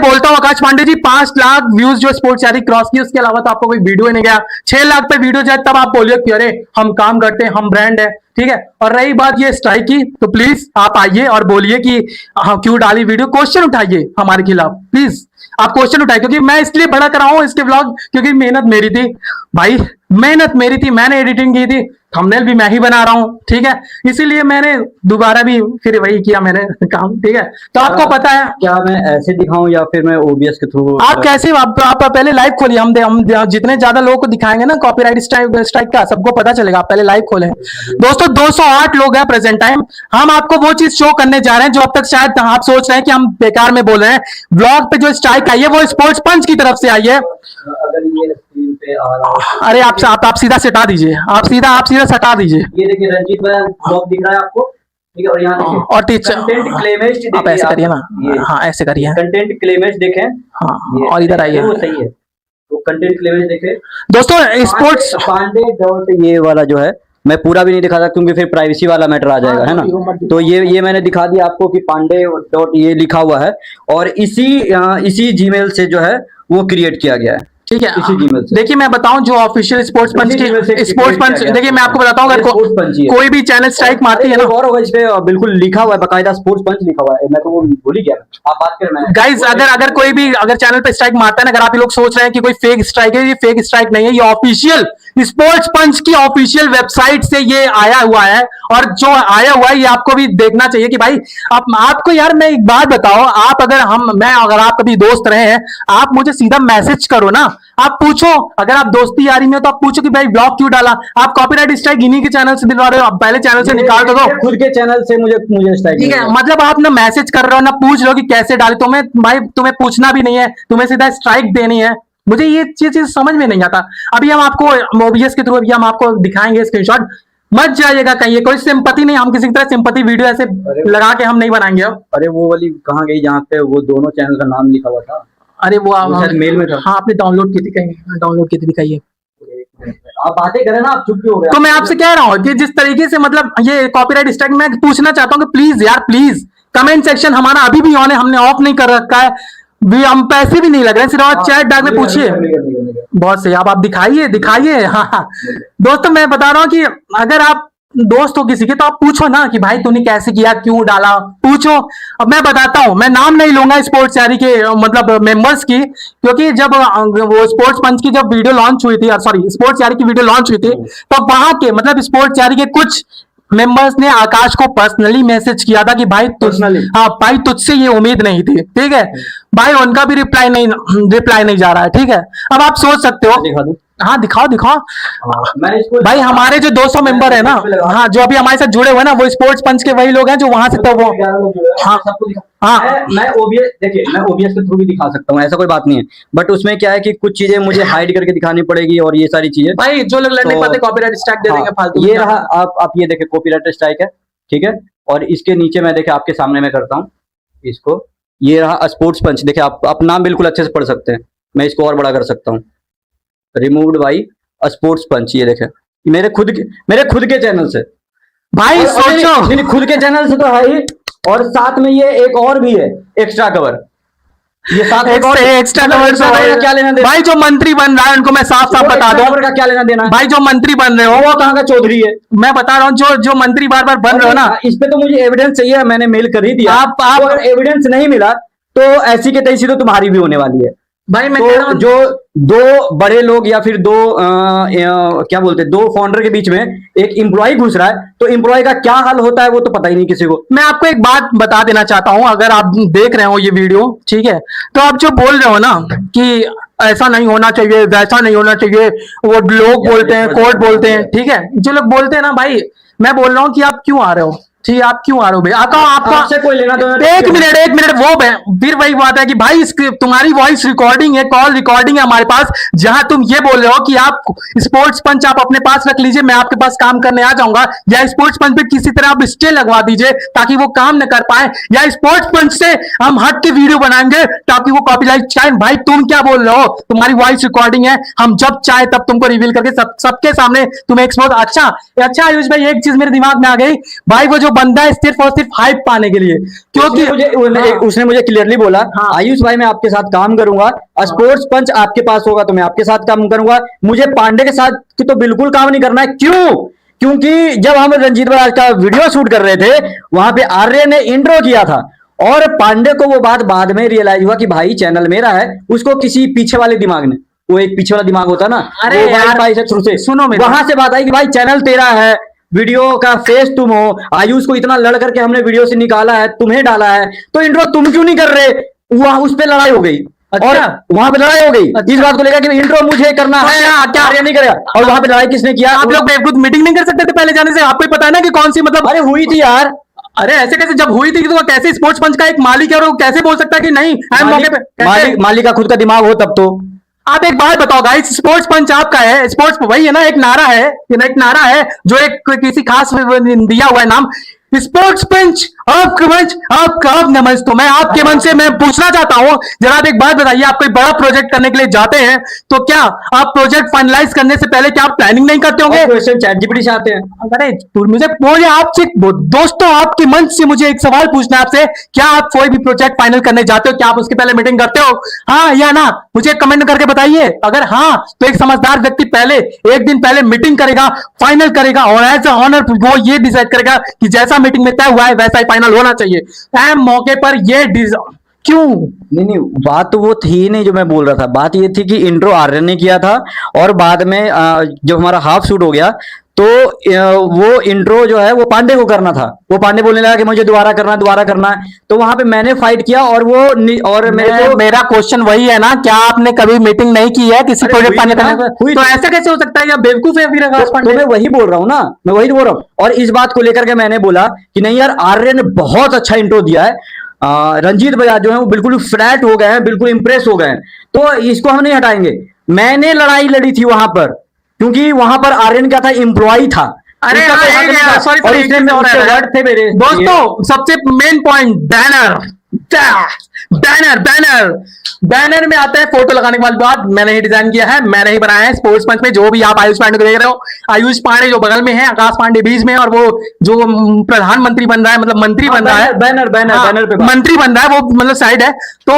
बोलता हूँ आकाश पांडे जी, 5 लाख व्यूज जो स्पोर्ट्स यारी क्रॉस की, उसके अलावा तो आपको कोई वीडियो ही नहीं गया। 6 लाख पे वीडियो जाए तब आप बोलिए कि अरे हम काम करते हैं, हम ब्रांड है, ठीक है। और रही बात ये स्ट्राइक की, तो प्लीज आप आइए और बोलिए कि हाँ क्यों डाली वीडियो, क्वेश्चन उठाइए हमारे खिलाफ, प्लीज आप क्वेश्चन उठाइए, क्योंकि मैं इसलिए बड़ा कर रहा हूं इसके ब्लॉग, क्योंकि मेहनत मेरी थी भाई, मेहनत मेरी थी, मैंने एडिटिंग की थी, थंबनेल भी मैं ही बना रहा हूं, ठीक है। इसीलिए मैंने दोबारा भी फिर वही किया मैंने काम, ठीक है। तो आपको पता है, क्या मैं ऐसे दिखाऊं या फिर मैं ओबीएस के थ्रू? आप कैसे, आप पहले लाइव खोलिए, हम जितने ज्यादा लोगों को दिखाएंगे ना कॉपीराइट स्ट्राइक का, सबको पता चलेगा। आप पहले लाइव खोलें। दोस्तों 208 लोग हैं प्रेजेंट टाइम, हम आपको वो चीज शो करने जा रहे हैं जो अब तक शायद आप सोच रहे हैं कि हम बेकार में बोल रहे हैं। ब्लॉग पे जो स्ट्राइक आई है वो स्पोर्ट्स पंच की तरफ से आई है। अगर ये स्क्रीन पे आ रहा है, अरे आप सीधा सटा दीजिए, आप सीधा सटा दीजिए। ये देखिए रंजीत भाई ब्लॉग दिख रहा है आपको, ठीक है। और यहाँ देखिए और टीचर कंटेंट क्लेमेस्ट, आप ऐसे करिए ना, हाँ ऐसे करिए, कंटेंट क्लेमेस्ट देखें, हाँ, और इधर आइए, वो सही है। तो कंटेंट क्लेमेस्ट देखें दोस्तों। स्पोर्ट्स पांडे डॉट ये वाला जो है, मैं पूरा भी नहीं दिखा सकता क्योंकि फिर प्राइवेसी वाला मैटर आ जाएगा, है ना। तो ये मैंने दिखा दिया आपको कि पांडे डॉट ये लिखा हुआ है, और इसी जीमेल से जो है वो क्रिएट किया गया है, ठीक है। इसी जीमेल से। देखिए मैं बताऊं, जो ऑफिशियल स्पोर्ट्स पंच देखिए मैं आपको बताता हूं, अगर कोई भी चैनल स्ट्राइक मारती है ना, और होगा इस पे बिल्कुल लिखा हुआ है, बाकायदा स्पोर्ट्स पंच लिखा हुआ है, मैं तो वो भूल ही गया। आप बात करें, मैं गाइज अगर कोई भी अगर चैनल पे स्ट्राइक मारता है ना, अगर आप लोग सोच रहे हैं कि कोई फेक स्ट्राइक है, ये फेक स्ट्राइक नहीं है, ये ऑफिशियल स्पोर्ट्स पंच की ऑफिशियल वेबसाइट से ये आया हुआ है। और जो आया हुआ है ये आपको भी देखना चाहिए कि भाई आपको यार, मैं एक बात बताओ, आप अगर अगर आप कभी दोस्त रहे हैं, आप मुझे सीधा मैसेज करो ना, आप पूछो, अगर आप दोस्ती यारी में हो तो आप पूछो कि भाई ब्लॉग क्यों डाला, आप कॉपीराइट स्ट्राइक इन्हीं के चैनल से दिलवा रहे हो, आप पहले चैनल से निकाल दो, खुद के चैनल से मुझे स्ट्राइक, ठीक है। मतलब आप ना मैसेज कर रहे हो ना पूछ रहे हो कि कैसे डाले, तुम्हें पूछना भी नहीं है, तुम्हें सीधा स्ट्राइक देनी है। मुझे ये चीज समझ में नहीं आता। अभी हम आपको ओबीएस के थ्रू अभी हम आपको दिखाएंगे स्क्रीनशॉट, मत जाइएगा कहीं, कोई सिंपैथी नहीं, हम किसी तरह सिंपैथी वीडियो ऐसे लगा के हम नहीं बनाएंगे अब। अरे वो वाली कहाँ गई जहाँ पे वो दोनों चैनल का नाम लिखा हुआ था? अरे वो शायद मेल में था। हाँ, आपने डाउनलोड की थी कहीं, डाउनलोड की थी, दिखाइए। आप बातें करें ना, आप चुप क्यों हो गए? तो मैं आपसे कह रहा हूँ कि जिस तरीके से मतलब ये कॉपीराइट स्ट्राइक, मैं पूछना चाहता हूँ कि प्लीज यार, प्लीज कमेंट सेक्शन हमारा अभी भी ऑन है, हमने ऑफ नहीं कर रखा है, भी हम पैसे भी नहीं लग रहे, सिर्फ चैट डाक में पूछिए। बहुत सही, आप दिखाइए। हाँ दोस्तों, मैं बता रहा हूँ कि अगर आप दोस्त हो किसी के तो आप पूछो ना कि भाई तूने कैसे किया, क्यों डाला, पूछो। अब मैं बताता हूं, मैं नाम नहीं लूंगा स्पोर्ट्स यारी के मतलब मेंबर्स की, क्योंकि जब वो स्पोर्ट्स पंच की जब वीडियो लॉन्च हुई थी, सॉरी स्पोर्ट्स यारी की वीडियो लॉन्च हुई थी, तो वहां के मतलब स्पोर्ट्स यारी के कुछ मेंबर्स ने आकाश को पर्सनली मैसेज किया था कि भाई भाई तुझसे ये उम्मीद नहीं थी, ठीक है भाई। उनका भी रिप्लाई नहीं जा रहा है, ठीक है। अब आप सोच सकते हो, हाँ दिखाओ भाई, हमारे जो 200 मेंबर है ना, हाँ जो अभी हमारे साथ जुड़े हुए हैं ना, वो स्पोर्ट्स पंच के वही लोग हैं जो वहां से, तो वो मैं ओबीएस, देखिए मैं ओबीएस के थ्रू भी दिखा सकता हूँ, ऐसा कोई बात नहीं है, बट उसमें क्या है कि कुछ चीजें मुझे हाइड करके दिखानी पड़ेगी और ये सारी चीजें भाई जो लोग लड़ने पाते कॉपीराइट स्ट्राइक दे देंगे फालतू। ये रहा, आप ये देखे कॉपीराइट स्ट्राइक है, ठीक है। और इसके नीचे मैं देखे आपके सामने मैं करता हूँ इसको, ये रहा स्पोर्ट्स पंच, देखे आप नाम बिल्कुल अच्छे से पढ़ सकते हैं, मैं इसको और बड़ा कर सकता हूँ, रिमूव्ड बाई स्पोर्ट्स पंच, ये देखे मेरे खुद के चैनल से भाई, सोचो खुद के चैनल से तो है ही, और साथ में ये एक और भी है एक्स्ट्रा कवर, ये सात एक्स्ट्रा कवर्स हो रहे हैं। क्या लेना देना? भाई जो मंत्री बन रहा है उनको मैं साफ साफ बता दूं, का क्या लेना देना है? भाई जो मंत्री बन रहे हो वो कहाँ का चौधरी है? मैं बता रहा हूँ, जो जो मंत्री बार बार बन रहे हो ना, इस पे तो मुझे एविडेंस चाहिए, मैंने मेल कर ही दिया। आप तो अगर एविडेंस नहीं मिला तो ऐसी के तैसी तो तुम्हारी भी होने वाली है। भाई मैं कह रहा तो हूँ, जो दो बड़े लोग या फिर दो क्या बोलते हैं, दो फाउंडर के बीच में एक एम्प्लॉय घुस रहा है, तो एम्प्लॉय का क्या हाल होता है वो तो पता ही नहीं किसी को। मैं आपको एक बात बता देना चाहता हूं, अगर आप देख रहे हो ये वीडियो, ठीक है, तो आप जो बोल रहे हो ना कि ऐसा नहीं होना चाहिए, वैसा नहीं होना चाहिए, वो लोग बोलते हैं, कोर्ट बोलते हैं, ठीक है, जो लोग बोलते हैं ना भाई, मैं बोल रहा हूँ कि आप क्यों आ रहे हो, ठीक है, आप क्यों आ रहे हो भाई, आपका आपसे कोई लेना तो एक मिनट वो फिर वही बात है कि भाई तुम्हारी वॉइस रिकॉर्डिंग है, कॉल रिकॉर्डिंग है हमारे पास, जहां तुम ये बोल रहे हो कि आप स्पोर्ट्स पंच आप अपने पास रख लीजिए, मैं आपके पास काम करने आ जाऊंगा, या स्पोर्ट्स पंच पे किसी तरह आप स्टे लगवा दीजिए ताकि वो काम न कर पाए, या स्पोर्ट्स पंच से हम हट के वीडियो बनाएंगे ताकि वो कॉपीराइट चाहे। भाई तुम क्या बोल रहे हो, तुम्हारी वॉइस रिकॉर्डिंग है, हम जब चाहे तब तुमको रिवील करके सबके सामने तुम्हें एक्सपोज। अच्छा आयुष भाई, एक चीज मेरे दिमाग में आ गई भाई, वो जो बंदा है सिर्फ और सिर्फ हाइप पाने के लिए, क्योंकि उसने मुझे क्लियरली बोला, हाँ। आयुष भाई मैं आपके साथ काम करूंगा, स्पोर्ट्स पंच आपके पास होगा तो मैं आपके साथ काम करूंगा, मुझे पांडे के साथ की तो बिल्कुल काम नहीं करना है। क्यों? क्योंकि जब हम रंजीत बजाज का वीडियो शूट कर रहे थे, वहां पे आर्य ने इंट्रो किया था, और पांडे को वो बात बाद में रियलाइज हुआ कि भाई चैनल मेरा है, उसको किसी पीछे वाले दिमाग ने, वो एक पीछे वाला दिमाग होता ना, अरे वो यार, वाईफाई से थ्रू से, सुनो मेरी वहां से बात आई कि भाई चैनल तेरा है, वीडियो का फेस तुम हो, आयुष को इतना लड़ करके हमने वीडियो से निकाला है, तुम्हें डाला है, तो इंट्रो तुम क्यों नहीं कर रहे? वहां उस पे लड़ाई हो गई। अच्छा। और वहां पे लड़ाई हो गई इस बात को लेकर कि इंट्रो मुझे करना है, क्या आर्य नहीं करेगा, और वहां पे लड़ाई किसने किया? आप लोग बेवकूफ मीटिंग नहीं कर सकते थे पहले जाने से? आपको ही पता है ना कि कौन सी, मतलब अरे हुई थी यार। अरे ऐसे कैसे, जब हुई थी तो वो कैसे स्पोर्ट्स पंच का एक मालिक है और वो कैसे बोल सकता है कि नहीं हम मौके पे कैसे? मालिक का खुद का दिमाग हो तब तो। आप एक बात बताओ गाइस, स्पोर्ट्स पंच आपका है, स्पोर्ट्स वही है ना, एक नारा है, ये ना एक नारा है जो एक किसी खास दिया हुआ है नाम, स्पोर्ट्स पंच आपका मंच, आपका आपने मंच। तो मैं आपके मन से मैं पूछना चाहता हूं, जरा आप एक बात बताइए, आप कोई बड़ा प्रोजेक्ट करने के लिए जाते हैं तो क्या आप प्रोजेक्ट फाइनलाइज करने से पहले क्या आप प्लानिंग नहीं करते होंगे? क्वेश्चन चैट जीपीटी से आते हैं। अरे मुझे आपसे दोस्तों, आपके मंच से मुझे एक सवाल पूछना है आपसे, क्या आप कोई भी प्रोजेक्ट फाइनल करने जाते हो, क्या आप उसके पहले मीटिंग करते हो, हाँ या ना? मुझे कमेंट करके बताइए। अगर हाँ तो एक समझदार व्यक्ति पहले एक दिन पहले मीटिंग करेगा, फाइनल करेगा, और एज अ ऑनर वो ये डिसाइड करेगा कि जैसा मीटिंग में तय हुआ है वैसा ही फाइनल होना चाहिए। टाइम मौके पर ये क्यों? नहीं, बात तो वो थी नहीं जो मैं बोल रहा था, बात ये थी कि इंट्रो आर्यन ने किया था, और बाद में जब हमारा हाफ शूट हो गया तो वो इंट्रो जो है वो पांडे को करना था, वो पांडे बोलने लगा कि मुझे दोबारा करना है, तो वहां पे मैंने फाइट किया, और वो और मेरा क्वेश्चन वही है ना, क्या आपने कभी मीटिंग नहीं की है किसी प्रोजेक्ट फाइनल करने पर? तो ऐसा कैसे हो सकता है, या बेवकूफ है फिर आकाश पांडे? तो मैं वही बोल रहा हूँ ना, मैं वही बोल रहा हूँ। और इस बात को लेकर के मैंने बोला कि नहीं यार, आर्य ने बहुत अच्छा इंट्रो दिया है, रंजीत बजाज जो है वो बिल्कुल फ्लैट हो गए हैं, बिल्कुल इंप्रेस हो गए हैं, तो इसको हम नहीं हटाएंगे। मैंने लड़ाई लड़ी थी वहां पर, क्योंकि वहां पर आर्यन क्या था, एम्प्लॉय था। अरे सॉरी, और इसमें वर्ड थे मेरे दोस्तों, सबसे मेन पॉइंट बैनर बैनर में आता है फोटो लगाने वाली बात। मैंने ही डिजाइन किया है, मैंने ही बनाया है। स्पोर्ट्स पंच में जो भी आप आयुष पांडे को देख रहे हो, आयुष पांडे जो बगल में है, आकाश पांडे बीच में, और वो जो प्रधानमंत्री बन रहा है, मतलब मंत्री बन रहा है, बैनर पे मंत्री बन रहा है, वो मतलब साइड है, तो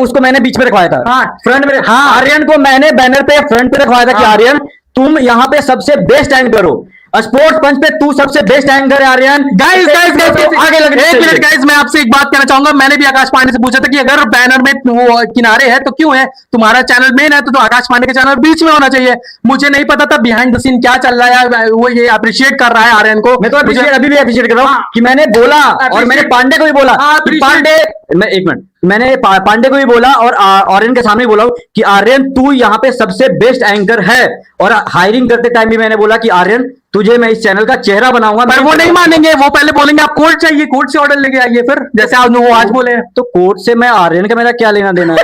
उसको मैंने बीच में रखवाया था। हाँ, फ्रंट में। हाँ, आर्यन को मैंने बैनर पे फ्रंट पे रखवाया था कि आर्यन तुम यहाँ पे सबसे बेस्ट एंकर हो, स्पोर्ट्स पंच पे तू सबसे बेस्ट एंकर है आर्यन। गाइस आगे लगे, एक मिनट गाइस, मैं आपसे एक बात कहना चाहूंगा। मैंने भी आकाश पांडे से पूछा था कि अगर बैनर में वो किनारे है तो क्यों है, तुम्हारा चैनल मेन है तो आकाश पांडे का चैनल बीच में होना चाहिए। मुझे नहीं पता था बिहाइंड द सीन क्या चल रहा है, वो ये अप्रिशिएट कर रहा है आर्यन को। मैं तो अभी भी अप्रिशिएट कर रहा हूँ कि मैंने बोला, और मैंने पांडे को भी बोला, पांडे मैं एक मिनट, मैंने पांडे को भी बोला और आर्यन के सामने बोला कि आर्यन तू यहाँ पे सबसे बेस्ट एंकर है, और हायरिंग करते टाइम भी मैंने बोला कि आर्यन तुझे मैं इस चैनल का चेहरा बनाऊंगा। पर वो नहीं मानेंगे, वो पहले बोलेंगे आप कोर्ट चाहिए, कोर्ट से ऑर्डर लेके आइए, फिर जैसे आप वो आज बोले। तो कोर्ट से मैं आर्यन का मेरा क्या लेना देना है?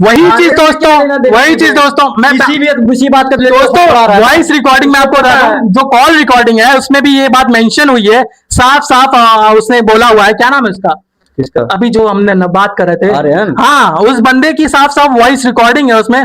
वही चीज दोस्तों, मैं इसी बात का दोस्तों वॉइस रिकॉर्डिंग में आपको बता रहा हूं, जो कॉल रिकॉर्डिंग है उसमें भी ये बात मेंशन हुई है, साफ उसने बोला हुआ है, क्या नाम है उसका, अभी जो हमने बात कर रहे थे, हाँ, उस बंदे की साफ वॉइस रिकॉर्डिंग है उसमें।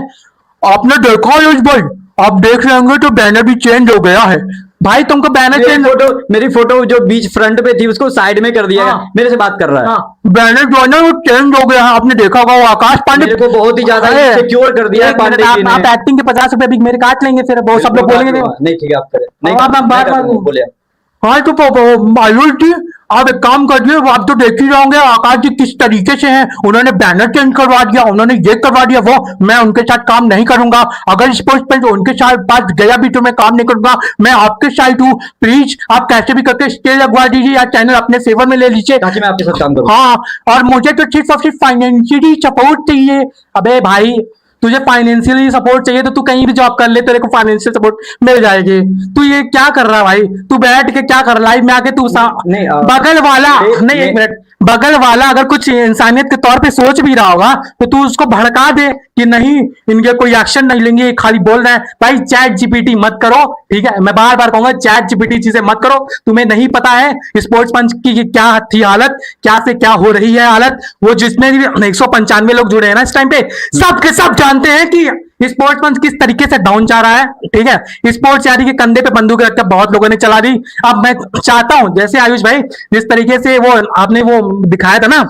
आपने देखा यूज भाई, आप देख रहे होंगे तो बैनर भी चेंज हो गया है, भाई तुमको बैनर चेंज मेरी फोटो जो बीच फ्रंट पे थी उसको साइड में कर दिया गया। हाँ। मेरे से बात कर रहा है। हाँ, बैनर जो है ना वो चेंज हो गया है, आपने देखा होगा, वो आकाश पांडे मेरे को बहुत ही ज्यादा अरे, सिक्योर कर दिया है एक मिनट, पांडे जी ने। आप एक्टिंग के 50 रुपए भी मेरे काट लेंगे, फिर बहुत सब लोग बोलेंगे नहीं ठीक है आप करें। नहीं आप मैं बात कर दूंगा, बोलिए। हाँ तो आयुष जी आप एक काम करिए, आप तो देख ही रहे होंगे आकाश जी किस तरीके से हैं, उन्होंने बैनर चेंज करवा दिया, उन्होंने ये करवा दिया, वो मैं उनके साथ काम नहीं करूंगा। अगर स्पोर्ट्स पेन उनके साथ पास गया भी तो मैं काम नहीं करूंगा, मैं आपके साइड हूँ। प्लीज आप कैसे भी करके स्टे लगवा दीजिए या चैनल अपने फेवर में ले लीजिए। ताकि मैं आपके साथ काम करूं। हाँ, और मुझे तो सिर्फ और सिर्फ फाइनेंशियली सपोर्ट चाहिए। अबे भाई तुझे फाइनेंशियली सपोर्ट चाहिए तो तू कहीं भी जॉब कर ले, तेरे को फाइनेंशियल सपोर्ट मिल जाएगी। तू ये क्या कर रहा है भाई, तू बैठ के क्या कर रहा है लाइव में आके, तू नहीं, बगल वाला नहीं, एक मैं- मिनट, बगल वाला अगर कुछ इंसानियत के तौर पे सोच भी रहा होगा तो तू उसको भड़का दे कि नहीं इनके कोई एक्शन नहीं लेंगे, खाली बोल रहे हैं। भाई चैट जीपीटी मत करो, ठीक है, मैं बार बार कहूंगा चैट जीपीटी चीजें मत करो। तुम्हें नहीं पता है स्पोर्ट्स पंच की क्या थी हालत, क्या से क्या हो रही है हालत। वो जिसमें भी 195 लोग जुड़े हैं ना इस टाइम पे, सब के सब जानते हैं कि स्पोर्ट्स पंच किस तरीके से डाउन जा रहा है, ठीक है। स्पोर्ट्स यारी के कंधे पे बंदूक रखकर बहुत लोगों ने चला दी। अब मैं चाहता हूं जैसे आयुष भाई जिस तरीके से वो आपने वो दिखाया था ना,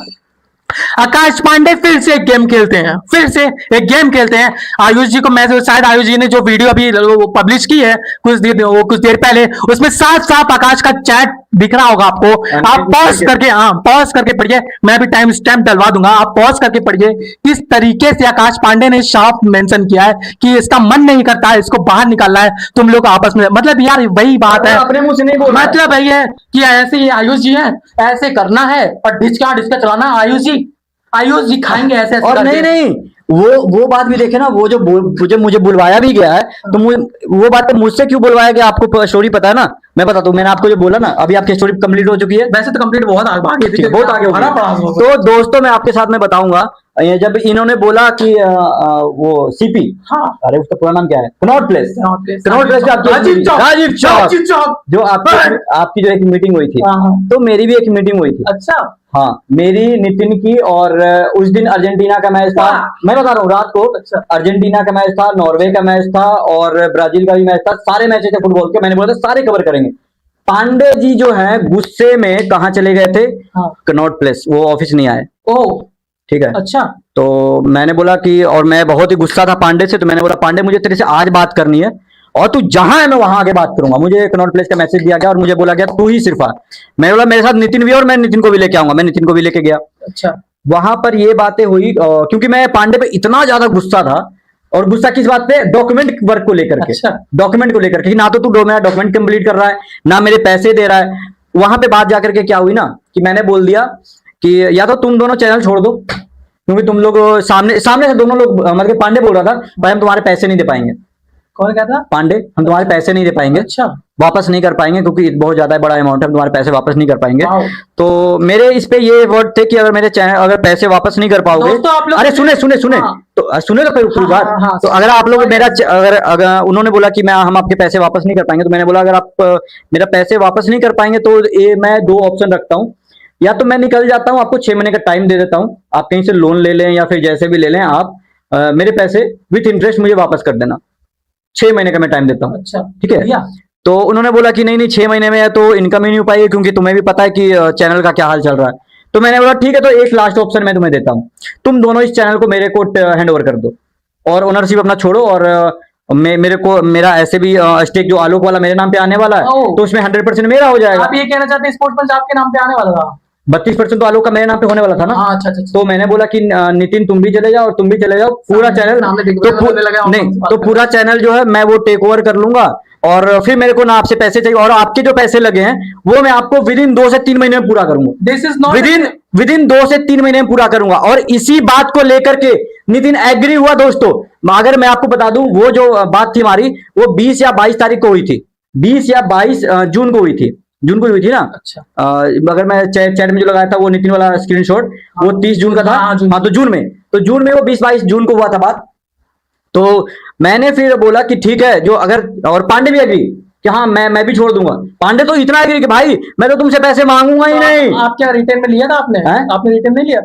आकाश पांडे फिर से एक गेम खेलते हैं, फिर से एक गेम खेलते हैं। आयुष जी को मैं शायद आयुष जी ने जो वीडियो अभी पब्लिश की है कुछ देर पहले, उसमें साफ साफ आकाश का चैट दिख रहा होगा आपको। आप पॉज करके, हाँ पॉज करके पढ़िए, मैं भी टाइम स्टैम्प डलवा दूंगा, आप पॉज करके पढ़िए किस तरीके से आकाश पांडे ने साफ मेंशन किया है कि इसका मन नहीं करता है, इसको बाहर निकालना है तुम लोग आपस में। मतलब यार वही बात है, अपने मुंह से नहीं बोल रहा है। मतलब वही है कि ऐसे ही आयुष जी है, ऐसे करना है और ढिचका ढिचका चलाना। आयुष जी खाएंगे ऐसे ऐसे और करके। नहीं वो बात भी देखे ना, वो जो मुझे बुलवाया भी गया है तो वो बात तो मुझसे क्यों बुलवाया गया, आपको स्टोरी पता है ना। मैं बताता हूँ, मैंने आपको जो बोला ना, अभी आपकी स्टोरी कंप्लीट हो चुकी है। वैसे तो कंप्लीट बहुत आगे थी, बहुत आगे हो हरा पड़ा गई। हुआ। तो दोस्तों मैं आपके साथ में बताऊंगा, ये जब इन्होंने बोला कि वो सीपी, हाँ अरे उसका पूरा नाम क्या है, कनॉट प्लेस पे आपकी राजीव चौक जो आपकी जो एक मीटिंग हुई थी, हाँ। तो मेरी भी एक मीटिंग हुई थी। अच्छा हाँ, मेरी नितिन की, और उस दिन अर्जेंटीना का मैच था। वाह। मैं बता रहा हूँ, रात को अच्छा। अर्जेंटीना का मैच था, नॉर्वे का मैच था और ब्राजील का भी मैच था। सारे मैचेस थे फुटबॉल के, मैंने बोला था सारे कवर करेंगे। पांडे जी जो है गुस्से में कहाँ चले गए थे, हाँ। कनॉट प्लेस, वो ऑफिस नहीं आए। ओ ठीक है, अच्छा तो मैंने बोला कि, और मैं बहुत ही गुस्सा था पांडे से, तो मैंने बोला पांडे मुझे तेरे से आज बात करनी है और तू जहां है मैं वहां आगे बात करूंगा। मुझे कनॉट प्लेस का मैसेज दिया गया और मुझे बोला गया तू ही सिर्फ आ। मैं बोला मेरे साथ नितिन भी, और मैं नितिन को भी लेके आऊंगा। मैं नितिन को भी लेके गया। अच्छा वहां पर ये बातें हुई क्योंकि मैं पांडे पे इतना ज्यादा गुस्सा था। और गुस्सा किस बात पे, डॉक्यूमेंट वर्क को लेकर के। अच्छा। डॉक्यूमेंट को लेकर के, ना तो तू मेरा डॉक्यूमेंट कंप्लीट कर रहा है, ना मेरे पैसे दे रहा है। वहां पे बात जाकर के क्या हुई ना, कि मैंने बोल दिया कि या तो तुम दोनों चैनल छोड़ दो, क्योंकि तुम लोग सामने से दोनों लोग, मतलब पांडे बोल रहा था भाई हम तुम्हारे पैसे नहीं दे पाएंगे। कौन कहता? पांडे, हम तुम्हारे पैसे नहीं दे पाएंगे, अच्छा वापस नहीं कर पाएंगे, क्योंकि बहुत ज्यादा बड़ा अमाउंट है, हम तुम्हारे पैसे वापस नहीं कर पाएंगे। वाओ। तो मेरे इस पे ये वर्ड थे कि अगर मेरे चैनल, अगर पैसे वापस नहीं कर पाओगे, दोस्तों, आप लोग- अरे सुने हाँ। तो सुने तो पूरी हाँ, बात। हाँ, हाँ, तो अगर आप लोग मेरा अगर उन्होंने बोला कि हम आपके पैसे वापस नहीं कर पाएंगे, तो मैंने बोला अगर आप मेरा पैसे वापस नहीं कर पाएंगे तो ये मैं दो ऑप्शन रखता हूँ, या तो मैं निकल जाता हूँ, आपको 6 महीने का टाइम दे देता हूँ, आप कहीं से लोन ले लें या फिर जैसे भी ले लें, आप मेरे पैसे विथ इंटरेस्ट मुझे वापस कर देना। 6 महीने का मैं टाइम देता हूँ। अच्छा ठीक है। बढ़िया। तो उन्होंने बोला कि नहीं 6 महीने में है तो इनकम ही नहीं हो पाएगी, क्योंकि तुम्हें भी पता है कि चैनल का क्या हाल चल रहा है। तो मैंने बोला ठीक है, तो एक लास्ट ऑप्शन मैं तुम्हें देता हूँ, तुम दोनों इस चैनल को मेरे को हैंड ओवर कर दो और ओनरशिप अपना छोड़ो, और मेरे को मेरा ऐसे भी स्टेक जो आलोक वाला मेरे नाम पे आने वाला है, ओह। तो उसमें 100% मेरा हो जाएगा। आप ये कहना चाहते हैं स्पोर्ट्स पंच आपके नाम पे आने वाला था? 32% तो आलोक का मेरे नाम पे होने वाला था ना। हाँ अच्छा अच्छा। तो मैंने बोला कि नितिन तुम भी चले जाओ और तुम भी चले जाओ, पूरा चैनल सामने दिख तो रहा है, बोलने लगा, नहीं आपस में तो बात पूरा चैनल जो है मैं वो टेक ओवर कर लूंगा, और फिर मेरे को ना आपसे पैसे चाहिए, और आपके जो पैसे लगे हैं वो मैं आपको विद इन 2 से 3 महीने में पूरा करूंगा। This is not with in 2 से 3 महीने में पूरा करूंगा। और इसी बात को लेकर के नितिन एग्री हुआ। दोस्तों अगर मैं आपको बता दूं, वो जो बात थी हमारी, वो 20 या 22 तारीख को हुई थी, 20 या 22 जून को हुई थी, ना। अच्छा अगर मैं चैट में जो लगाया था वो नितिन वाला स्क्रीनशॉट, वो 30 जून का था। हाँ, जून। हाँ, तो जून में वो 20-22 जून को हुआ था बात। तो मैंने फिर बोला कि ठीक है, जो अगर, और पांडे भी एग्री कि हाँ मैं भी छोड़ दूंगा। पांडे तो इतना एग्री कि भाई मैं तो तुमसे पैसे मांगूंगा ही नहीं। आप क्या रिटर्न में लिया था आपने? आपने रिटर्न नहीं लिया?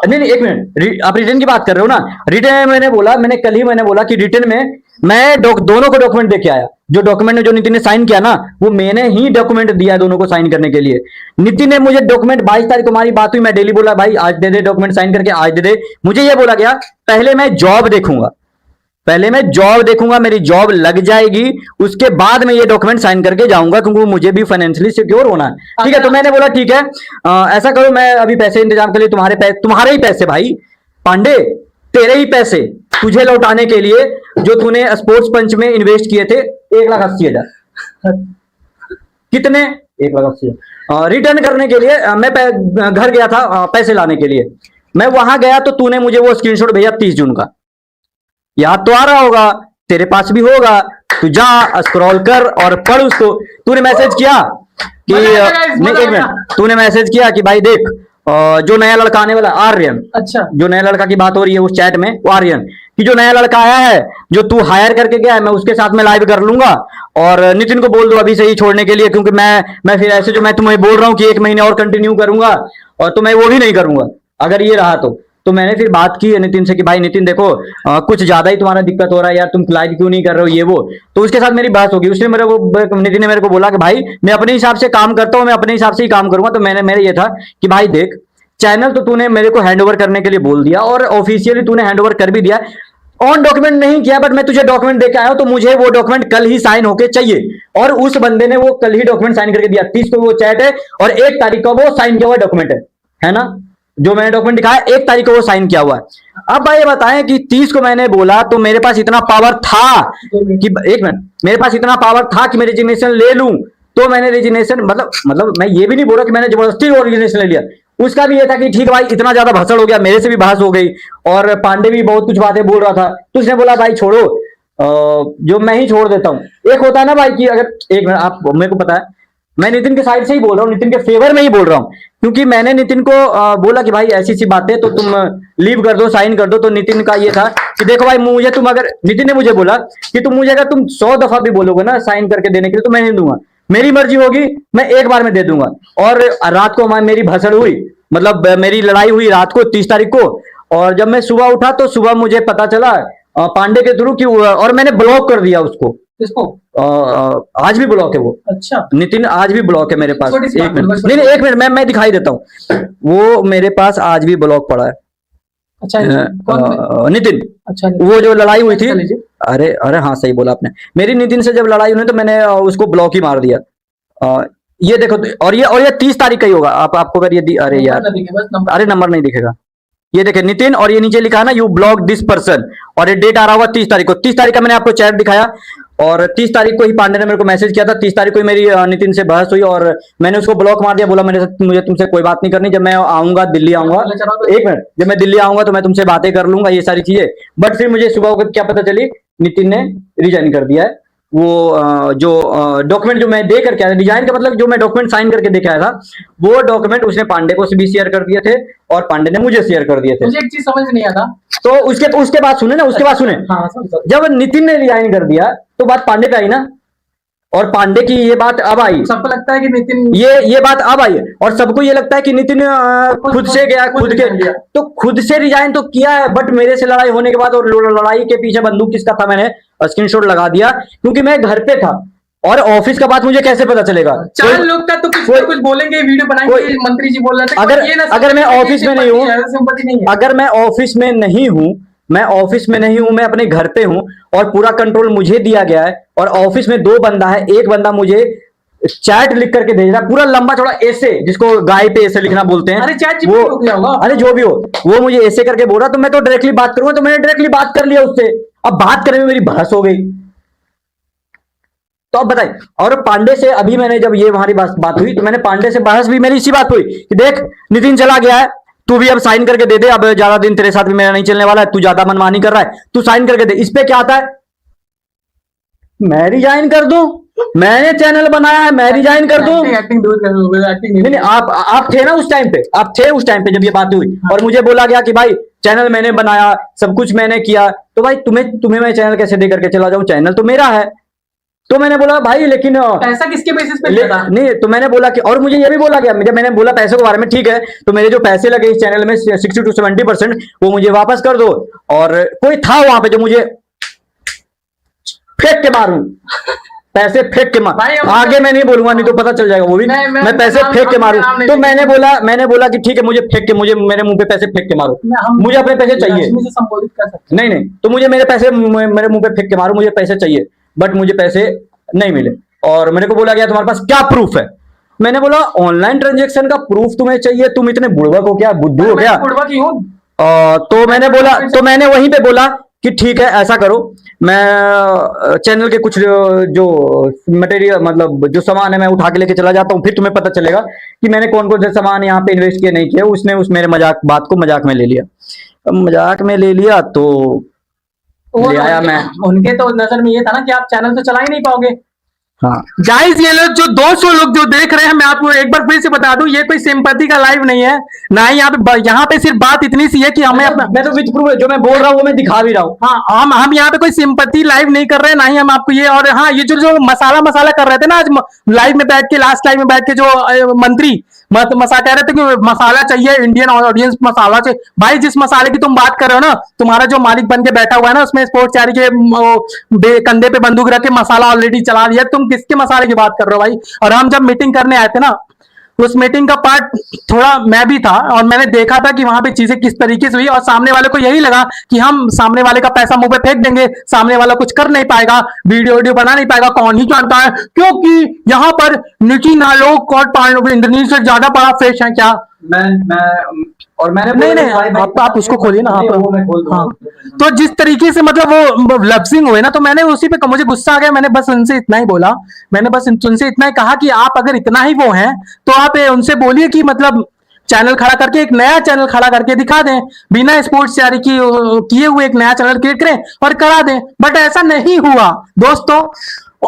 नहीं एक मिनट, आप रिटर्न की बात कर रहे हो ना। रिटर्न में मैंने कल ही बोला कि रिटर्न में मैं दोनों को डॉक्यूमेंट देके आया, जो डॉक्यूमेंट जो नितिन ने साइन किया ना, वो मैंने ही डॉक्यूमेंट दिया दोनों को साइन करने के लिए। नितिन ने मुझे डॉक्यूमेंट 22 तारीख को हमारी बात हुई, मैं डेली बोला भाई आज दे दे डॉक्यूमेंट साइन करके, आज दे दे। मुझे ये बोला गया पहले मैं जॉब देखूंगा, पहले मैं जॉब देखूंगा, मेरी जॉब लग जाएगी उसके बाद मैं ये डॉक्यूमेंट साइन करके जाऊंगा, क्योंकि मुझे भी फाइनेंशियली सिक्योर होना है। ठीक है, तो मैंने बोला ठीक है, ऐसा करो मैं अभी पैसे इंतजाम कर लिए, तुम्हारे ही पैसे भाई पांडे, तेरे ही पैसे तुझे लौटाने के लिए जो तूने स्पोर्ट्स पंच में इन्वेस्ट किए थे 1,80,000। कितने? 1,80,000 रिटर्न करने के लिए मैं घर गया था पैसे लाने के लिए। मैं वहां गया तो तूने मुझे वो स्क्रीनशॉट भेजा 30 जून का, याद तो आ रहा होगा, तेरे पास भी होगा, तू जा स्क्रॉल कर और पढ़ उसको। तूने मैसेज किया कि नहीं, एक मिनट, तूने मैसेज किया कि भाई देख जो नया लड़का आने वाला आर्यन, अच्छा जो नया लड़का की बात हो रही है उस चैट में, वो आर्यन कि जो नया लड़का आया है जो तू हायर करके गया है, मैं उसके साथ में लाइव कर लूंगा। और नितिन को बोल दो अभी से ही छोड़ने के लिए, क्योंकि मैं फिर ऐसे जो मैं तुम्हें बोल रहा हूँ कि 1 महीने और कंटिन्यू करूंगा, और तो मैं वो भी नहीं करूंगा अगर ये रहा तो मैंने फिर बात की है नितिन से कि भाई नितिन देखो कुछ ज्यादा ही तुम्हारा दिक्कत हो रहा है यार, तुम लाइव क्यों नहीं कर रहे हो ये वो। तो उसके साथ मेरी बात होगी, उसने नितिन ने मेरे को बोला कि भाई मैं अपने हिसाब से काम करता हूँ, मैं अपने हिसाब से ही काम करूंगा। तो मेरे ये था कि भाई देख चैनल तो तूने मेरे को हैंडओवर करने के लिए बोल दिया और ऑफिशियली तूने हैंडओवर कर भी दिया, ऑन डॉक्यूमेंट नहीं किया, बट मैं तुझे डॉक्यूमेंट देके आया हूं, तो मुझे वो डॉक्यूमेंट कल ही साइन होके चाहिए। और उस बंदे ने वो कल ही डॉक्यूमेंट साइन करके दिया, 30 को वो चैट है और 1 तारीख को वो साइन किया हुआ डॉक्यूमेंट है ना, जो मैंने डॉक्यूमेंट दिखाया 1 तारीख को वो साइन किया हुआ है। अब भाई ये बताएं कि 30 को मैंने बोला तो मेरे पास इतना पावर था कि, एक मिनट, मेरे पास इतना पावर था कि मैं रेजिग्नेशन ले लूं, तो मैंने रेजिग्नेशन मतलब मैं ये भी नहीं बोल रहा कि मैंने जबरदस्ती रेजिग्नेशन ले लिया। उसका भी ये था कि ठीक भाई इतना ज्यादा भाषण हो गया, मेरे से भी बहस हो गई और पांडे भी बहुत कुछ बातें बोल रहा था, तो उसने बोला भाई छोड़ो, जो मैं ही छोड़ देता हूं। एक होता है ना भाई कि अगर, एक मिनट, आप मेरे को पता है मैं नितिन के साइड से ही बोल रहा हूँ, नितिन के फेवर में ही बोल रहा हूँ, क्योंकि मैंने नितिन को बोला कि भाई ऐसी सी बातें तो तुम लीव कर दो, साइन कर दो। तो नितिन का ये था कि देखो भाई मुझे तुम अगर, नितिन ने मुझे बोला कि तुम मुझे अगर तुम 100 दफा भी बोलोगे ना साइन करके देने के लिए तो मैं नहीं दूंगा, मेरी मर्जी होगी, मैं एक बार में दे दूंगा। और रात को मेरी भाषण हुई, मतलब मेरी लड़ाई हुई रात को 30 तारीख को, और जब मैं सुबह उठा तो सुबह मुझे पता चला पांडे के थ्रू कि, और मैंने ब्लॉक कर दिया उसको। किसको? आज भी ब्लॉक है वो। अच्छा, नितिन आज भी ब्लॉक है मेरे पास। छोटी सी एक बात, मिनट, बस नहीं एक मिनट, मैं दिखाई देता हूँ, वो मेरे पास आज भी ब्लॉक पड़ा है। अच्छा नितिन, अच्छा वो जो लड़ाई हुई थी, चलिए। अरे अरे हाँ सही बोला आपने, मेरी नितिन से जब लड़ाई हुई तो मैंने उसको ब्लॉक ही मार दिया। ये देखो, और ये 30 तारीख का ही होगा। आपको अगर ये अरे यार, अरे नंबर नहीं दिखेगा, ये देखे नितिन, और ये नीचे लिखा है ना यू ब्लॉक दिस पर्सन, और ये डेट आ रहा होगा 30 तारीख को। 30 तारीख का मैंने आपको चैट दिखाया, और 30 तारीख को ही पांडे ने मेरे को मैसेज किया था। 30 तारीख को ही मेरी नितिन से बहस हुई और मैंने उसको ब्लॉक मार दिया, बोला मुझे तुमसे कोई बात नहीं करनी, जब मैं आऊंगा दिल्ली आऊंगा, एक मिनट, जब मैं दिल्ली आऊंगा तो मैं तुमसे बातें कर लूंगा, ये सारी चीजें। बट फिर मुझे सुबह को क्या पता चली, नितिन ने रिजाइन कर दिया है। वो जो डॉक्यूमेंट जो मैं दे करके आया, डिजाइन का मतलब जो मैं डॉक्यूमेंट साइन करके देके आया था, वो डॉक्यूमेंट उसने पांडे को भी शेयर कर दिए थे और पांडे ने मुझे शेयर कर दिए थे। मुझे एक चीज समझ नहीं आता, तो उसके बाद सुने ना, उसके बाद सुने, हाँ, sorry। जब नितिन ने रिजाइन कर दिया तो बात पांडे पे आई ना, और पांडे की ये बात अब आई, सबको लगता है कि नितिन, ये बात अब आई, और सबको ये लगता है कि नितिन खुद से गया, खुद के, तो खुद से रिजाइन तो किया है, बट मेरे से लड़ाई होने के बाद, और लड़ाई के पीछे बंदूक किसका था मैंने स्क्रीनशॉट लगा दिया, क्योंकि मैं घर पे था और ऑफिस का बात मुझे कैसे पता चलेगा। 4 लोग का तो कुछ बोलेंगे, वीडियो बनाएंगे, मंत्री जी बोल रहे थे, अगर मैं ऑफिस में नहीं हूँ, अगर मैं ऑफिस में नहीं हूँ, मैं ऑफिस में नहीं हूं, मैं अपने घर पे हूं और पूरा कंट्रोल मुझे दिया गया है, और ऑफिस में 2 बंदा है, एक बंदा मुझे चैट लिख करके भेज रहा है, पूरा लंबा चौड़ा ऐसे, जिसको गाय पे ऐसे लिखना बोलते हैं, अरे चैट वो हो गया होगा, अरे जो भी हो, वो मुझे ऐसे करके बोल रहा, तो मैं तो डायरेक्टली बात करूंगा, तो मैंने डायरेक्टली बात कर लिया उससे। अब बात करने में मेरी बहस हो गई, तो अब बताइए। और पांडे से अभी मैंने जब ये हमारी बात हुई, तो मैंने पांडे से बहस भी मेरी इसी बात हुई कि देख नितिन चला गया है, तू भी अब साइन करके दे दे, अब ज्यादा दिन तेरे साथ भी मेरा नहीं चलने वाला है, तू ज्यादा मनमानी कर रहा है, तू साइन करके दे। इस पे क्या आता है, मैं रिजाइन कर दूं, मैंने चैनल बनाया है, मैं रिजाइन कर दूं। नहीं, आप थे ना उस टाइम पे, आप थे उस टाइम पे जब ये बात हुई, और मुझे बोला गया कि भाई चैनल मैंने बनाया, सब कुछ मैंने किया, तो भाई तुम्हें मैं चैनल कैसे दे करके चला जाऊं, चैनल तो मेरा है। तो मैंने बोला भाई लेकिन पैसा किसके बेसिस पे लिया था? नहीं, तो मैंने बोला कि, और मुझे ये भी बोला गया, जब मैंने बोला पैसे के बारे में, ठीक है तो मेरे जो पैसे लगे इस चैनल में 60 to 70% वो मुझे वापस कर दो। और कोई था वहां पे जो मुझे फेंक के मारूं, पैसे फेंक के मार, भाई, आगे मैं नहीं बोलूंगा, नहीं तो पता चल जाएगा वो भी। मैं पैसे फेंक के मारूं, तो मैंने बोला कि ठीक है, मुझे फेंक के, मुझे मेरे मुंह पे पैसे फेंक के मारो, मुझे अपने पैसे चाहिए। लक्ष्मी से संबोधित कर सकते नहीं नहीं, तो मुझे मेरे पैसे मेरे मुंह पे फेंक के मारो, मुझे पैसे चाहिए, बट मुझे पैसे नहीं मिले। और मेरे को बोला गया तुम्हारे पास क्या प्रूफ है? मैंने बोला ऑनलाइन ट्रांजेक्शन का प्रूफ तुम्हें चाहिए, तुम इतने बुड़बक हो क्या, बुद्धू हो क्या? बुढ़वा की हूँ। तो मैंने बोला, तो मैंने वहीं पे बोला कि ठीक है ऐसा करो, मैं चैनल के कुछ जो मटेरियल, मतलब जो सामान है, मैं उठा के लेके चला जाता हूँ, फिर तुम्हें पता चलेगा कि मैंने कौन कौन से सामान यहाँ पे इन्वेस्ट किए नहीं किए। उसने उस मेरे बात को मजाक में ले लिया। मजाक में ले लिया तो ले आया मैं। उनके तो नजर में ये था ना कि आप चैनल तो चला ही नहीं पाओगे। हाँ गाइस, ये लोग जो 200 लोग जो देख रहे हैं, मैं आपको एक बार फिर से बता दूं, ये कोई सिंपैथी का लाइव नहीं है ना ही। यहाँ पे सिर्फ बात इतनी सी है कि हमें अपना, मैं तो विद प्रूफ जो मैं बोल रहा हूँ वो मैं दिखा भी रहा हूँ। हाँ, हम यहाँ पे कोई सिंपैथी लाइव नहीं कर रहे हैं, ना ही हम आपको ये। और हाँ, ये जो मसाला कर रहे थे ना आज लाइव में बैठ के, लास्ट लाइव में बैठ के, जो मंत्री मसा कह रहे थे कि मसाला चाहिए, इंडियन ऑडियंस मसाला चाहिए। भाई, जिस मसाले की तुम बात कर रहे हो ना, तुम्हारा जो मालिक बन के बैठा हुआ है ना, उसमें स्पोर्ट्स चारी के कंधे पे बंदूक रख के मसाला ऑलरेडी चला दिया। तुम किसके मसाले की बात कर रहे हो भाई? और हम जब मीटिंग करने आए थे ना, उस मीटिंग का पार्ट थोड़ा मैं भी था, और मैंने देखा था कि वहां पे चीजें किस तरीके से हुई, और सामने वाले को यही लगा कि हम सामने वाले का पैसा मुंह पे फेंक देंगे, सामने वाला कुछ कर नहीं पाएगा, वीडियो बना नहीं पाएगा। कौन ही जानता है, क्योंकि यहाँ पर निकी नालोक और इंद्रनील से ज्यादा बड़ा फेस है क्या? मैंने नहीं, आप उसको खोलिए ना। हाँ, तो जिस तरीके से मतलब वो लफ्जिंग हुए ना, तो मैंने उसी पे, मुझे गुस्सा आ गया। मैंने बस उनसे इतना ही बोला, मैंने बस उनसे इतना ही कहा कि आप अगर इतना ही वो हैं तो आप उनसे बोलिए कि मतलब चैनल खड़ा करके, एक नया चैनल खड़ा करके दिखा दें, बिना स्पोर्ट्स जारी किए हुए एक नया चैनल क्रिएट करें और करा दें। बट ऐसा नहीं हुआ दोस्तों।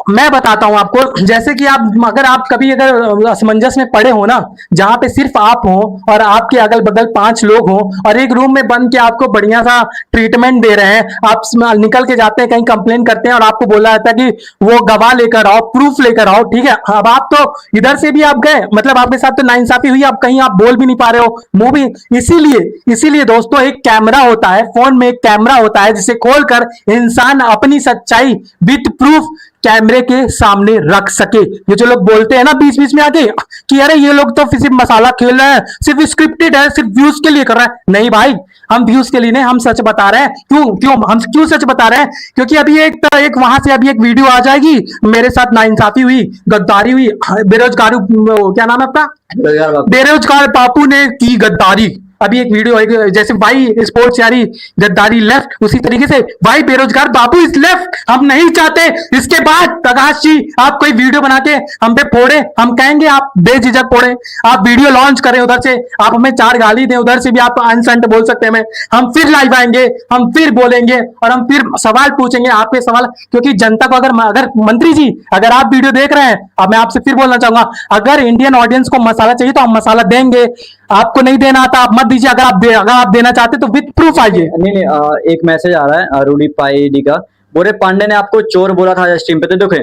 मैं बताता हूं आपको, जैसे कि अगर आप कभी अगर असमंजस में पड़े हो ना, जहां पे सिर्फ आप हो और आपके अगल बगल 5 लोग हो, और एक रूम में बंद के आपको बढ़िया सा ट्रीटमेंट दे रहे हैं, आप निकल के जाते हैं कहीं कंप्लेन करते हैं और आपको बोला जाता है कि वो गवाह लेकर आओ, प्रूफ लेकर आओ, ठीक है। अब आप तो इधर से भी आप गए, मतलब आपके साथ तो नाइंसाफी हुई, आप कहीं आप बोल भी नहीं पा रहे हो, मुंह भी। इसीलिए दोस्तों, एक कैमरा होता है, फोन में एक कैमरा होता है, जिसे खोलकर इंसान अपनी सच्चाई विद प्रूफ कैमरे के सामने रख सके। ये जो लोग बोलते हैं ना बीच बीच में आके कि अरे ये लोग तो सिर्फ मसाला खेल रहे हैं, सिर्फ स्क्रिप्टेड है, सिर्फ व्यूज के लिए कर रहा है। नहीं भाई, हम व्यूज के लिए नहीं, हम सच बता रहे हैं। हम क्यों सच बता रहे हैं? क्योंकि अभी एक वहां से अभी एक वीडियो आ जाएगी, मेरे साथ नाइंसाफी हुई, गद्दारी हुई, बेरोजगारी, क्या नाम है अपना, बेरोजगार बापू ने की गद्दारी। अभी एक वीडियो है, जैसे भाई स्पोर्ट्स यारी गद्दारी लेफ्ट, उसी तरीके से भाई बेरोजगार बाबू इस लेफ्ट। हम नहीं चाहते इसके बाद प्रकाश जी आप कोई वीडियो बना के हम पे फोड़े, हम कहेंगे आप बेझिझक फोड़े, आप वीडियो लॉन्च करें, उधर से आप हमें 4 गाली दें, उधर से भी आप अनसेंट बोल सकते हैं। हम फिर लाइव आएंगे, हम फिर बोलेंगे और हम फिर सवाल पूछेंगे आपके सवाल। क्योंकि जनता को अगर मंत्री जी अगर आप वीडियो देख रहे हैं, अब मैं आपसे फिर बोलना चाहूंगा, अगर इंडियन ऑडियंस को मसाला चाहिए तो हम मसाला देंगे। आपको नहीं देना आता आप मत दीजिए, अगर आप देना चाहते तो विद प्रूफ आइए। नहीं, एक मैसेज आ रहा है रूडी पाई डी का, बोरे पांडे ने आपको चोर बोला था स्ट्रीम पे। तो देखे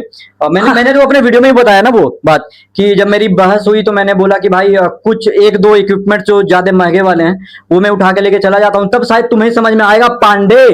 मैंने तो अपने वीडियो में ही बताया ना वो बात, कि जब मेरी बहस हुई तो मैंने बोला कि भाई कुछ 1-2 इक्विपमेंट जो ज्यादा महंगे वाले हैं वो मैं उठा के लेके चला जाता हूँ, तब शायद तुम्हें समझ में आएगा पांडे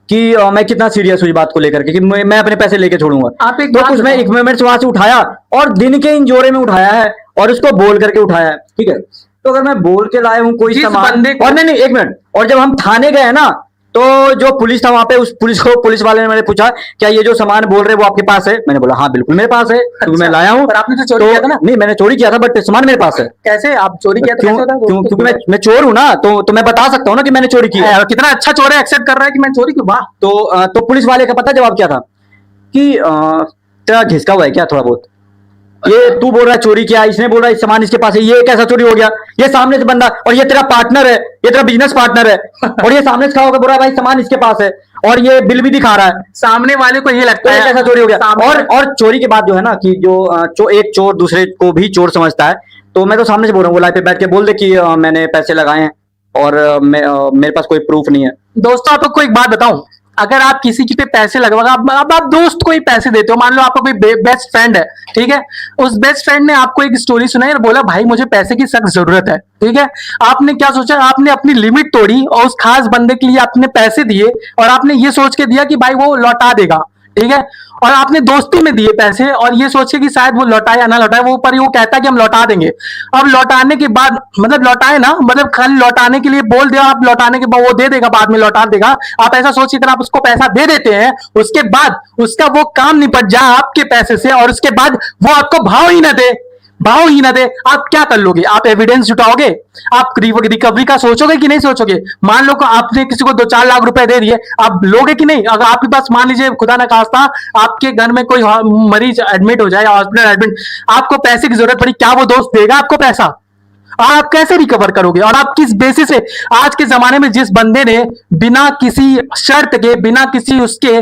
कि मैं कितना सीरियस हुई बात को लेकर के, कि मैं अपने पैसे लेके छोड़ूंगा। आप एक तो कुछ मैं इक्विपमेंट्स वहां से उठाया और दिन के इन जोरे में उठाया है और उसको बोल करके उठाया है, ठीक है। तो अगर मैं बोल के लाया हूँ कोई सामान, और नहीं 1 मिनट, और जब हम थाने गए ना तो जो पुलिस था वहां पे, उस पुलिस वाले ने मैंने पूछा क्या ये जो सामान बोल रहे हैं वो आपके पास है? मैंने बोला हाँ बिल्कुल मेरे पास है, क्योंकि मैं लाया हूँ। आपने तो चोरी किया था ना? नहीं मैंने चोरी किया था, बट सामान मेरे पास है। कैसे आप चोरी किया था? क्योंकि मैं चोर हूँ ना, तो मैं बता सकता हूँ ना कि मैंने चोरी की है। कितना अच्छा चोर है, एक्सेप्ट कर रहा है कि मैं चोरी की। वाह। तो पुलिस वाले का पता जवाब क्या था कि तेरा घिसका हुआ है क्या थोड़ा बहुत, ये तू बोल रहा है चोरी किया, इसने बोल रहा है सामान इसके पास है, ये कैसा चोरी हो गया? ये सामने से बंदा, और ये तेरा पार्टनर है, ये तेरा बिजनेस पार्टनर है, और ये सामने से खड़ा होकर बोल रहा है भाई सामान इसके पास है, और ये बिल भी दिखा रहा है। सामने वाले को ये लगता है कैसा चोरी हो गया? और चोरी के बाद जो है ना कि जो एक चोर दूसरे को भी चोर समझता है, तो मैं तो सामने से बोल रहा हूँ, वो लाइव पे बैठ के बोल दे कि मैंने पैसे लगाए हैं और मेरे पास कोई प्रूफ नहीं है। दोस्तों आपको एक बात बताऊं, अगर आप किसी के पे पैसे लगवा, अब आप दोस्त को ही पैसे देते हो, मान लो आपका कोई बेस्ट फ्रेंड है, ठीक है, उस बेस्ट फ्रेंड ने आपको एक स्टोरी सुनाई और बोला भाई मुझे पैसे की सख्त जरूरत है, ठीक है। आपने क्या सोचा, आपने अपनी लिमिट तोड़ी और उस खास बंदे के लिए आपने पैसे दिए और आपने ये सोच के दिया कि भाई वो लौटा देगा, ठीक है, और आपने दोस्ती में दिए पैसे और ये सोच के कि शायद वो लौटाए या ना लौटाए, वो पर वो कहता है कि हम लौटा देंगे। अब लौटाने के बाद मतलब लौटाए ना, मतलब खाली लौटाने के लिए बोल दिया, आप लौटाने के बाद वो दे देगा, बाद में लौटा देगा। आप ऐसा सोचिए, अगर आप उसको पैसा दे देते हैं, उसके बाद उसका वो काम निपट जाए आपके पैसे से, और उसके बाद वो आपको भाव ही ना दे, भाव ही ना दे, आप क्या कर लोगे? आप एविडेंस जुटाओगे? आप रिकवरी का सोचोगे कि नहीं सोचोगे? मान लो कि आपने किसी को 2-4 लाख रुपए दे दिए, आप लोगे कि नहीं? अगर आपके पास मान लीजिए खुदा ना खास्ता आपके घर में कोई मरीज एडमिट हो जाए, हॉस्पिटल एडमिट, आपको पैसे की जरूरत पड़ी, क्या वो दोस्त देगा आपको पैसा? और आप कैसे रिकवर करोगे? और आप किस बेसिस से? आज के जमाने में जिस बंदे ने बिना किसी शर्त के, बिना किसी उसके,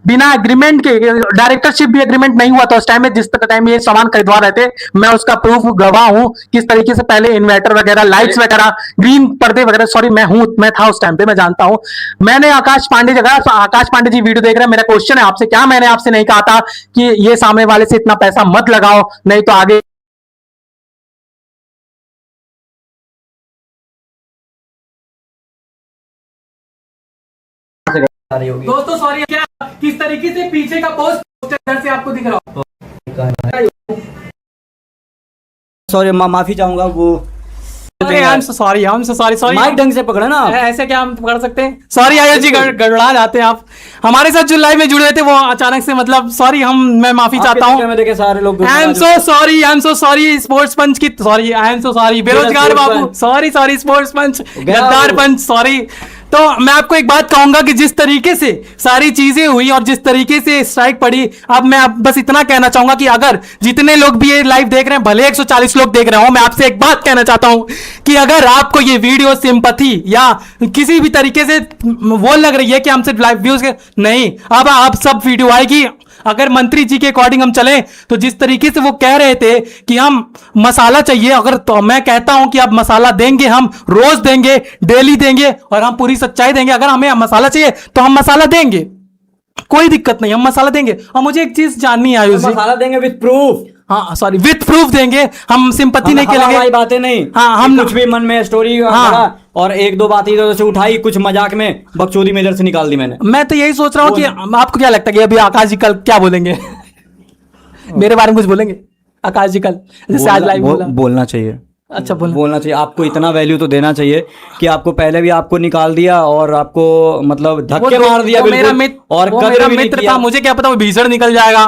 बिना एग्रीमेंट के, डायरेक्टरशिप भी एग्रीमेंट नहीं हुआ था उस टाइम में, जिस टाइम ये सामान खरीदवा रहे थे, मैं उसका प्रूफ गवाह हूं किस तरीके से पहले इन्वर्टर वगैरह, लाइट्स वगैरह, ग्रीन पर्दे वगैरह, सॉरी मैं था उस टाइम पे, मैं जानता हूं। मैंने आकाश पांडे जगह, आकाश पांडे जी वीडियो देख रहे हैं, मेरा क्वेश्चन है आपसे, क्या मैंने आपसे नहीं कहा था कि ये सामने वाले से इतना पैसा मत लगाओ, नहीं तो आगे आ रही होगी। दोस्तों सॉरी, क्या किस तरीके से पीछे का पोस्ट इधर से आपको दिख रहा हो? सॉरी, माफी चाहूंगा वो। सॉरी माइक ढंग से पकड़ा ना। ऐसे क्या हम पकड़ सकते हैं? सॉरी आयुष जी, गड़बड़ा जाते हैं आप। हमारे साथ जो लाइव में जुड़े थे वो अचानक से, मतलब सॉरी, मैं माफी चाहता हूँ। में देखे सारे लोग, I am so sorry sports punch की, sorry I am so sorry बेरोजगार बाबू, सॉरी स्पोर्ट्स पंच, गद्दार पंच, सॉरी। तो मैं आपको एक बात कहूंगा कि जिस तरीके से सारी चीजें हुई और जिस तरीके से स्ट्राइक पड़ी, अब मैं बस इतना कहना चाहूंगा कि अगर जितने लोग भी ये लाइव देख रहे हैं, भले 140 लोग देख रहे हो, मैं आपसे एक बात कहना चाहता हूं कि अगर आपको ये वीडियो सिंपैथी या किसी भी तरीके से वो लग रही है कि हम सिर्फ लाइव व्यूज नहीं, अब आप सब वीडियो आएगी। अगर मंत्री जी के अकॉर्डिंग हम चलें तो जिस तरीके से वो कह रहे थे कि हम मसाला चाहिए, अगर तो मैं कहता हूं कि अब मसाला देंगे, हम रोज देंगे, डेली देंगे और हम पूरी सच्चाई देंगे। अगर हमें मसाला चाहिए तो हम मसाला देंगे, कोई दिक्कत नहीं, हम मसाला देंगे। और मुझे एक चीज जाननी है आयुष जी, मसाला देंगे विद प्रूफ। हाँ सॉरी, विथ प्रूफ देंगे, हम सिंपैथी नहीं खेलेंगे, बातें नहीं। हाँ, हम कुछ भी मन में स्टोरी, हाँ, और एक दो बात इधर से उठाई, कुछ मजाक में बकचोदी में इधर से निकाल दी मैंने। मैं तो यही सोच रहा हूँ कि आपको क्या लगता है कि अभी आकाश जी कल क्या बोलेंगे? मेरे बारे में कुछ बोलेंगे आकाश जी कल, जैसे आज लाइव बोलना चाहिए। अच्छा, बोलना चाहिए। आपको इतना वैल्यू तो देना चाहिए कि आपको पहले भी आपको निकाल दिया और आपको मतलब धक्के मार दिया, मेरा मित्र था, मुझे क्या पता वो भीषण निकल जाएगा,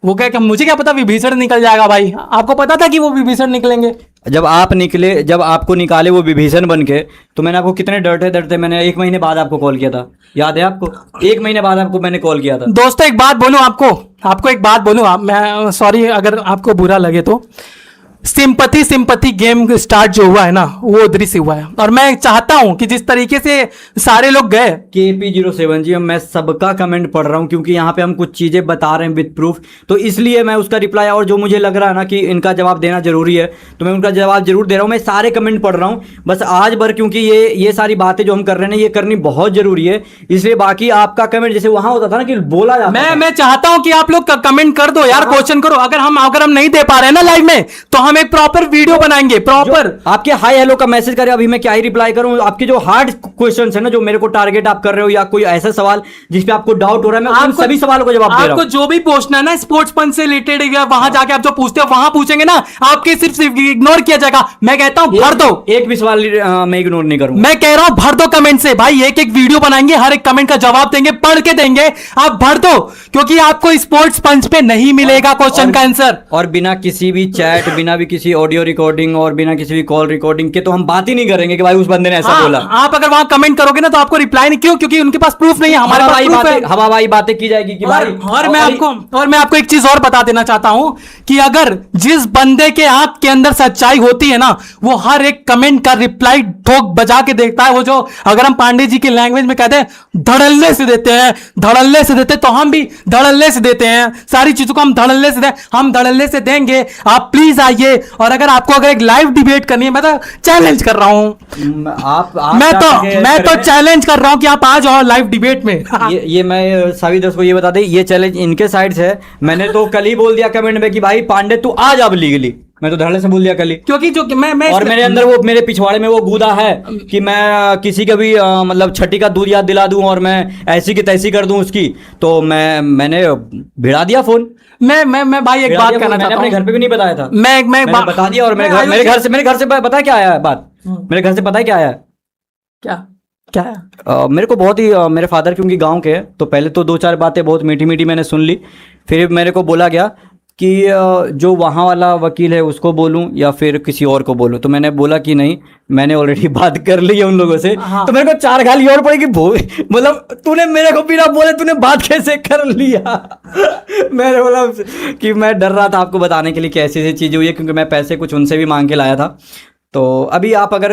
वो क्या मुझे क्या पता विभीषण निकल जाएगा? भाई आपको पता था कि वो विभीषण निकलेंगे? जब आप निकले, जब आपको निकाले वो विभीषण बन के, तो मैंने आपको कितने डरते मैंने 1 महीने बाद आपको कॉल किया था, याद है आपको? 1 महीने बाद आपको मैंने कॉल किया था। दोस्तों एक बात बोलूं आपको एक बात बोलूं, मैं सॉरी अगर आपको बुरा लगे तो, सिंपैथी गेम स्टार्ट जो हुआ है ना, वो उधर से हुआ है। और मैं चाहता हूं कि जिस तरीके से सारे लोग गए, KP07 जी, मैं सबका कमेंट पढ़ रहा हूं क्योंकि यहाँ पे हम कुछ चीजें बता रहे हैं विद प्रूफ, तो इसलिए मैं उसका रिप्लाई, और जो मुझे लग रहा है ना कि इनका जवाब देना जरूरी है, तो मैं उनका जवाब जरूर दे रहा हूं। मैं सारे कमेंट पढ़ रहा हूं बस आज भर, क्योंकि ये सारी बातें जो हम कर रहे हैं ये करनी बहुत जरूरी है, इसलिए बाकी आपका कमेंट जैसे वहां होता था ना कि बोला जाता था, मैं चाहता हूं कि आप लोग कमेंट कर दो यार, क्वेश्चन करो। अगर हम नहीं दे पा रहे हैं ना लाइव में, तो हम एक प्रॉपर वीडियो बनाएंगे, प्रॉपर। आपके हाय हेलो का मैसेज करे, अभी मैं क्या ही रिप्लाई करूं? आपके जो हार्ड क्वेश्चंस है ना, जो मेरे को टारगेट आप कर रहे हो, या कोई ऐसा सवाल जिसपे आपको डाउट हो रहा है, मैं आपको सभी सवालों का जवाब दे रहा हूं। आपको जो भी पूछना है ना स्पोर्ट्स पंच से रिलेटेड, वहां जाके आप जो पूछते हो वहां पूछेंगे ना, आपके सिर्फ इग्नोर किया जाएगा। मैं कहता हूं भर दो, एक भी सवाल मैं इग्नोर नहीं करूंगा। मैं कह रहा हूं भर दो कमेंट से भाई, एक वीडियो बनाएंगे, हर एक कमेंट का जवाब देंगे, पढ़ के देंगे, आप भर दो, क्योंकि आपको स्पोर्ट्स पंच पे नहीं मिलेगा क्वेश्चन का आंसर। और बिना किसी भी चैट, बिना भी किसी ऑडियो रिकॉर्डिंग और बिना किसी भी कॉल रिकॉर्डिंग के तो हम बात ही नहीं करेंगे कि भाई उस बंदे ने ऐसा बोला। आप अगर वहां कमेंट करोगे ना तो आपको रिप्लाई नहीं, क्योंकि उनके पास प्रूफ नहीं है, हमारे पास प्रूफ है। हवाबाई बातें की जाएगी कि भाई, और मैं आपको एक चीज और बता देना चाहता हूं कि अगर जिस बंदे के आंख के अंदर सच्चाई होती है ना, वो हर एक कमेंट का रिप्लाई ठोक बजा के देखता है। वो जो अगर हम पांडे जी की लैंग्वेज में कहते हैं धड़ल्ले से देते हैं, धड़ल्ले से देते, तो हम भी धड़ल्ले से देते हैं। सारी चीजों को हम धड़ल्ले से हम धड़ल्ले से देंगे। आप प्लीज आइए, और अगर आपको एक लाइव डिबेट करनी है, मैं तो चैलेंज कर रहा हूं, मैं तो चैलेंज कर रहा हूं कि आप आ जाओ लाइव डिबेट में। ये मैं सभी दोस्तों को ये बता दें, ये चैलेंज इनके साइड से है। मैंने तो कल ही बोल दिया कमेंट में कि भाई पांडे तू आ जा लीगली, मैं तो धड़ल्ले से बोल दिया कल ही। क्योंकि जो मैं और मेरे अंदर वो मेरे पिछवाड़े में वो गूदा है कि मैं किसी का भी मतलब छठी का दूध याद दिला दूं और मैं ऐसी की तैसी कर दूं उसकी, तो मैंने भिड़ा दिया फोन। मैं भाई एक बात कहना चाहता अपने हूँ। घर पे भी नहीं बताया था, मैं बता दिया। और मेरे घर से पता क्या आया है बात, मेरे घर से पता है क्या आया है? क्या है? मेरे को बहुत ही मेरे फादर क्योंकि गांव के हैं, तो पहले तो 2-4 बातें बहुत मीठी मीठी मैंने सुन ली। फिर मेरे को बोला गया कि जो वहाँ वाला वकील है उसको बोलूं या फिर किसी और को बोलूं, तो मैंने बोला कि नहीं, मैंने ऑलरेडी बात कर ली है उन लोगों से। हाँ। तो मेरे को 4 गाली और पड़ेगी, मतलब तूने मेरे को बिना बोले तूने बात कैसे कर लिया? मैंने बोला कि मैं डर रहा था आपको बताने के लिए कि ऐसी ऐसी चीज़ हुई है, क्योंकि मैं पैसे कुछ उनसे भी मांग के लाया था। तो अभी आप अगर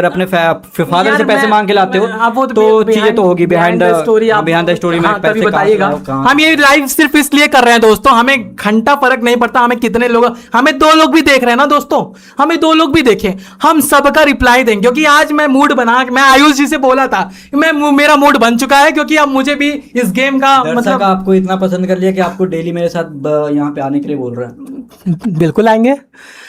अपने फादर से पैसे मांग के लाते हो तो चीजें तो होगी बिहाइंड द स्टोरी में पैसे बताइएगा। हम ये लाइव सिर्फ इसलिए कर रहे हैं दोस्तों, हमें घंटा फर्क नहीं पड़ता हमें कितने लोग, हमें 2 लोग भी देख रहे हैं ना दोस्तों, हमें 2 लोग भी देखें, हम सबका रिप्लाई देंगे। क्योंकि आज मैं मूड बना, मैं आयुष जी से बोला था, मेरा मूड बन चुका है, क्योंकि अब मुझे भी इस गेम का मतलब आपको इतना पसंद कर लिया कि आपको डेली मेरे साथ यहाँ पे आने के लिए बोल रहे हैं। बिल्कुल आएंगे,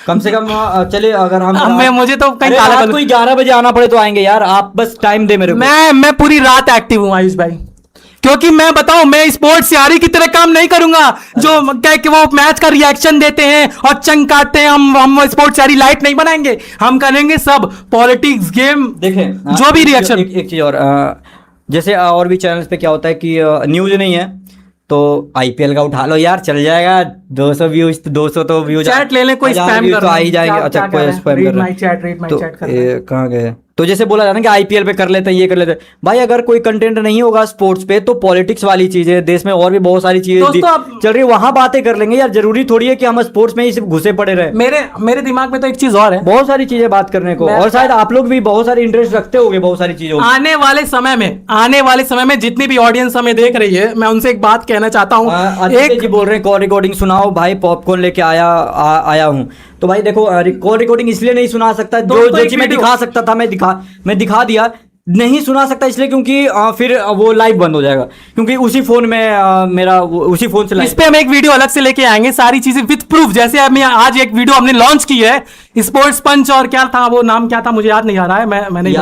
कम से कम चले अगर मुझे तो कहीं रात को 11 बजे आना पड़े तो आएंगे यार, आप बस टाइम दे मेरे को। मैं पूरी रात एक्टिव हूँ आयुष भाई, क्योंकि मैं बताऊं, मैं स्पोर्ट्स यारी की तरह काम नहीं करूंगा जो क्या कि वो मैच का रिएक्शन देते हैं और चंग काटते हैं। हम स्पोर्ट्स यारी लाइट नहीं बनाएंगे, हम करेंगे सब पॉलिटिक्स गेम, देखें जो भी रिएक्शन। एक चीज और, जैसे और भी चैनल्स पे क्या होता है कि न्यूज नहीं है तो आईपीएल का उठा लो यार, चल जाएगा 200 व्यूज, 200 तो व्यूज, चैट ले लें, कोई स्पैम कर तो आ ही जाएंगे। अच्छा कोई स्पैम कर रहा है, कहाँ गए? तो जैसे बोला था ना कि आईपीएल पे कर लेते हैं, ये कर लेते हैं भाई। अगर कोई कंटेंट नहीं होगा स्पोर्ट्स पे तो पॉलिटिक्स वाली चीजें, देश में और भी बहुत सारी चीजें चल रही है, वहां बातें कर लेंगे यार। जरूरी थोड़ी है कि हम स्पोर्ट्स में ही सिर्फ घुसे पड़े रहे। मेरे दिमाग में तो एक चीज और है, बहुत सारी चीजें बात करने को, और शायद आप लोग भी बहुत सारी इंटरेस्ट रखते होंगे बहुत सारी चीजों। आने वाले समय में जितनी भी ऑडियंस हमें देख रही है, मैं उनसे एक बात कहना चाहता हूँ। एक जी बोल रहे हैं कॉल रिकॉर्डिंग सुनाओ भाई, पॉपकॉर्न लेके आया हूँ। तो भाई देखो, कॉल रिकॉर्डिंग इसलिए नहीं सुना सकता, जो चीज मैं दिखा सकता था मैं दिखा दिया। नहीं सुना सकता इसलिए क्योंकि फिर वो लाइव बंद हो जाएगा, क्योंकि उसी फोन में मेरा उसी फोन से इस पे हम एक वीडियो अलग से लेके आएंगे, सारी चीजें विद प्रूफ। जैसे अब आज एक वीडियो हमने लॉन्च की है, स्पोर्ट्स पंच, और क्या था वो नाम, क्या था मुझे याद नहीं आ रहा है। मैंने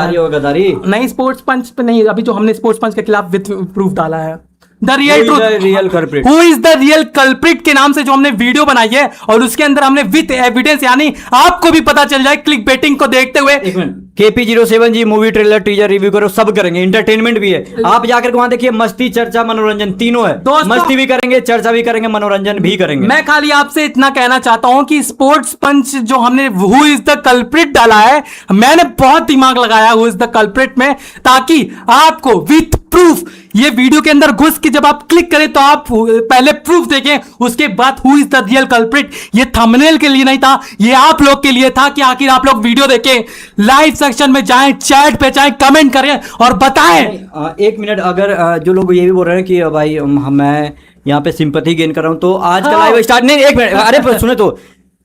नहीं, स्पोर्ट्स पंच पे नहीं, अभी जो हमने स्पोर्ट्स पंच के खिलाफ विद प्रूफ डाला है, the real culprit, who is the real culprit के नाम से जो हमने वीडियो बनाई है, और उसके अंदर हमने विद एविडेंस, यानी आपको भी पता चल जाए क्लिक बेटिंग को देखते हुए। एक मिनट, KP07 जी मूवी ट्रेलर टीजर रिव्यू करो, सब करेंगे, एंटरटेनमेंट भी है। आप जाकर वहां देखिए, मस्ती चर्चा मनोरंजन तीनों है, मस्ती भी करेंगे, चर्चा भी करेंगे, मनोरंजन भी करेंगे। मैं खाली आपसे इतना कहना चाहता हूं कि स्पोर्ट्स पंच जो हमने हु इज द कल्प्रिट डाला है, मैंने बहुत दिमाग लगाया हु इज द कल्प्रिट में, ताकि आपको विथ प्रूफ ये वीडियो के अंदर घुस के जब आप क्लिक करें तो आप पहले प्रूफ देखें, उसके बाद who is the real culprit. ये थंबनेल के लिए नहीं था, ये आप लोग के लिए था कि आखिर आप लोग वीडियो देखें, लाइव सेक्शन में जाएं, चैट पे जाएं, कमेंट करें और बताएं। एक मिनट, अगर जो लोग ये भी बोल रहे हैं कि भाई मैं यहाँ पे सिंपैथी गेन कर रहा हूँ, तो आज का लाइव स्टार्ट नहीं, एक मिनट, अरे सुने तो,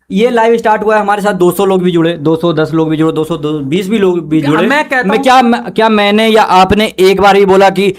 ये लाइव स्टार्ट हुआ है, हमारे साथ 200 लोग भी जुड़े, 210 लोग भी जुड़े, 220 भी लोग भी जुड़े। मैं कहता हूं, क्या मैंने या आपने एक बार ही बोला कि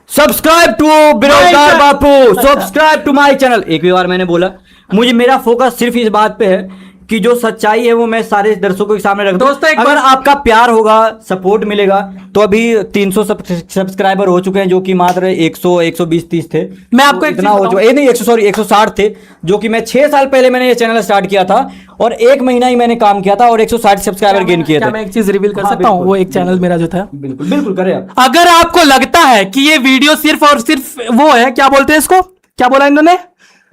सब्सक्राइब टू बेरोजगार बापू, सब्सक्राइब टू माय चैनल? एक भी बार मैंने बोला? मेरा फोकस सिर्फ इस बात पे है कि जो सच्चाई है वो मैं सारे दर्शकों के सामने रख दूं। दोस्तों, अगर आपका प्यार होगा, सपोर्ट मिलेगा, तो अभी 300 सब्सक्राइबर हो चुके हैं, जो कि मात्र 100, 120, 30 थे। मैं आपको तो इतना हो चुका है, नहीं 160 थे, जो कि मैं 6 साल पहले मैंने ये चैनल स्टार्ट किया था और 1 महीना ही मैंने काम किया था और 160 सब्सक्राइबर गेन किए थे। मैं एक चीज रिवील कर सकता हूँ? वो एक चैनल मेरा जो था, बिल्कुल बिल्कुल करें आप। अगर आपको लगता है कि ये वीडियो सिर्फ और सिर्फ वो है, क्या बोलते हैं इसको, क्या बोला इन्होंने,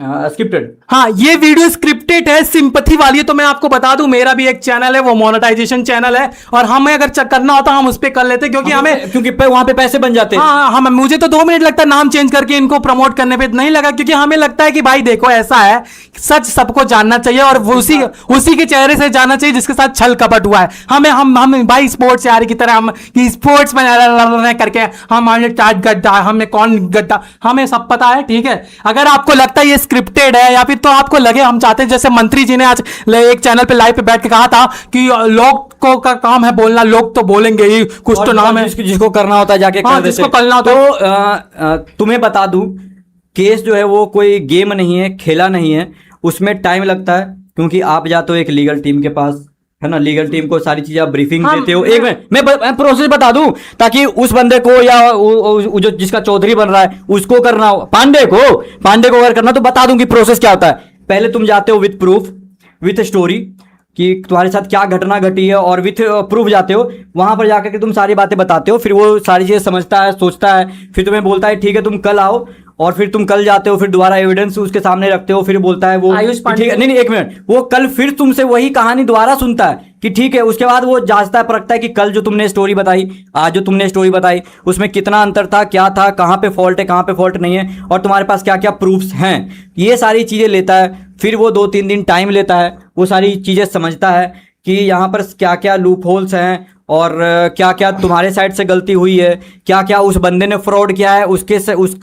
स्क्रिप्टेड, हाँ, ये वीडियो स्क्रिप्टेड है, सिंपैथी वाली है, तो मैं आपको बता दूं, मेरा भी एक चैनल है, वो मोनेटाइजेशन चैनल है, और हमें अगर करना होता हम उस पर कर लेते, क्योंकि वहां पे पैसे बन जाते हैं। हाँ, मुझे तो 2 मिनट लगता है नाम चेंज करके इनको प्रमोट करने पे, नहीं लगा, क्योंकि हमें लगता है कि भाई देखो ऐसा है, सच सबको जानना चाहिए और उसी के चेहरे से जानना चाहिए जिसके साथ छल कपट हुआ है। हम भाई स्पोर्ट्स यार की तरह, हम स्पोर्ट्स में करके हमारे चार्ट गड्ढा, हमें कौन गड्ढा, हमें सब पता है, ठीक है। अगर आपको लगता है ये स्क्रिप्टेड है, या फिर तो आपको लगे हम चाहते हैं, जैसे मंत्री जी ने आज एक चैनल पे लाइव पे बैठ के कहा था कि लोग को का काम है बोलना, लोग तो बोलेंगे ही, कुछ तो नाम है, जिसको करना होता है जाके कर देते। जिसको करना होता है। तो तुम्हें बता दूं, केस जो है वो कोई गेम नहीं है, खेला नहीं है, उसमें टाइम लगता है, क्योंकि आप जाते हो एक लीगल टीम के पास, है ना, लीगल टीम को सारी चीजें आप ब्रीफिंग हाँ, देते हो। एक मिनट मैं प्रोसेस बता दूं ताकि उस बंदे को या जो जिसका चौधरी बन रहा है उसको करना हो, पांडे को अगर करना तो बता दूं कि प्रोसेस क्या होता है। पहले तुम जाते हो विथ प्रूफ, विथ स्टोरी कि तुम्हारे साथ क्या घटना घटी है, और विथ प्रूफ जाते हो वहां पर जाकर के तुम सारी बातें बताते हो। फिर वो सारी चीजें समझता है, सोचता है, फिर तुम्हें बोलता है ठीक है तुम कल आओ, और फिर तुम कल जाते हो, फिर दोबारा एविडेंस उसके सामने रखते हो, फिर बोलता है वो आयुष पांडे ठीक है, नहीं एक मिनट, वो कल फिर तुमसे वही कहानी दोबारा सुनता है कि ठीक है। उसके बाद वो जांचता है, परखता है कि कल जो तुमने स्टोरी बताई, आज जो तुमने स्टोरी बताई, उसमें कितना अंतर था, क्या था, कहाँ पे फॉल्ट है, कहाँ पे फॉल्ट नहीं है, और तुम्हारे पास क्या क्या प्रूफ्स हैं, ये सारी चीजें लेता है। फिर वो 2-3 दिन टाइम लेता है, वो सारी चीजें समझता है कि यहाँ पर क्या क्या लूप होल्स हैं, और क्या क्या तुम्हारे साइड से गलती हुई है, क्या क्या उस बंदे ने फ्रॉड किया है, उसके से उस